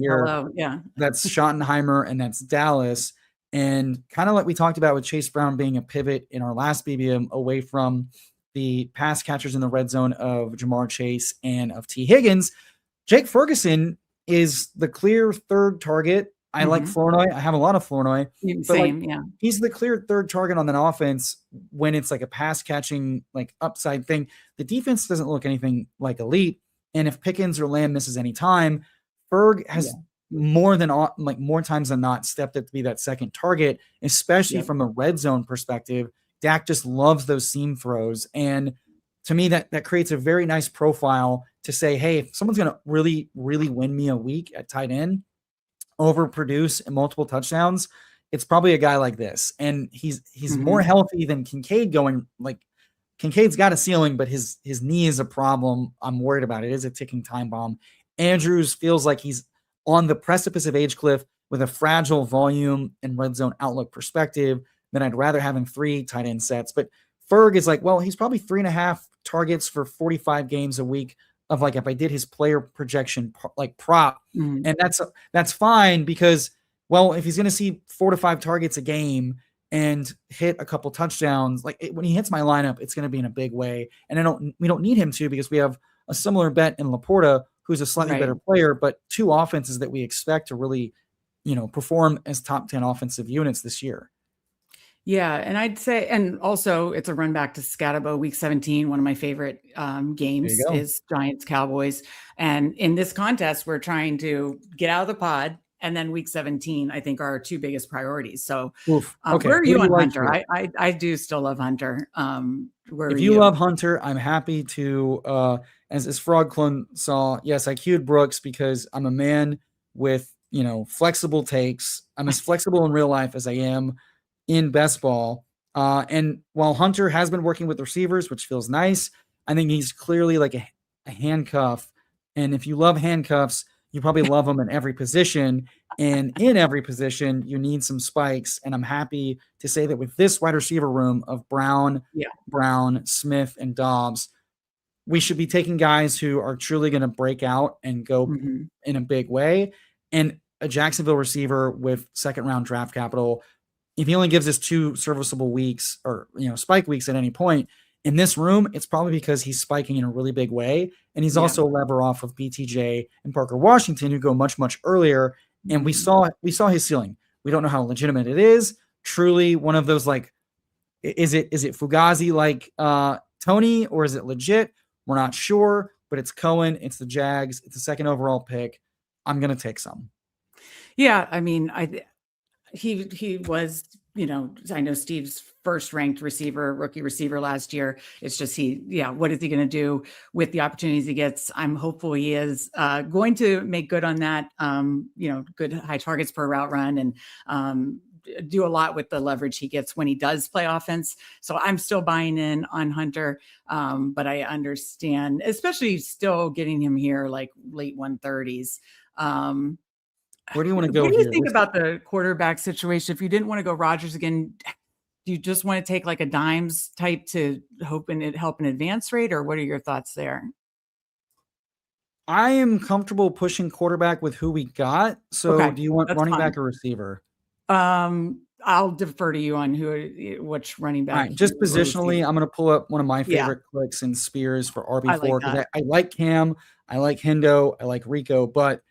that's Schottenheimer and that's Dallas. And kind of like we talked about with Chase Brown being a pivot in our last BBM away from the pass catchers in the red zone of Jamar Chase and of T. Higgins, Jake Ferguson is the clear third target. I like Flournoy. I have a lot of Flournoy. Same, He's the clear third target on that offense when it's like a pass catching, like upside thing. The defense doesn't look anything like elite. And if Pickens or Lamb misses any time, Ferg has more times than not stepped up to be that second target, especially from a red zone perspective. Dak just loves those seam throws. And to me, that creates a very nice profile to say, hey, if someone's going to really, really win me a week at tight end, overproduce and multiple touchdowns, it's probably a guy like this. And he's more healthy than Kincaid going. Like Kincaid's got a ceiling, but his knee is a problem. I'm worried about it. It is a ticking time bomb. Andrews feels like he's on the precipice of age cliff with a fragile volume and red zone outlook perspective. Then I'd rather have him 3 tight end sets. But Ferg is like, well, he's probably 3.5 targets for 45 games a week of like, if I did his player projection, like prop, and that's fine because, well, if he's going to see 4 to 5 targets a game and hit a couple touchdowns, when he hits my lineup, it's going to be in a big way. And we don't need him to, because we have a similar bet in Laporta, who's a slightly better player, but 2 offenses that we expect to really, perform as top 10 offensive units this year. Yeah, and I'd say, and also it's a run back to Scatabo week 17. One of my favorite games go. is Giants Cowboys. And in this contest, we're trying to get out of the pod. And then week 17, I think, are our two biggest priorities. So Okay. where are Who you do on like Hunter? here? I do still love Hunter. Where If are you you? love Hunter, I'm happy to, as Frog Clone saw, yes, I queued Brooks because I'm a man with, flexible takes. I'm as flexible in real life as I am in best ball. And while Hunter has been working with receivers, which feels nice, I think he's clearly like a handcuff. And if you love handcuffs, you probably love them in every position. And in every position, you need some spikes. And I'm happy to say that with this wide receiver room of Brown, Smith, and Dobbs, we should be taking guys who are truly going to break out and go in a big way. And a Jacksonville receiver with second-round draft capital, if he only gives us 2 serviceable weeks or spike weeks at any point in this room, it's probably because he's spiking in a really big way, and he's also a lever off of BTJ and Parker Washington, who go much much and we saw his ceiling. We don't know how legitimate it is. Truly, one of those is it Fugazi like Tony, or is it legit? We're not sure, but it's Cohen. It's the Jags. It's the second overall pick. I'm gonna take some. Yeah, I mean, he was, I know Steve's first ranked rookie receiver last year. It's just what is he going to do with the opportunities he gets? I'm hopeful he is going to make good on that, good high targets per route run and do a lot with the leverage he gets when he does play offense. So I'm still buying in on Hunter, but I understand, especially still getting him here like late 130s. Where do you want to go? What do you think about the quarterback situation? If you didn't want to go Rodgers again, do you just want to take like a Dimes type to help an advance rate, or what are your thoughts there? I am comfortable pushing quarterback with who we got. So do you want running back or receiver? I'll defer to you on which running back. All right, just positionally, I'm going to pull up one of my favorite clicks in Spears for RB4 because I like Cam, I like Hendo, I like Rico, but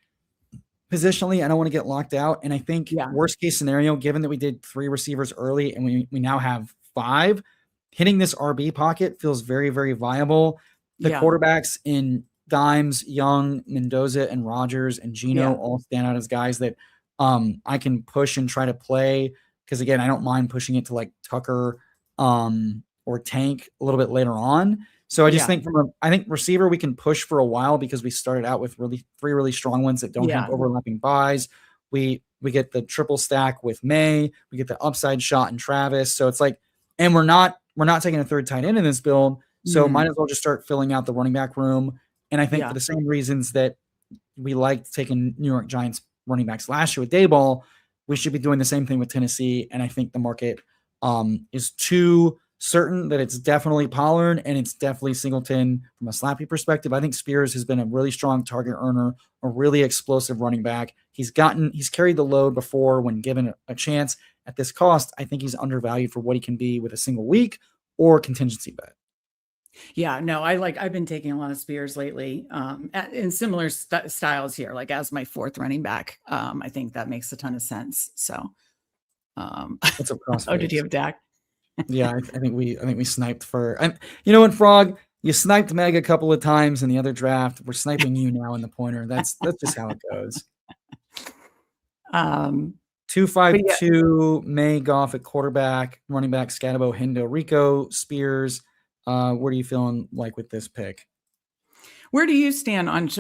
positionally, I don't want to get locked out. And I think worst case scenario, given that we did 3 receivers early and we now have 5, hitting this RB pocket feels very, very viable. The quarterbacks in Dimes, Young, Mendoza, and Rodgers and Gino all stand out as guys that I can push and try to play. Because again, I don't mind pushing it to like Tucker or Tank a little bit later on. So I just think I think receiver we can push for a while because we started out with 3 really strong ones that don't have overlapping buys. We get the triple stack with May. We get the upside shot in Travis. So it's like, and we're not taking a third tight end in this build. So might as well just start filling out the running back room. And I think for the same reasons that we liked taking New York Giants running backs last year with Dayball, we should be doing the same thing with Tennessee. And I think the market is too certain that it's definitely Pollard and it's definitely Singleton from a slappy perspective. I think Spears has been a really strong target earner, a really explosive running back. He's carried the load before when given a chance. At this cost, I think he's undervalued for what he can be with a single week or contingency bet. Yeah, no, I've been taking a lot of Spears lately in similar styles here, like as my 4th running back. I think that makes a ton of sense. So, what's up, CrossFit? Oh, did you have Dak? Yeah, I think we sniped for. You know what, Frog? You sniped Meg a couple of times in the other draft. We're sniping you now in the pointer. That's just how it goes. 252 May Goff at quarterback, running back Scatabo, Hendo, Rico, Spears. What are you feeling like with this pick? Where do you stand on?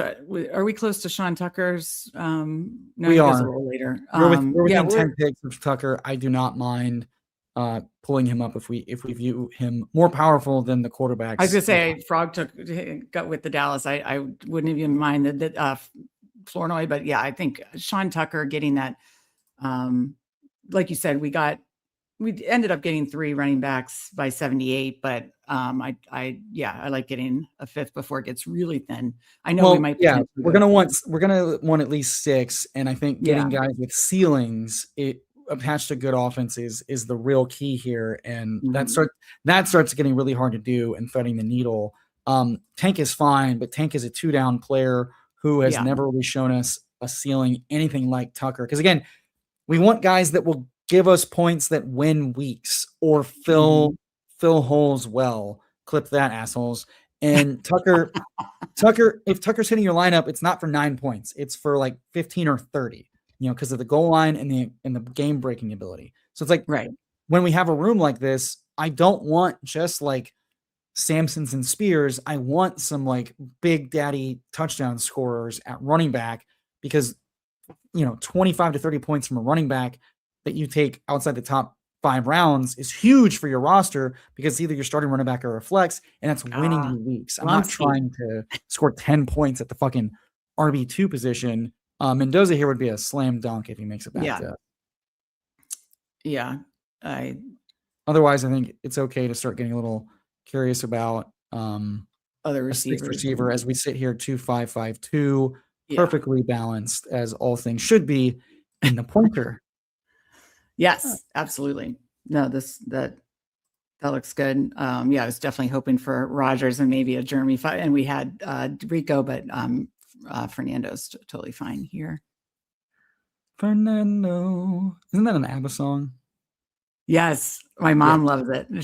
Are we close to Sean Tucker's? No, we are. A little later. We're within 10 picks of Tucker. I do not mind pulling him up if we view him more powerful than the quarterbacks. I was gonna say Frog got with the Dallas. I wouldn't even mind that Flournoy, but I think Sean Tucker getting that. Like you said, we ended up getting 3 running backs by 78, but I like getting a 5th before it gets really thin. I know we might. Yeah, we're gonna want at least 6, and I think getting guys with ceilings attached to good offenses is the real key here, and that starts getting really hard to do and threading the needle. Tank is fine, but Tank is a 2-down player who has never really shown us a ceiling anything like Tucker. Because again, we want guys that will give us points that win weeks or fill holes well. Clip that, assholes. And Tucker, if Tucker's hitting your lineup, it's not for 9 points. It's for like 15 or 30, because of the goal line and the game breaking ability. So it's like, right. When we have a room like this, I don't want just like Samsons and Spears. I want some like big daddy touchdown scorers at running back, because 25 to 30 points from a running back that you take outside the top 5 rounds is huge for your roster, because either you're starting running back or a flex, and that's winning you weeks. I'm not trying to score 10 points at the fucking RB2 position. Mendoza here would be a slam dunk if he makes it back to. Yeah. Otherwise, I think it's okay to start getting a little curious about other receivers. Receiver as we sit here 2-5-5-2, perfectly balanced as all things should be in the pointer. Yes, absolutely. No, that looks good. I was definitely hoping for Rodgers and maybe a Jeremy, and we had Rico, but Fernando's totally fine here. Fernando, isn't that an ABBA song? Yes, my mom loves it.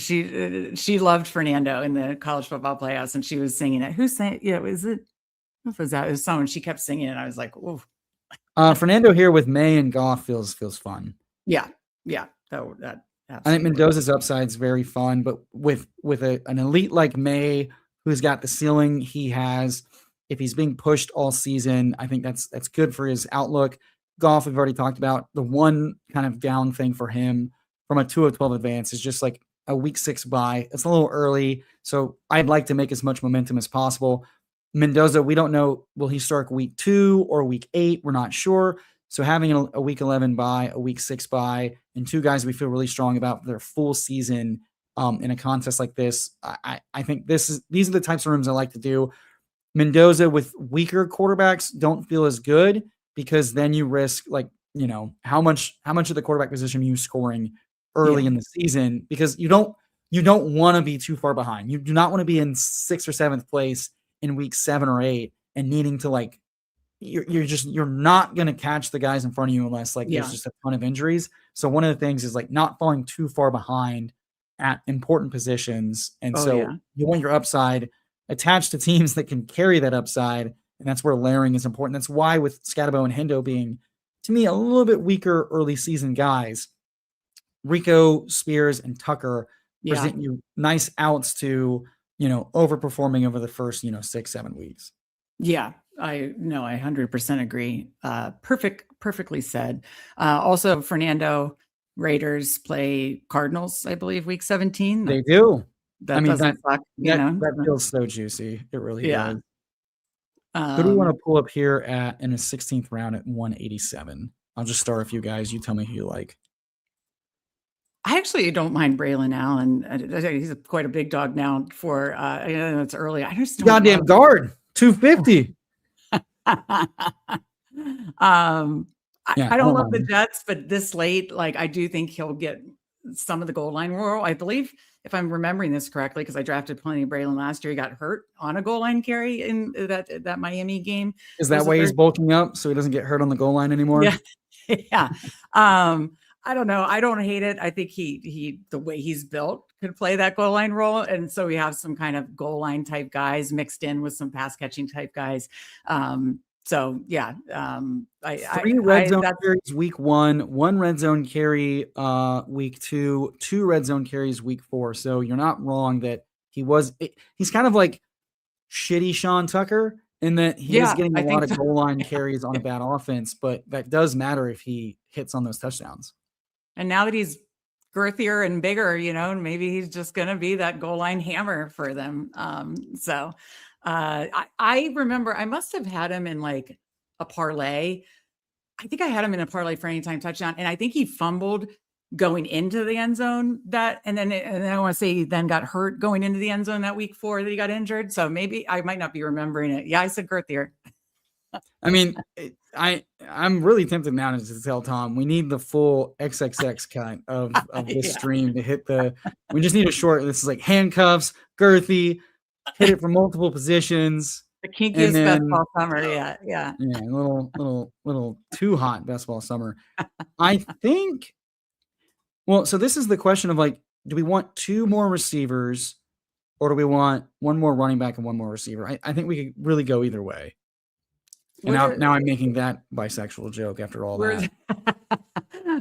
She loved Fernando in the college football playoffs, and she was singing it. Who sang? Was it? What was that? It was someone. She kept singing it. And I was like, "Ooh." Fernando here with May and Goff feels fun. Yeah. That I think Mendoza's upside is very fun, but with an elite like May, who's got the ceiling he has, if he's being pushed all season, I think that's good for his outlook. Goff, we've already talked about. The one kind of down thing for him from a 2-12 advance is just like a week 6 bye. It's a little early, so I'd like to make as much momentum as possible. Mendoza, we don't know, will he start week 2 or week 8? We're not sure. So having a week 11 bye, a week 6 bye, and 2 guys we feel really strong about their full season in a contest like this, I think these are the types of rooms I like to do. Mendoza with weaker quarterbacks don't feel as good, because then you risk how much of the quarterback position are you scoring early in the season, because you don't want to be too far behind. You do not want to be in 6th or 7th place in week 7 or 8 and needing to you're not going to catch the guys in front of you unless there's just a ton of injuries. So one of the things is not falling too far behind at important positions. And you want your upside attached to teams that can carry that upside. And that's where layering is important. That's why with Scatabo and Hendo being, to me, a little bit weaker early season guys, Rico, Spears, and Tucker present you nice outs to, overperforming over the first, 6-7 weeks. Yeah, I 100% agree. Perfectly said. Also, Fernando, Raiders play Cardinals, I believe, week 17. They do. That feels so juicy. It really does. Who do we want to pull up here in a 16th round at 187? I'll just start a few guys. You tell me who you like. I actually don't mind Braylon Allen. He's quite a big dog now for, I know it's early. I just don't goddamn guard, 250. I don't love the Jets, but this late, I do think he'll get some of the goal line role. I believe, if I'm remembering this correctly, because I drafted plenty of Braylon last year, he got hurt on a goal line carry in that Miami game. Is that why he's bulking up so he doesn't get hurt on the goal line anymore? Yeah. I don't know. I don't hate it. I think he the way he's built could play that goal line role. And so we have some kind of goal line type guys mixed in with some pass catching type guys. 3 red zone carries week 1, 1 red zone carry week 2, 2 red zone carries week 4. So you're not wrong that he's kind of like shitty Sean Tucker in that he is getting a lot of goal line carries on a bad offense, but that does matter if he hits on those touchdowns. And now that he's girthier and bigger, maybe he's just going to be that goal line hammer for them. I remember I must have had him in a parlay. I think I had him in a parlay for anytime touchdown. And I think he fumbled going into the end zone and then I want to say he then got hurt going into the end zone that week 4 that he got injured. So maybe I might not be remembering it. Yeah, I said girthier. I mean, I'm really tempted now to tell Tom we need the full XXX cut of this stream to hit we just need a short. This is like handcuffs, girthy, hit it from multiple positions. The kinkiest best ball summer. Yeah. A little too hot best ball summer. I think Well, so this is the question of like, do we want 2 more receivers or do we want 1 more running back and 1 more receiver? I think we could really go either way. And now I'm making that bisexual joke after all that.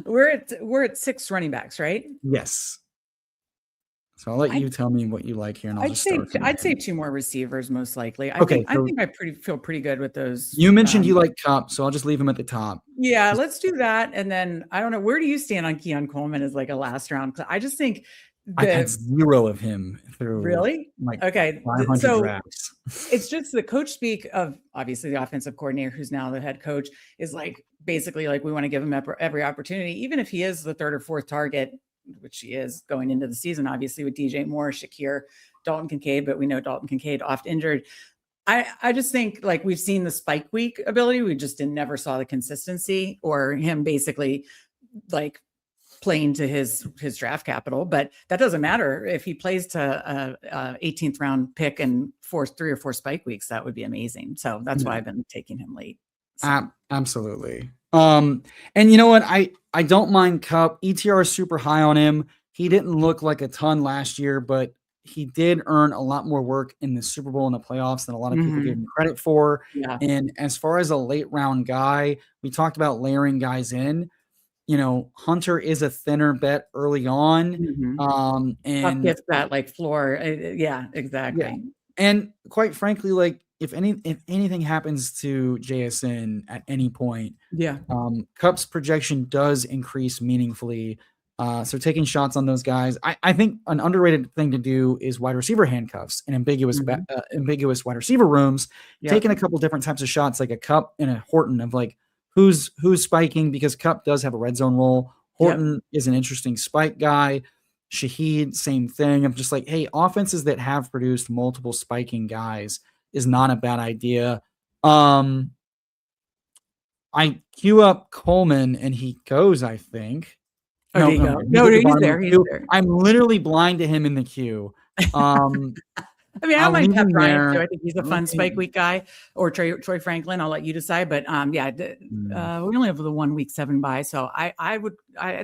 We're at 6 running backs, right? Yes. So I'll let you tell me what you like here, and I'll I'd say 2 more receivers most likely. I think I feel pretty good with those. You mentioned you like Cup, so I'll just leave him at the top. Yeah, let's do that. And then I don't know, where do you stand on Keon Coleman as like a last round? I just think I've had 0 of him through. Really? Like okay. 500 so drafts. It's just the coach speak of obviously the offensive coordinator, who's now the head coach, is like basically like we want to give him every opportunity, even if he is the 3rd or 4th target, which he is going into the season, obviously with DJ Moore, Shakir, Dalton Kincaid, but we know Dalton Kincaid oft injured. I just think like we've seen the spike week ability. We just never saw the consistency or him basically like playing to his draft capital, but that doesn't matter if he plays to a 18th round pick and 3 or 4 spike weeks. That would be amazing. So that's why I've been taking him late. So. Absolutely. And you know what? I don't mind Cup. ETR is super high on him. He didn't look like a ton last year, but he did earn a lot more work in the Super Bowl and the playoffs than a lot of people give him credit for. Yeah. And as far as a late round guy, we talked about layering guys in. You know, Hunter is a thinner bet early on. And gets that like floor. Yeah, exactly. Yeah. And quite frankly, like if anything happens to JSN at any point, Cup's projection does increase meaningfully. So taking shots on those guys, I think an underrated thing to do is wide receiver handcuffs and ambiguous wide receiver rooms, taking a couple different types of shots, like a Cup and a Horton of like, who's spiking, because Cup does have a red zone role. Horton is an interesting spike guy. Shaheed, same thing. I'm just like, hey, offenses that have produced multiple spiking guys is not a bad idea. I queue up Coleman and he goes, I think. No, he's there. He's there. I'm literally blind to him in the queue. I mean, I might have Brian too. I think he's a fun spike week guy, or Troy Franklin. I'll let you decide. But we only have the 1 week 7 bye, so I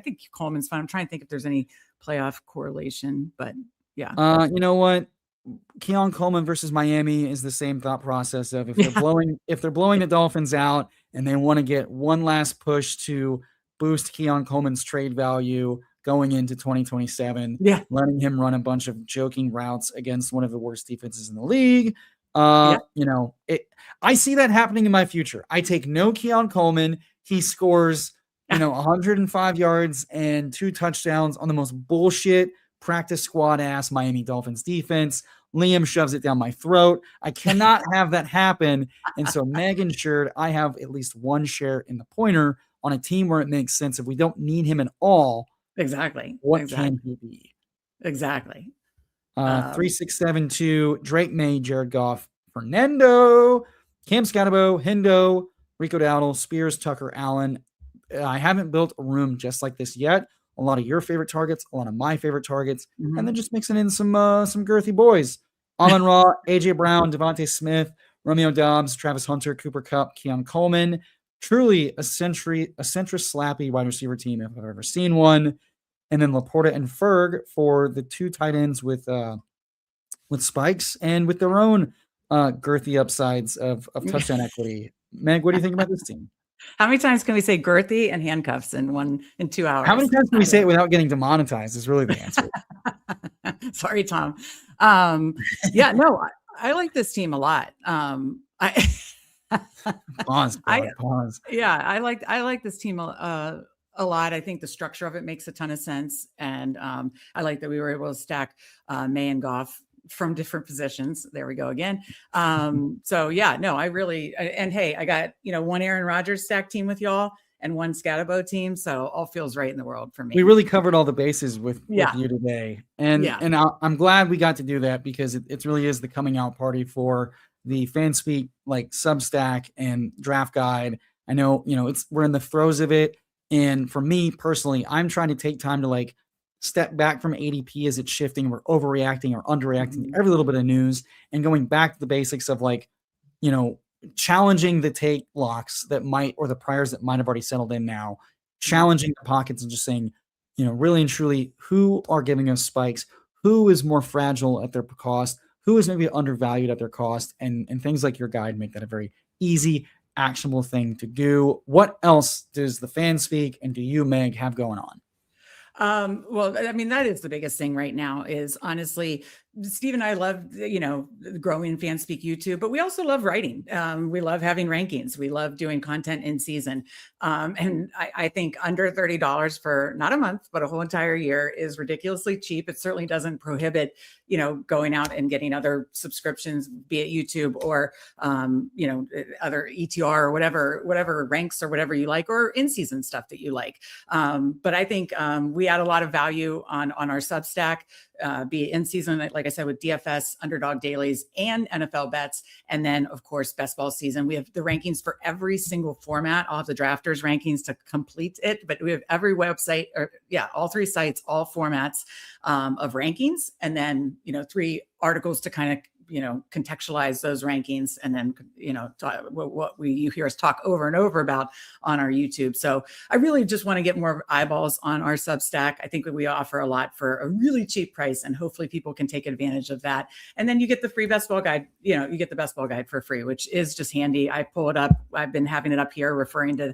think Coleman's fun. I'm trying to think if there's any playoff correlation, but yeah. You know what? Keon Coleman versus Miami is the same thought process of if they're blowing the Dolphins out and they want to get one last push to boost Keon Coleman's trade value going into 2027, letting him run a bunch of joking routes against one of the worst defenses in the league. You know, I see that happening in my future. I take no Keon Coleman. He scores, 105 yards and 2 touchdowns on the most bullshit practice squad ass Miami Dolphins defense. Liam shoves it down my throat. I cannot have that happen. And so Meg ensured I have at least 1 share in the pointer on a team where it makes sense. If we don't need him at all, what can he be? Exactly. 3672, Drake May, Jared Goff, Fernando, Cam Scatterbo, Hendo, Rico Dowdle, Spears, Tucker, Allen. I haven't built a room just like this yet. A lot of your favorite targets, a lot of my favorite targets, and then just mixing in some girthy boys. Amon Ra, AJ Brown, Devontae Smith, Romeo Dobbs, Travis Hunter, Cooper Kupp, Keon Coleman. Truly a centrist slappy wide receiver team if I've ever seen one. And then Laporta and Ferg for the 2 tight ends with spikes and with their own girthy upsides of touchdown equity. Meg, what do you think about this team? How many times can we say girthy and handcuffs in 2 hours? How many times can we say it without getting demonetized is really the answer. Sorry, Tom. I like this team a lot. Pause. Yeah, I like this team a lot. I think the structure of it makes a ton of sense. And I like that we were able to stack May and Goff from different positions. There we go again. I really, and hey, I got, 1 Aaron Rodgers stack team with y'all and 1 Scatterbo team. So all feels right in the world for me. We really covered all the bases with you today. And I'm glad we got to do that because it really is the coming out party for the Fanspeak Substack and draft guide. I know, we're in the throes of it. And for me personally, I'm trying to take time to step back from ADP as it's shifting. We're overreacting or underreacting to every little bit of news and going back to the basics of challenging the take locks that might, or the priors that might have already settled in now, challenging the pockets and just saying, really and truly who are giving us spikes, who is more fragile at their cost, who is maybe undervalued at their cost, and things like your guide make that a very easy, actionable thing to do. What else does the Fanspeak and do you, Meg, have going on? Well, I mean, that is the biggest thing right now is honestly, Steve and I love, growing Fanspeak YouTube, but we also love writing. We love having rankings. We love doing content in season. And I think under $30 for not a month, but a whole entire year is ridiculously cheap. It certainly doesn't prohibit, going out and getting other subscriptions, be it YouTube or, other ETR or whatever ranks or whatever you like, or in-season stuff that you like. But I think we add a lot of value on our Substack, be it in season, like I said, with DFS, Underdog Dailies, and NFL bets. And then, of course, Best Ball season. We have the rankings for every single format. I'll have the drafters rankings to complete it, but we have every website, all 3 sites, all formats of rankings. And then, 3 articles to kind of contextualize those rankings, and then what you hear us talk over and over about on our YouTube. So I really just want to get more eyeballs on our Substack. I think that we offer a lot for a really cheap price, and hopefully people can take advantage of that. And then you get the free best ball guide. You get the best ball guide for free, which is just handy. I pull it up. I've been having it up here referring to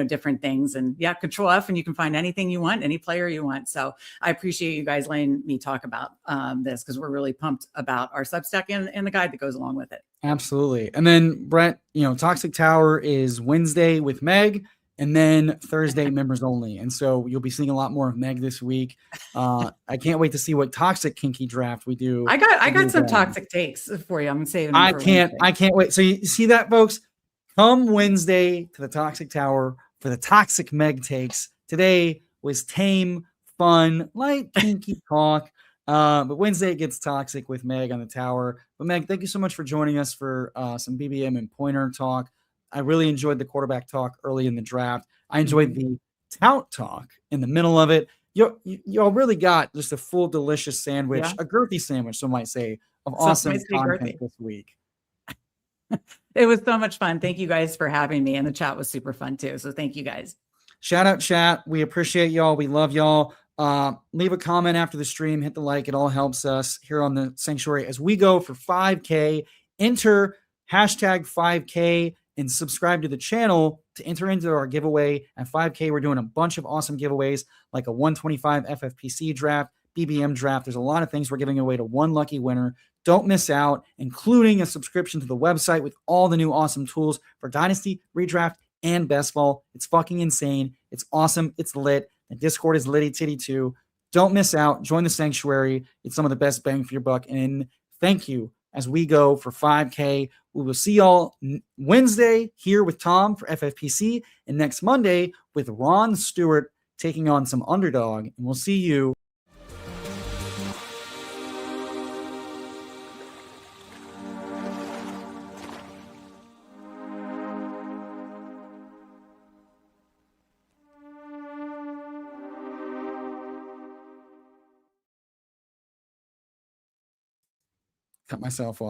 different things, and Control F, and you can find anything you want, any player you want. So I appreciate you guys letting me talk about this, because we're really pumped about our Substack and the guide that goes along with it. Absolutely. And then Brett, Toxic Tower is Wednesday with Meg, and then Thursday members only. And so you'll be seeing a lot more of Meg this week. I can't wait to see what toxic kinky draft we do. I got some toxic takes for you. I'm saving them I can't wait. So you see that, folks? Come Wednesday to the Toxic Tower for the toxic Meg takes. Today was tame, fun, light, kinky talk. But Wednesday it gets toxic with Meg on the tower. But Meg, thank you so much for joining us for some BBM and pointer talk. I really enjoyed the quarterback talk early in the draft. I enjoyed the tout talk in the middle of it. Y'all really got just a full, delicious sandwich, a girthy sandwich, some might say, of awesome content this week. It was so much fun. Thank you guys for having me. And the chat was super fun too. So thank you guys. Shout out chat. We appreciate y'all. We love y'all. Leave a comment after the stream, hit the like. It all helps us here on the Sanctuary as we go for 5K. Enter hashtag 5K and subscribe to the channel to enter into our giveaway. At 5K, we're doing a bunch of awesome giveaways like a 125 FFPC draft, BBM draft. There's a lot of things we're giving away to one lucky winner. Don't miss out, including a subscription to the website with all the new awesome tools for Dynasty, Redraft, and Best Ball. It's fucking insane. It's awesome. It's lit. The Discord is litty titty too. Don't miss out. Join the Sanctuary. It's some of the best bang for your buck. And thank you as we go for 5K. We will see y'all Wednesday here with Tom for FFPC, and next Monday with Ron Stewart taking on some Underdog. And we'll see you. Cut myself off.